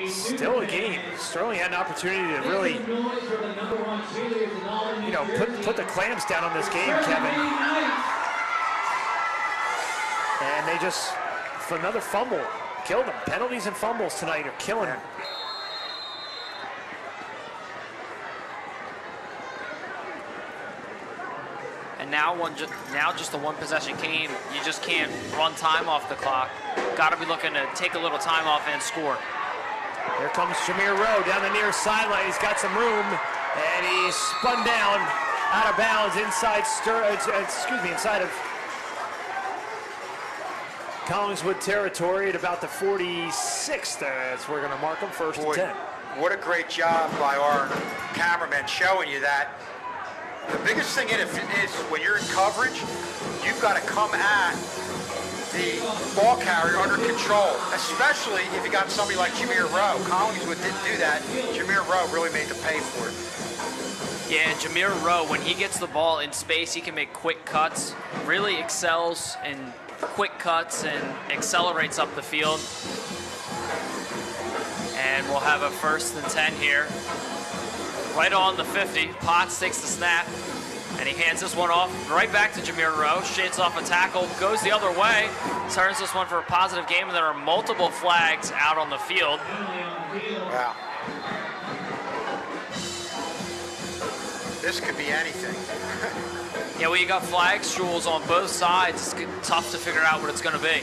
Still a game. Sterling had an opportunity to really, put the clamps down on this game, Kevin. And they just, for another fumble, killed them. Penalties and fumbles tonight are killing them. And now just a one possession game. You just can't run time off the clock. Got to be looking to take a little time off and score. Here comes Jameer Rowe down the near sideline. He's got some room, and he's spun down out of bounds inside inside of Collingswood territory at about the 46th. That's where we're going to mark him, 1st and 10. What a great job by our cameraman showing you that. The biggest thing in it is when you're in coverage, you've got to come at the ball carrier under control, especially if you got somebody like Jameer Rowe. Collingswood didn't do that. Jameer Rowe really made them pay for it. Yeah, Jameer Rowe, when he gets the ball in space, he can make quick cuts, really excels in quick cuts and accelerates up the field. And we'll have a 1st and 10 here. Right on the 50. Potts takes the snap. And he hands this one off right back to Jameer Rowe. Shades off a tackle, goes the other way, turns this one for a positive game, and there are multiple flags out on the field. Wow. This could be anything. Yeah, well, you got flags, Jules, on both sides. It's tough to figure out what it's going to be.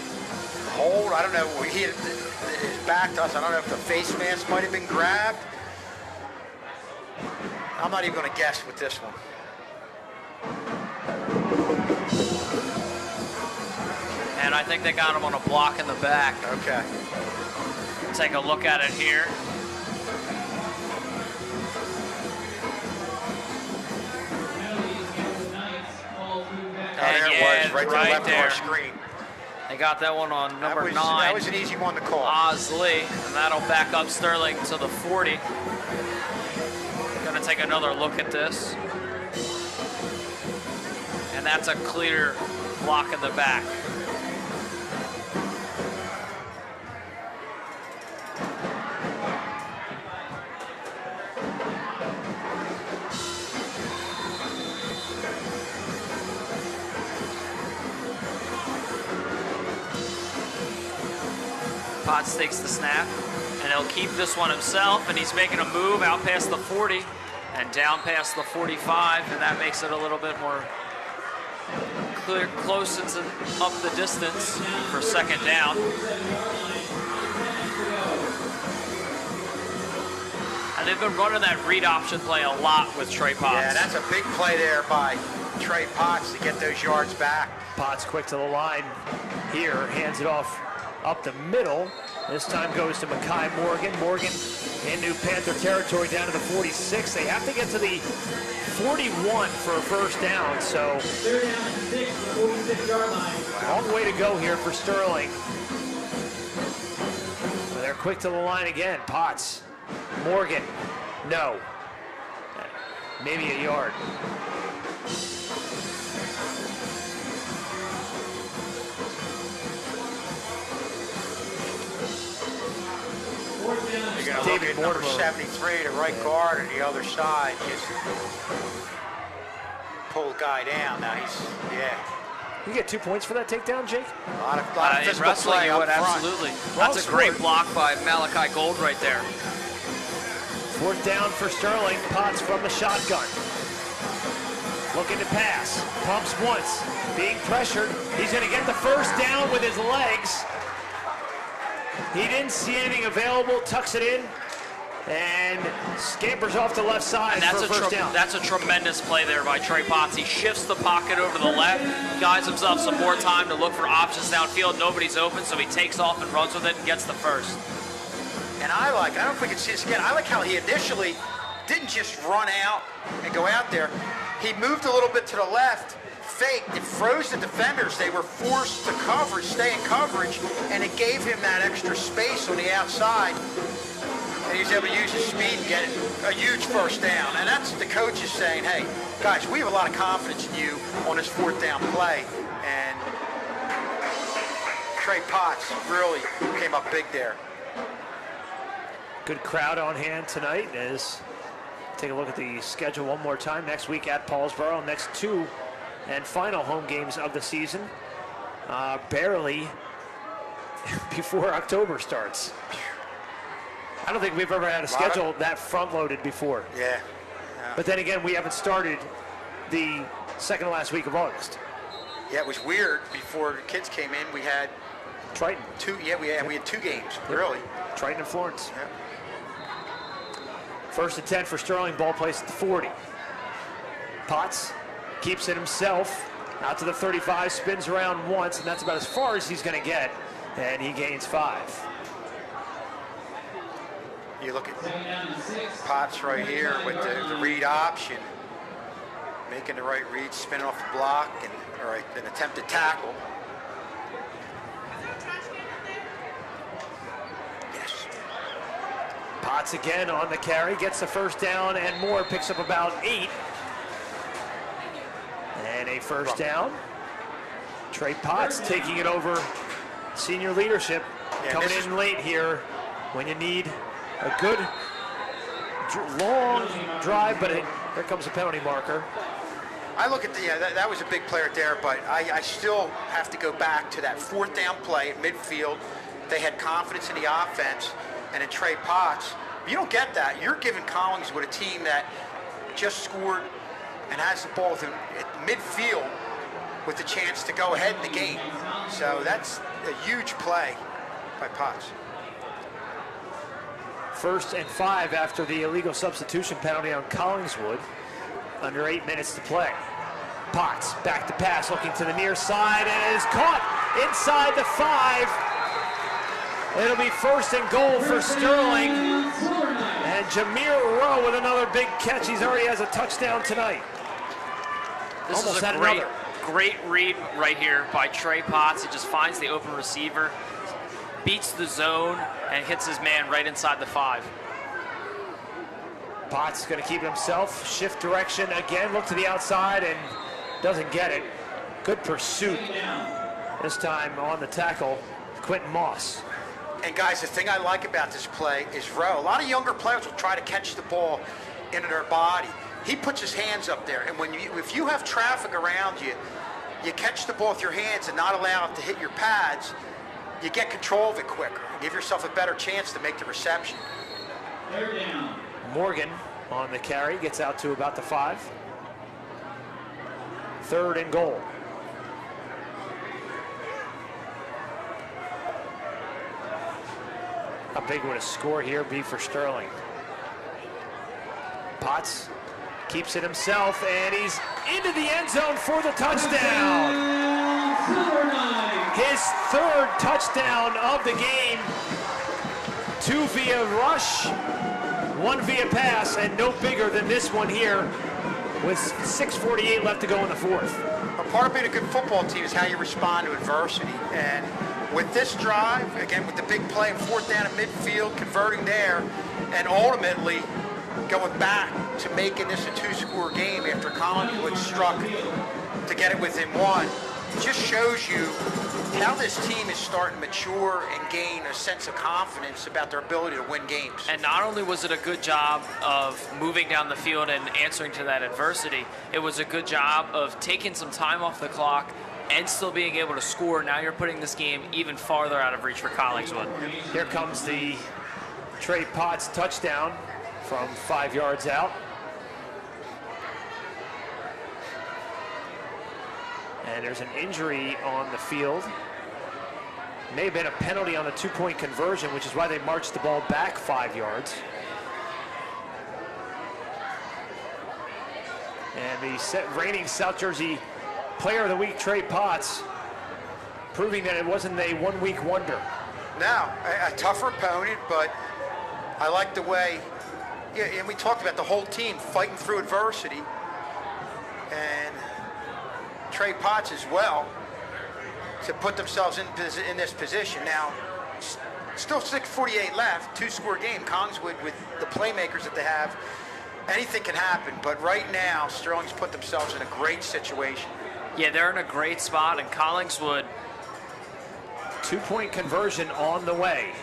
Hold, I don't know. He had his back to us. I don't know if the face mask might have been grabbed. I'm not even going to guess with this one. And I think they got him on a block in the back. Okay. Take a look at it here. There it was, right to the left of our screen. They got that one on number 9. That was an easy one to call. Osley, and that'll back up Sterling to the 40. Gonna take another look at this. And that's a clear block in the back. Potts takes the snap, and he'll keep this one himself, and he's making a move out past the 40 and down past the 45, and that makes it a little bit more clear, close into up the distance for second down. And they've been running that read option play a lot with Trey Potts. Yeah, that's a big play there by Trey Potts to get those yards back. Potts quick to the line here, hands it off up the middle. This time goes to Mekhi Morgan. Morgan into Panther territory down to the 46. They have to get to the 41 for a first down. So Third down and 6 from the 46-yard line. long way to go here for Sterling. Well, they're quick to the line again. Potts, Morgan, no. Maybe a yard. You're going to look at number 73, the right guard, on the other side. Just pull the guy down. Now he's, yeah. You get 2 points for that takedown, Jake? A lot of In physical wrestling, play you up would front. absolutely. That's a great block by Malachi Gold right there. Fourth down for Sterling. Potts from the shotgun. Looking to pass. Pumps once. Being pressured. He's going to get the first down with his legs. He didn't see anything available. Tucks it in. And scampers off the left side And that's for a first down. That's a tremendous play there by Trey Potts. He shifts the pocket over to the left, guides himself some more time to look for options downfield. Nobody's open, so he takes off and runs with it and gets the first. And I don't know if we can see this again. I like how he initially didn't just run out and go out there. He moved a little bit to the left, faked, it froze the defenders. They were forced to coverage, stay in coverage, and it gave him that extra space on the outside. And he was able to use his speed and get a huge first down. And that's the coaches saying, hey, guys, we have a lot of confidence in you on this fourth down play. And Trey Potts really came up big there. Good crowd on hand tonight. As take a look at the schedule one more time. Next week at Paulsboro. Next 2 and final home games of the season. Barely before October starts. I don't think we've ever had a schedule that front-loaded before. Yeah. But then again, we haven't started the second to last week of August. Yeah, it was weird. Before the kids came in, we had Triton. We had 2 games, really. Triton and Florence. Yeah. First and 10 for Sterling. Ball placed at the 40. Potts keeps it himself. Out to the 35, spins around once, and that's about as far as he's going to get. And he gains 5. You look at Potts right here with the read option, making the right read, spinning off the block, and an attempted tackle. Yes. Potts again on the carry, gets the first down and more, picks up about 8. And a first down. Trey Potts taking it over. Senior leadership coming in late here when you need a good long drive, but here comes a penalty marker. I look at that was a big play right there, but I still have to go back to that fourth down play at midfield. They had confidence in the offense and in Trey Potts. You don't get that. You're giving Collingswood a team that just scored and has the ball at midfield with the chance to go ahead in the game. So that's a huge play by Potts. 1st and 5 after the illegal substitution penalty on Collingswood. Under 8 minutes to play. Potts back to pass, looking to the near side, and is caught inside the 5. It'll be 1st and goal for Sterling. And Jameer Rowe with another big catch. He's already has a touchdown tonight. This Almost is a had great read right here by Trey Potts. He just finds the open receiver, beats the zone, and hits his man right inside the 5. Potts going to keep it himself, shift direction again, look to the outside, and doesn't get it. Good pursuit. This time on the tackle, Quentin Moss. And guys, the thing I like about this play is Rowe. A lot of younger players will try to catch the ball into their body. He puts his hands up there, and if you have traffic around you, you catch the ball with your hands and not allow it to hit your pads, you get control of it quicker. Give yourself a better chance to make the reception. Morgan on the carry, gets out to about the 5. 3rd and goal. How big would a score here be for Sterling? Potts keeps it himself, and he's into the end zone for the touchdown. His 3rd touchdown of the game. 2 via rush, 1 via pass, and no bigger than this one here with 6:48 left to go in the 4th. A part of being a good football team is how you respond to adversity. And with this drive, again, with the big play, 4th down at midfield, converting there, and ultimately going back to making this a 2-score game after Collingswood struck to get it within 1. It just shows you how this team is starting to mature and gain a sense of confidence about their ability to win games. And not only was it a good job of moving down the field and answering to that adversity, it was a good job of taking some time off the clock and still being able to score. Now you're putting this game even farther out of reach for Collingswood. Here comes the Trey Potts touchdown from 5 yards out. And there's an injury on the field. May have been a penalty on the 2-point conversion, which is why they marched the ball back 5 yards. And the reigning South Jersey Player of the Week, Trey Potts, proving that it wasn't a 1-week wonder. No, a tougher opponent, but I like the way, and we talked about the whole team fighting through adversity. And Trey Potts as well to put themselves in this position. Now, still 6:48 left, 2-score game. Collingswood, with the playmakers that they have, anything can happen. But right now, Sterling's put themselves in a great situation. Yeah, they're in a great spot, and Collingswood. 2-point conversion on the way.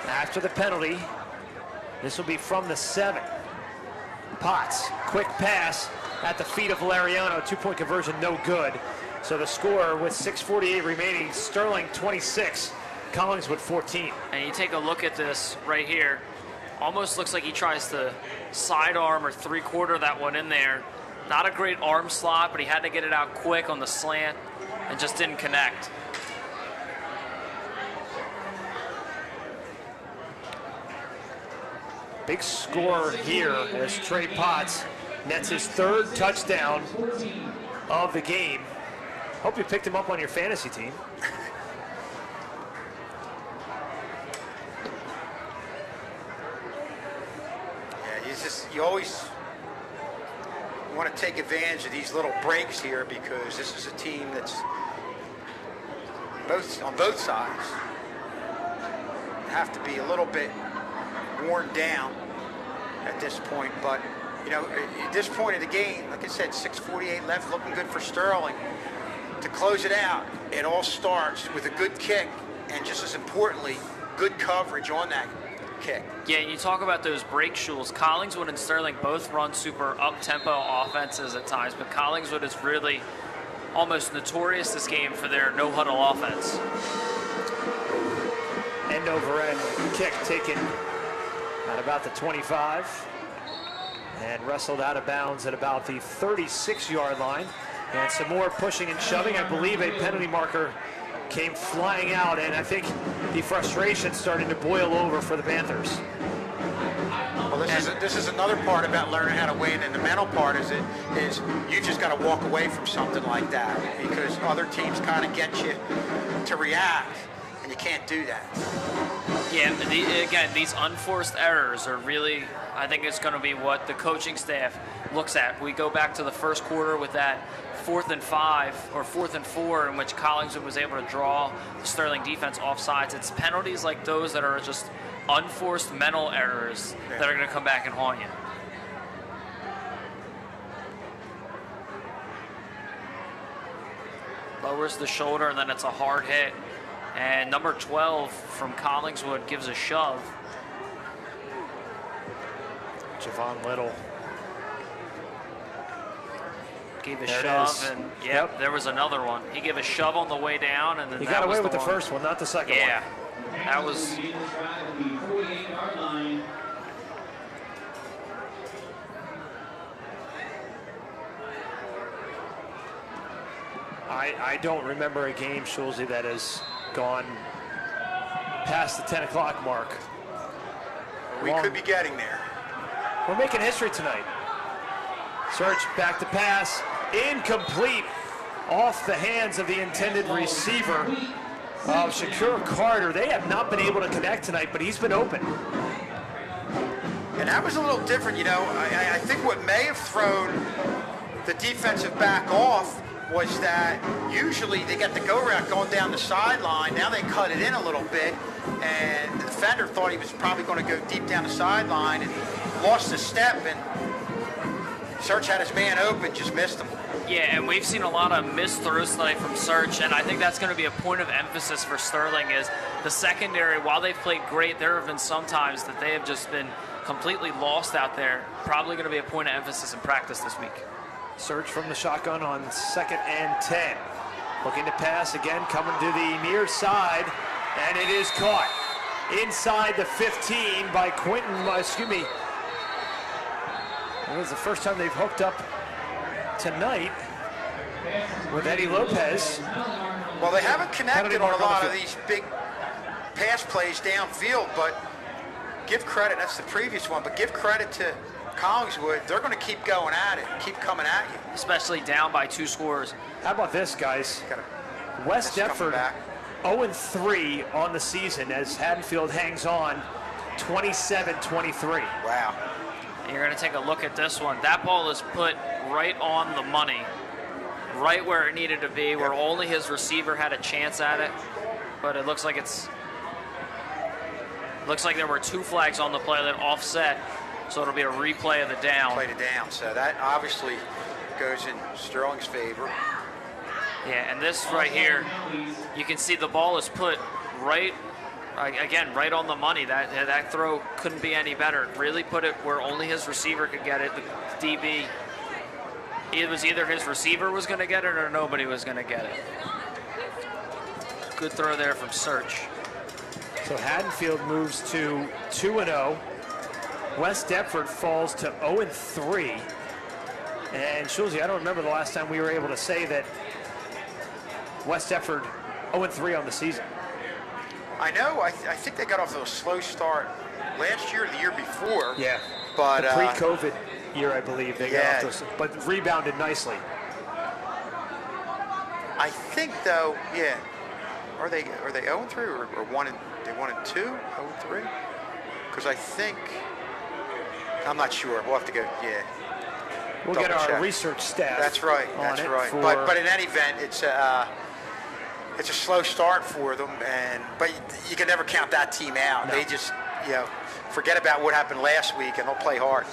After the penalty, this will be from the 7. Potts, quick pass at the feet of Valeriano. 2-point conversion, no good. So the score with 6:48 remaining, Sterling 26, Collingswood 14. And you take a look at this right here. Almost looks like he tries to sidearm or 3/4 that one in there. Not a great arm slot, but he had to get it out quick on the slant and just didn't connect. Big score here as Trey Potts nets his 3rd touchdown of the game. Hope you picked him up on your fantasy team. Yeah, you always want to take advantage of these little breaks here, because this is a team that's on both sides have to be a little bit worn down at this point. But you know, at this point of the game, like I said, 6:48 left, looking good for Sterling to close it out. It all starts with a good kick, and just as importantly, good coverage on that kick. Yeah, you talk about those break shuls. Collingswood and Sterling both run super up-tempo offenses at times, but Collingswood is really almost notorious this game for their no-huddle offense. End over end kick taken at about the 25 and wrestled out of bounds at about the 36-yard line. And some more pushing and shoving. I believe a penalty marker came flying out, and I think the frustration started to boil over for the Panthers. Well, this is another part about learning how to win, and the mental part is you just got to walk away from something like that because other teams kind of get you to react, and you can't do that. Yeah, again, these unforced errors are really, I think it's going to be what the coaching staff looks at. We go back to the first quarter with that 4th and 5 or 4th and 4 in which Collingswood was able to draw the Sterling defense off sides. It's penalties like those that are just unforced mental errors that are going to come back and haunt you. Lowers the shoulder, and then it's a hard hit. And number 12 from Collingswood gives a shove. Javon Little gave a shove, and yep, there was another one. He gave a shove on the way down, and then he got away with the first one, not the second one. Yeah, that was. I don't remember a game, Schulze, that has gone past the 10 o'clock mark. We could be getting there. We're making history tonight. Search back to pass, incomplete, off the hands of the intended receiver of Shakur Carter. They have not been able to connect tonight, but he's been open. And that was a little different, you know. I think what may have thrown the defensive back off was that usually they get the go route going down the sideline. Now they cut it in a little bit, and the defender thought he was probably going to go deep down the sideline and lost a step, and Search had his man open, just missed him. Yeah, and we've seen a lot of missed throws tonight from Search, and I think that's going to be a point of emphasis for Sterling is the secondary. While they've played great, there have been some times that they have just been completely lost out there. Probably going to be a point of emphasis in practice this week. Search from the shotgun on 2nd and 10. Looking to pass again, coming to the near side, and it is caught inside the 15 by Quentin, It was the first time they've hooked up tonight with Eddie Lopez. Well, they haven't connected on a lot of these big pass plays downfield, but give credit, that's the previous one, but give credit to Collingswood. They're going to keep going at it, keep coming at you. Especially down by 2 scores. How about this, guys? West Deptford 0-3 on the season as Haddonfield hangs on 27-23. Wow. And you're going to take a look at this one. That ball is put right on the money, right where it needed to be, where only his receiver had a chance at it. But it looks like there were 2 flags on the play that offset. So it'll be a replay of the down. Play the down, so that obviously goes in Sterling's favor. Yeah, and this right here, you can see the ball is put right, again, right on the money. That throw couldn't be any better. Really put it where only his receiver could get it. The DB, it was either his receiver was going to get it or nobody was going to get it. Good throw there from Search. So Haddonfield moves to 2-0. West Deptford falls to 0-3. And Schulze, I don't remember the last time we were able to say that West Deptford 0-3 on the season. I know, I think they got off to a slow start last year or the year before. Yeah, but the pre-COVID year, I believe, they got off to, but rebounded nicely. I think, though, yeah. Are they 0-3 or 1-2? 0-3? Because I think, I'm not sure. We'll have to go. Yeah. We'll get our research staff. That's right. That's right. But in any event, it's a slow start for them, but you can never count that team out. No. They just forget about what happened last week, and they'll play hard.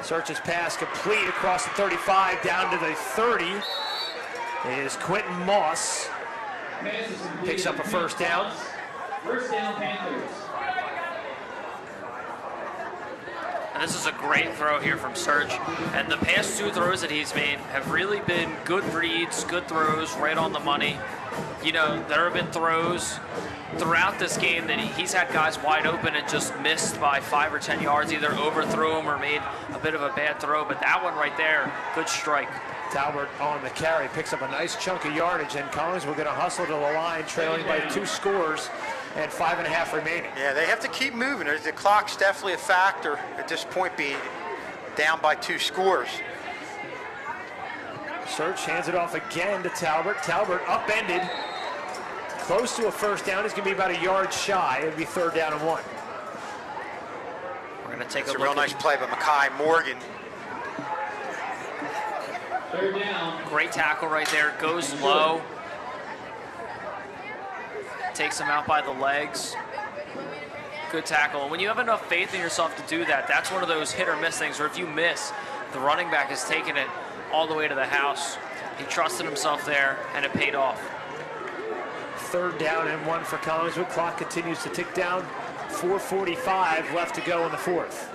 Search's pass complete across the 35 down to the 30. It is Quentin Moss. Picks up a first down. First down, Panthers. And this is a great throw here from Serge. And the past 2 throws that he's made have really been good reads, good throws, right on the money. You know, there have been throws throughout this game that he's had guys wide open and just missed by 5 or 10 yards, either overthrew him or made a bit of a bad throw. But that one right there, good strike. Talbert on the carry, picks up a nice chunk of yardage, and Collingswood going to hustle to the line, trailing by 2 scores and 5.5 remaining. Yeah, they have to keep moving. The clock's definitely a factor at this point, being down by 2 scores. Search hands it off again to Talbert. Talbert upended, close to a first down. He's going to be about a yard shy. It'll be 3rd down and 1. We're going to take It's a real nice play by Mekhi Morgan. 3rd down. Great tackle right there. Goes low. Takes him out by the legs. Good tackle. And when you have enough faith in yourself to do that, that's one of those hit or miss things where if you miss, the running back is taking it all the way to the house. He trusted himself there, and it paid off. 3rd down and 1 for Collingswood. Clock continues to tick down. 4:45 left to go in the 4th.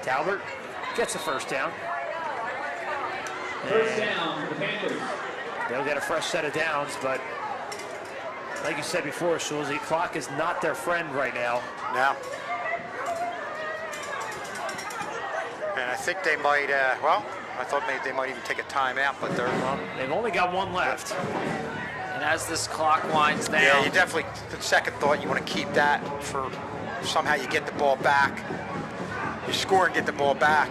Talbert gets a first down. First down for the Panthers. They'll get a fresh set of downs, but like you said before, Schulze, the clock is not their friend right now. No. And I think they might, I thought maybe they might even take a timeout, but they've only got 1 left. And as this clock winds down... Yeah, you definitely, the second thought, you want to keep that for somehow you get the ball back. You score and get the ball back.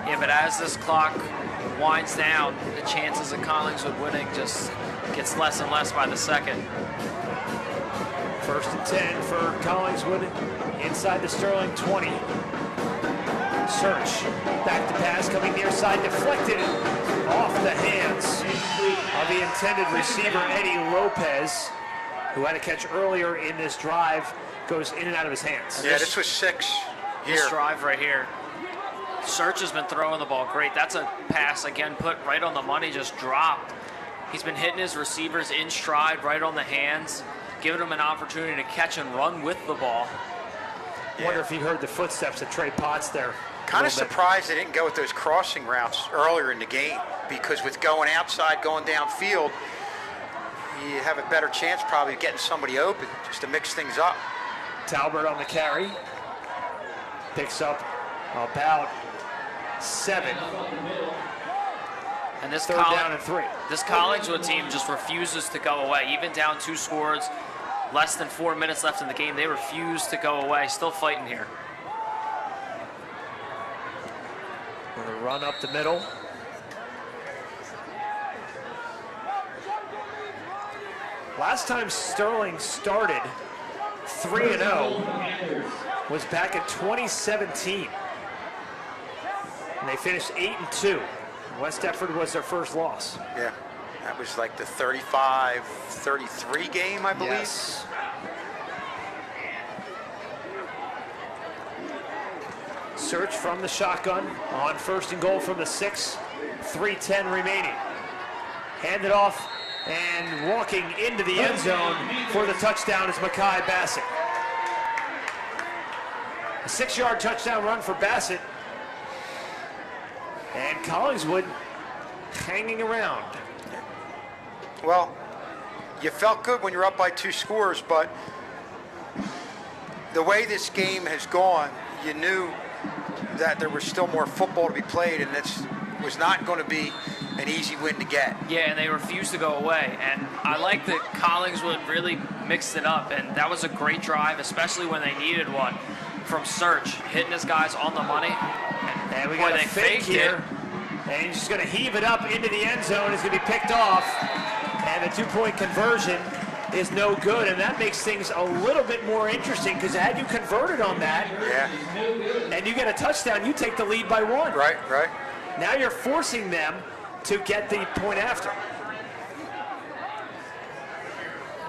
Yeah, but as this clock winds down, the chances of Collingswood winning just gets less and less by the second. 1st and 10 for Collingswood inside the Sterling 20. Search, back to pass, coming near side, deflected off the hands of the intended receiver, Eddie Lopez, who had a catch earlier in this drive, goes in and out of his hands. Yeah, this was 6 here. This drive right here. Search has been throwing the ball great. That's a pass, again, put right on the money, just dropped. He's been hitting his receivers in stride, right on the hands, giving them an opportunity to catch and run with the ball. Wonder if he heard the footsteps of Trey Potts there. Kind of surprised they didn't go with those crossing routes earlier in the game, because with going outside, going downfield, you have a better chance probably of getting somebody open just to mix things up. Talbert on the carry. Picks up about 7. And this 3rd down and 3. This Collingswood team just refuses to go away. Even down 2 scores, less than 4 minutes left in the game, they refuse to go away. Still fighting here. With a run up the middle. Last time Sterling started 3-0 was back in 2017. And they finished 8-2. West Deptford was their first loss. Yeah, that was like the 35-33 game, I believe. Yes. Search from the shotgun on 1st and goal from the 6. 3:10 remaining. Handed off and walking into the end zone for the touchdown is Mekhi Bassett. A 6-yard touchdown run for Bassett. And Collingswood hanging around. Well, you felt good when you're up by 2 scores, but the way this game has gone, you knew that there was still more football to be played, and this was not going to be an easy win to get. Yeah, and they refused to go away. And I like that Collingswood really mixed it up, and that was a great drive, especially when they needed one. From Search, hitting his guys on the money. And we got a fake here. And he's just going to heave it up into the end zone. It's going to be picked off. And the 2-point conversion is no good. And that makes things a little bit more interesting, because had you converted on that, and you get a touchdown, you take the lead by 1. Right. Now you're forcing them to get the point after.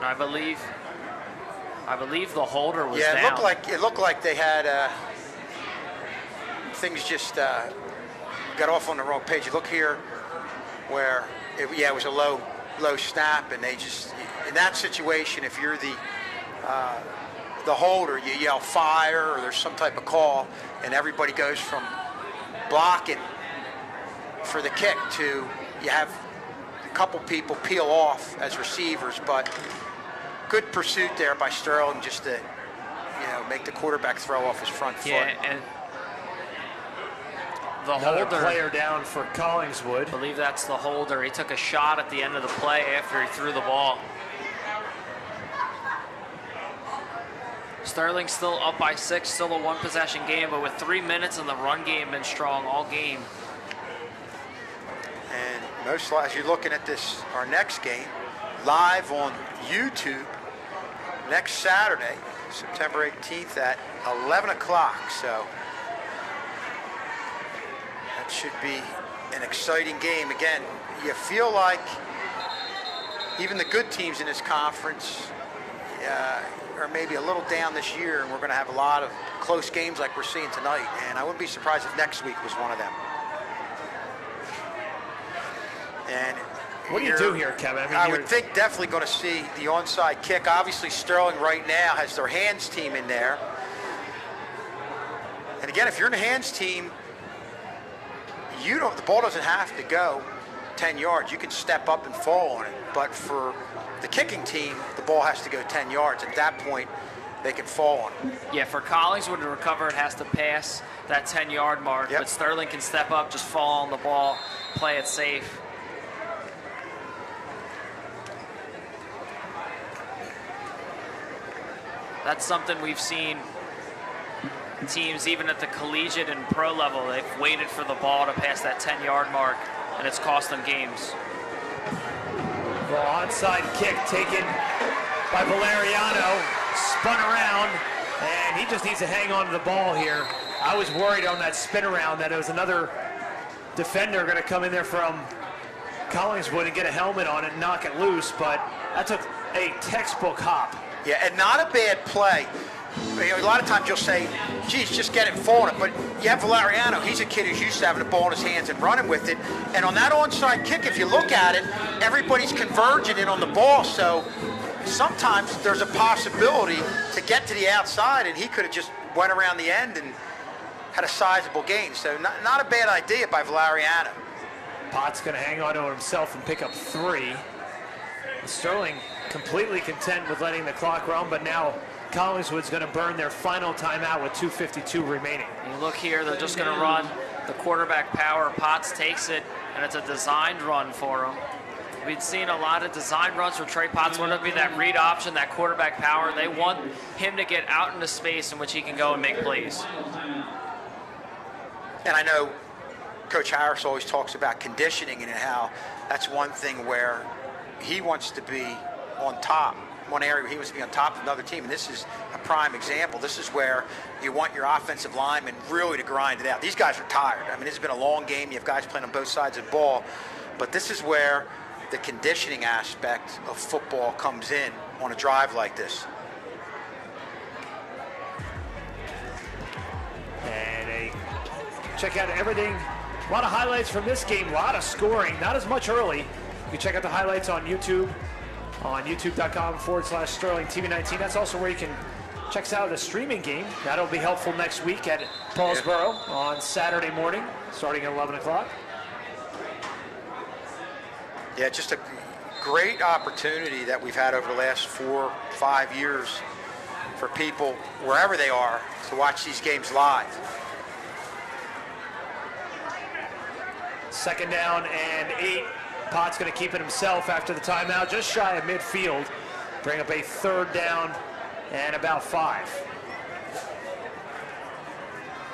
I believe the holder was down. Yeah, it looked like they had things just got off on the wrong page. You look here where it was a low snap, and they just, in that situation, if you're the the holder, you yell fire or there's some type of call, and everybody goes from blocking for the kick to you have a couple people peel off as receivers, but good pursuit there by Sterling just to make the quarterback throw off his front foot. Yeah, and the Another holder player down for Collingswood. I believe that's the holder. He took a shot at the end of the play after he threw the ball. Sterling still up by 6, still a one-possession game, but with 3 minutes in the run game, been strong all game. And most as you're looking at this, our next game, live on YouTube next Saturday, September 18th at 11 o'clock. So that should be an exciting game. Again, you feel like even the good teams in this conference are maybe a little down this year, and we're going to have a lot of close games like we're seeing tonight. And I wouldn't be surprised if next week was one of them. And what do you do here, Kevin? I would think definitely going to see the onside kick. Obviously, Sterling right now has their hands team in there. And again, if you're in a hands team, the ball doesn't have to go 10 yards. You can step up and fall on it. But for the kicking team, the ball has to go 10 yards. At that point, they can fall on it. Yeah, for Collingswood to recover, it has to pass that 10-yard mark. Yep. But Sterling can step up, just fall on the ball, play it safe. That's something we've seen teams, even at the collegiate and pro level, they've waited for the ball to pass that 10-yard mark, and it's cost them games. The onside kick taken by Valeriano, spun around, and he just needs to hang on to the ball here. I was worried on that spin around that it was another defender going to come in there from Collingswood and get a helmet on it and knock it loose, but that took a textbook hop. Yeah, and not a bad play. A lot of times you'll say, geez, just get it and fall on it. But you have Valeriano. He's a kid who's used to having the ball in his hands and running with it. And on that onside kick, if you look at it, everybody's converging in on the ball. So sometimes there's a possibility to get to the outside, and he could have just went around the end and had a sizable gain. So not a bad idea by Valeriano. Potts going to hang on to himself and pick up 3. Sterling completely content with letting the clock run, but now Collingswood's going to burn their final timeout with 2:52 remaining. And you look here, they're just going to run the quarterback power. Potts takes it, and it's a designed run for him. We'd seen a lot of design runs for Trey Potts, whether it be that read option, that quarterback power. They want him to get out into space in which he can go and make plays. And I know Coach Harris always talks about conditioning and how that's one thing where he wants to be on top. One area where he wants to be on top of another team, and this is a prime example. This is where you want your offensive linemen really to grind it out. These guys are tired. I mean, this has been a long game. You have guys playing on both sides of the ball, but this is where the conditioning aspect of football comes in on a drive like this. And check out everything. A lot of highlights from this game, a lot of scoring, not as much early. You can check out the highlights on YouTube, on youtube.com/Sterling TV19. That's also where you can check us out the streaming game. That'll be helpful next week at Paulsboro on Saturday morning, starting at 11 o'clock. Yeah, just a great opportunity that we've had over the last 4 or 5 years for people, wherever they are, to watch these games live. 2nd down and 8. Potts going to keep it himself after the timeout, just shy of midfield. Bring up a 3rd down and about 5.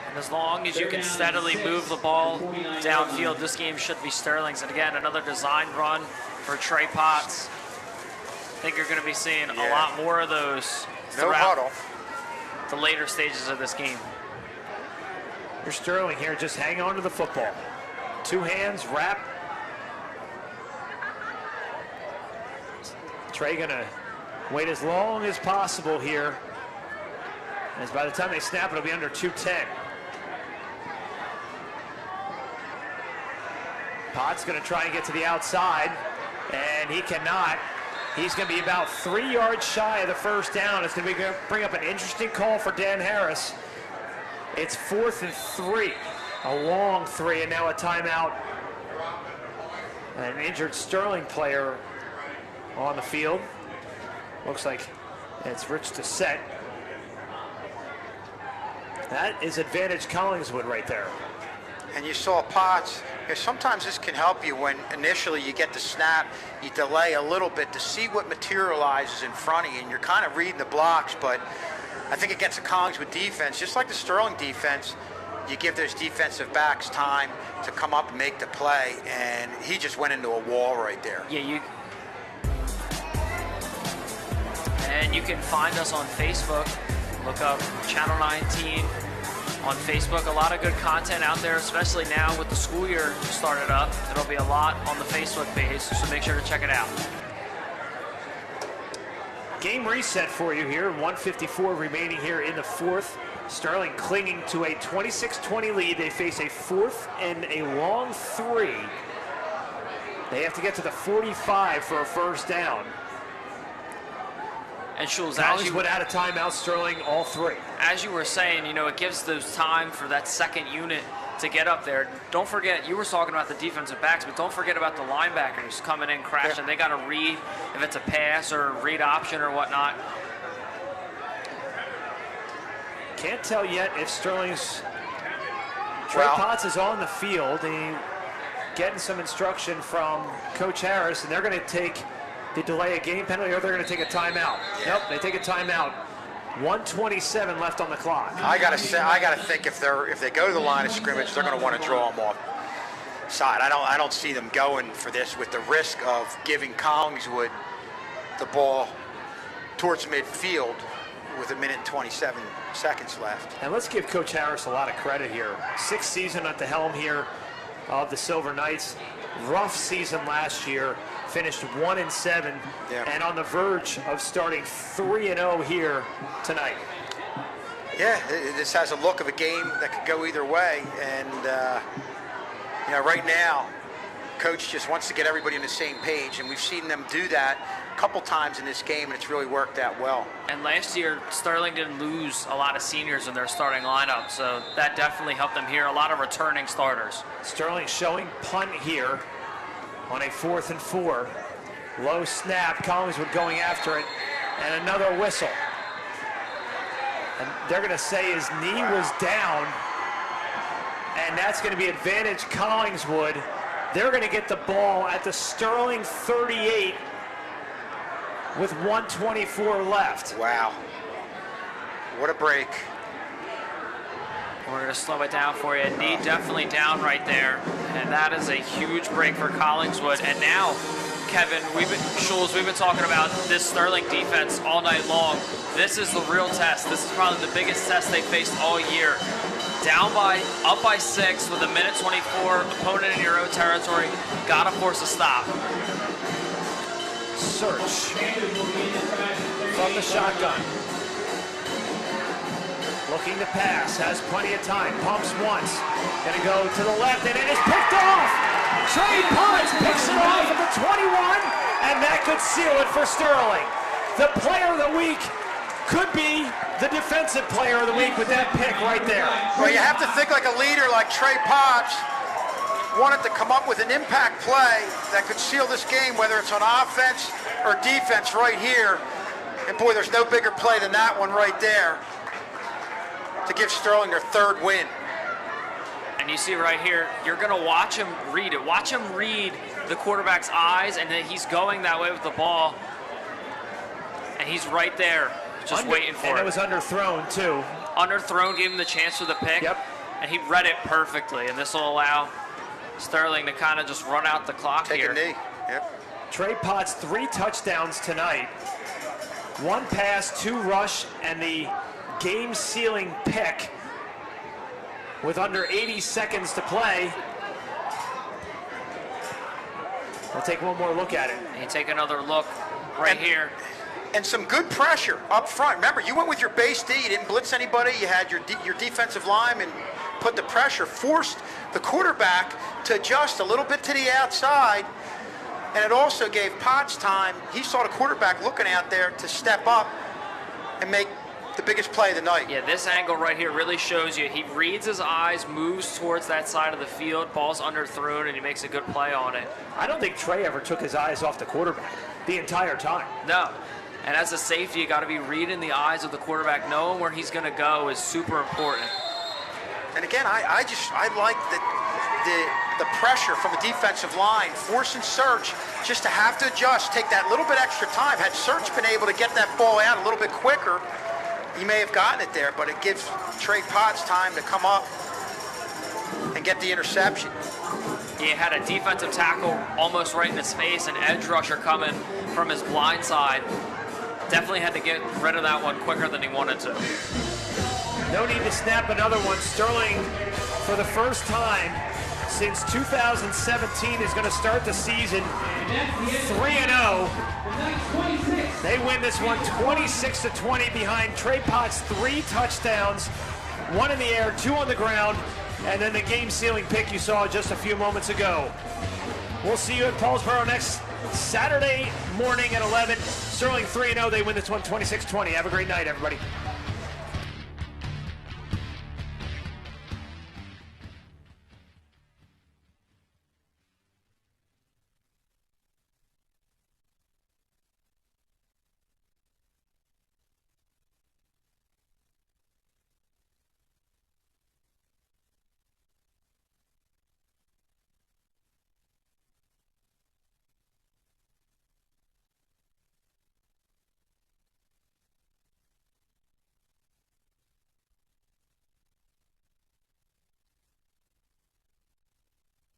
And as long as you can steadily move the ball downfield, this game should be Sterling's. And again, another design run for Trey Potts. I think you're going to be seeing a lot more of those throughout the later stages of this game. Here's Sterling here, just hang on to the football. 2 hands, wrap. Trey gonna wait as long as possible here, as by the time they snap it'll be under 2:10. Potts gonna try and get to the outside, and he cannot. He's going to be about 3 yards shy of the first down. It's going to bring up an interesting call for Dan Harris. It's 4th and 3, a long 3, and now a timeout. An injured Sterling player on the field. Looks like it's Rich to set. That is advantage Collingswood right there. And you saw Potts. Sometimes this can help you when initially you get the snap, you delay a little bit to see what materializes in front of you, and you're kind of reading the blocks. But I think against the Collingswood defense, just like the Sterling defense, you give those defensive backs time to come up and make the play, and he just went into a wall right there. Yeah, and you can find us on Facebook. Look up Channel 19 on Facebook. A lot of good content out there, especially now with the school year started up. There'll be a lot on the Facebook page, so make sure to check it out. Game reset for you here. 1:54 remaining here in the 4th. Sterling clinging to a 26-20 lead. They face a 4th and a long 3. They have to get to the 45 for a first down. And Schulz, Collingswood out of timeout, Sterling all 3. As you were saying, it gives those time for that second unit to get up there. Don't forget, you were talking about the defensive backs, but don't forget about the linebackers coming in, crashing. Yeah. They got to read if it's a pass or read option or whatnot. Can't tell yet if Sterling's Trey Potts is on the field. Getting some instruction from Coach Harris, and they're going to take the delay a game penalty, or they're going to take a timeout. Yeah. Nope, they take a timeout. 1:27 left on the clock. I gotta think if they go to the line of scrimmage, they're going to want to draw them off side. I don't see them going for this with the risk of giving Collingswood the ball towards midfield with 1 minute and 27 seconds left. And let's give Coach Harris a lot of credit here. 6th season at the helm here of the Silver Knights. Rough season last year. Finished 1-7, and on the verge of starting 3-0 here tonight. Yeah, this has a look of a game that could go either way, and right now, Coach just wants to get everybody on the same page, and we've seen them do that a couple times in this game, and it's really worked out well. And last year, Sterling didn't lose a lot of seniors in their starting lineup, so that definitely helped them here. A lot of returning starters. Sterling showing punt here on a 4th and 4. Low snap, Collingswood going after it, and another whistle. And they're going to say his knee was down, and that's going to be advantage Collingswood. They're going to get the ball at the Sterling 38 with 1:24 left. Wow. What a break. We're going to slow it down for you. Knee definitely down right there. And that is a huge break for Collingswood. And now, Kevin, we've been talking about this Sterling defense all night long. This is the real test. This is probably the biggest test they faced all year. Up by 6 with 1 minute 24, opponent in your own territory. Gotta force a stop. Search from the shotgun. Looking to pass, has plenty of time, pumps once, gonna go to the left, and it is picked off! Trey Potts picks it off at the 21, and that could seal it for Sterling. The player of the week could be the defensive player of the week with that pick right there. Well, you have to think like a leader like Trey Potts wanted to come up with an impact play that could seal this game, whether it's on offense or defense right here. And boy, there's no bigger play than that one right there to give Sterling their 3rd win. And you see right here, you're going to watch him read it. Watch him read the quarterback's eyes, and then he's going that way with the ball. And he's right there, just waiting for it. And it was underthrown, too. Underthrown, gave him the chance for the pick. Yep. And he read it perfectly, and this will allow Sterling to kind of just run out the clock here. Take a knee. Yep. Trey Potts, 3 touchdowns tonight. 1 pass, 2 rush, and the game-sealing pick with under 80 seconds to play. We'll take one more look at it. And you take another look right here. And some good pressure up front. Remember, you went with your base D. You didn't blitz anybody. You had your defensive lineman put the pressure, forced the quarterback to adjust a little bit to the outside. And it also gave Potts time. He saw the quarterback looking out there to step up and make the biggest play of the night. Yeah, this angle right here really shows you. He reads his eyes, moves towards that side of the field, ball's underthrown, and he makes a good play on it. I don't think Trey ever took his eyes off the quarterback the entire time. No. And as a safety, you got to be reading the eyes of the quarterback. Knowing where he's going to go is super important. And again, I like the pressure from the defensive line, forcing Search just to have to adjust, take that little bit extra time. Had Search been able to get that ball out a little bit quicker, he may have gotten it there, but it gives Trey Potts time to come up and get the interception. He had a defensive tackle almost right in his face, an edge rusher coming from his blind side. Definitely had to get rid of that one quicker than he wanted to. No need to snap another one. Sterling, for the first time since 2017, is going to start the season 3-0. They win this one 26-20 behind Trey Potts' 3 touchdowns, 1 in the air, 2 on the ground, and then the game-sealing pick you saw just a few moments ago. We'll see you at Paulsboro next Saturday morning at 11. Sterling 3-0. They win this one 26-20. Have a great night, everybody.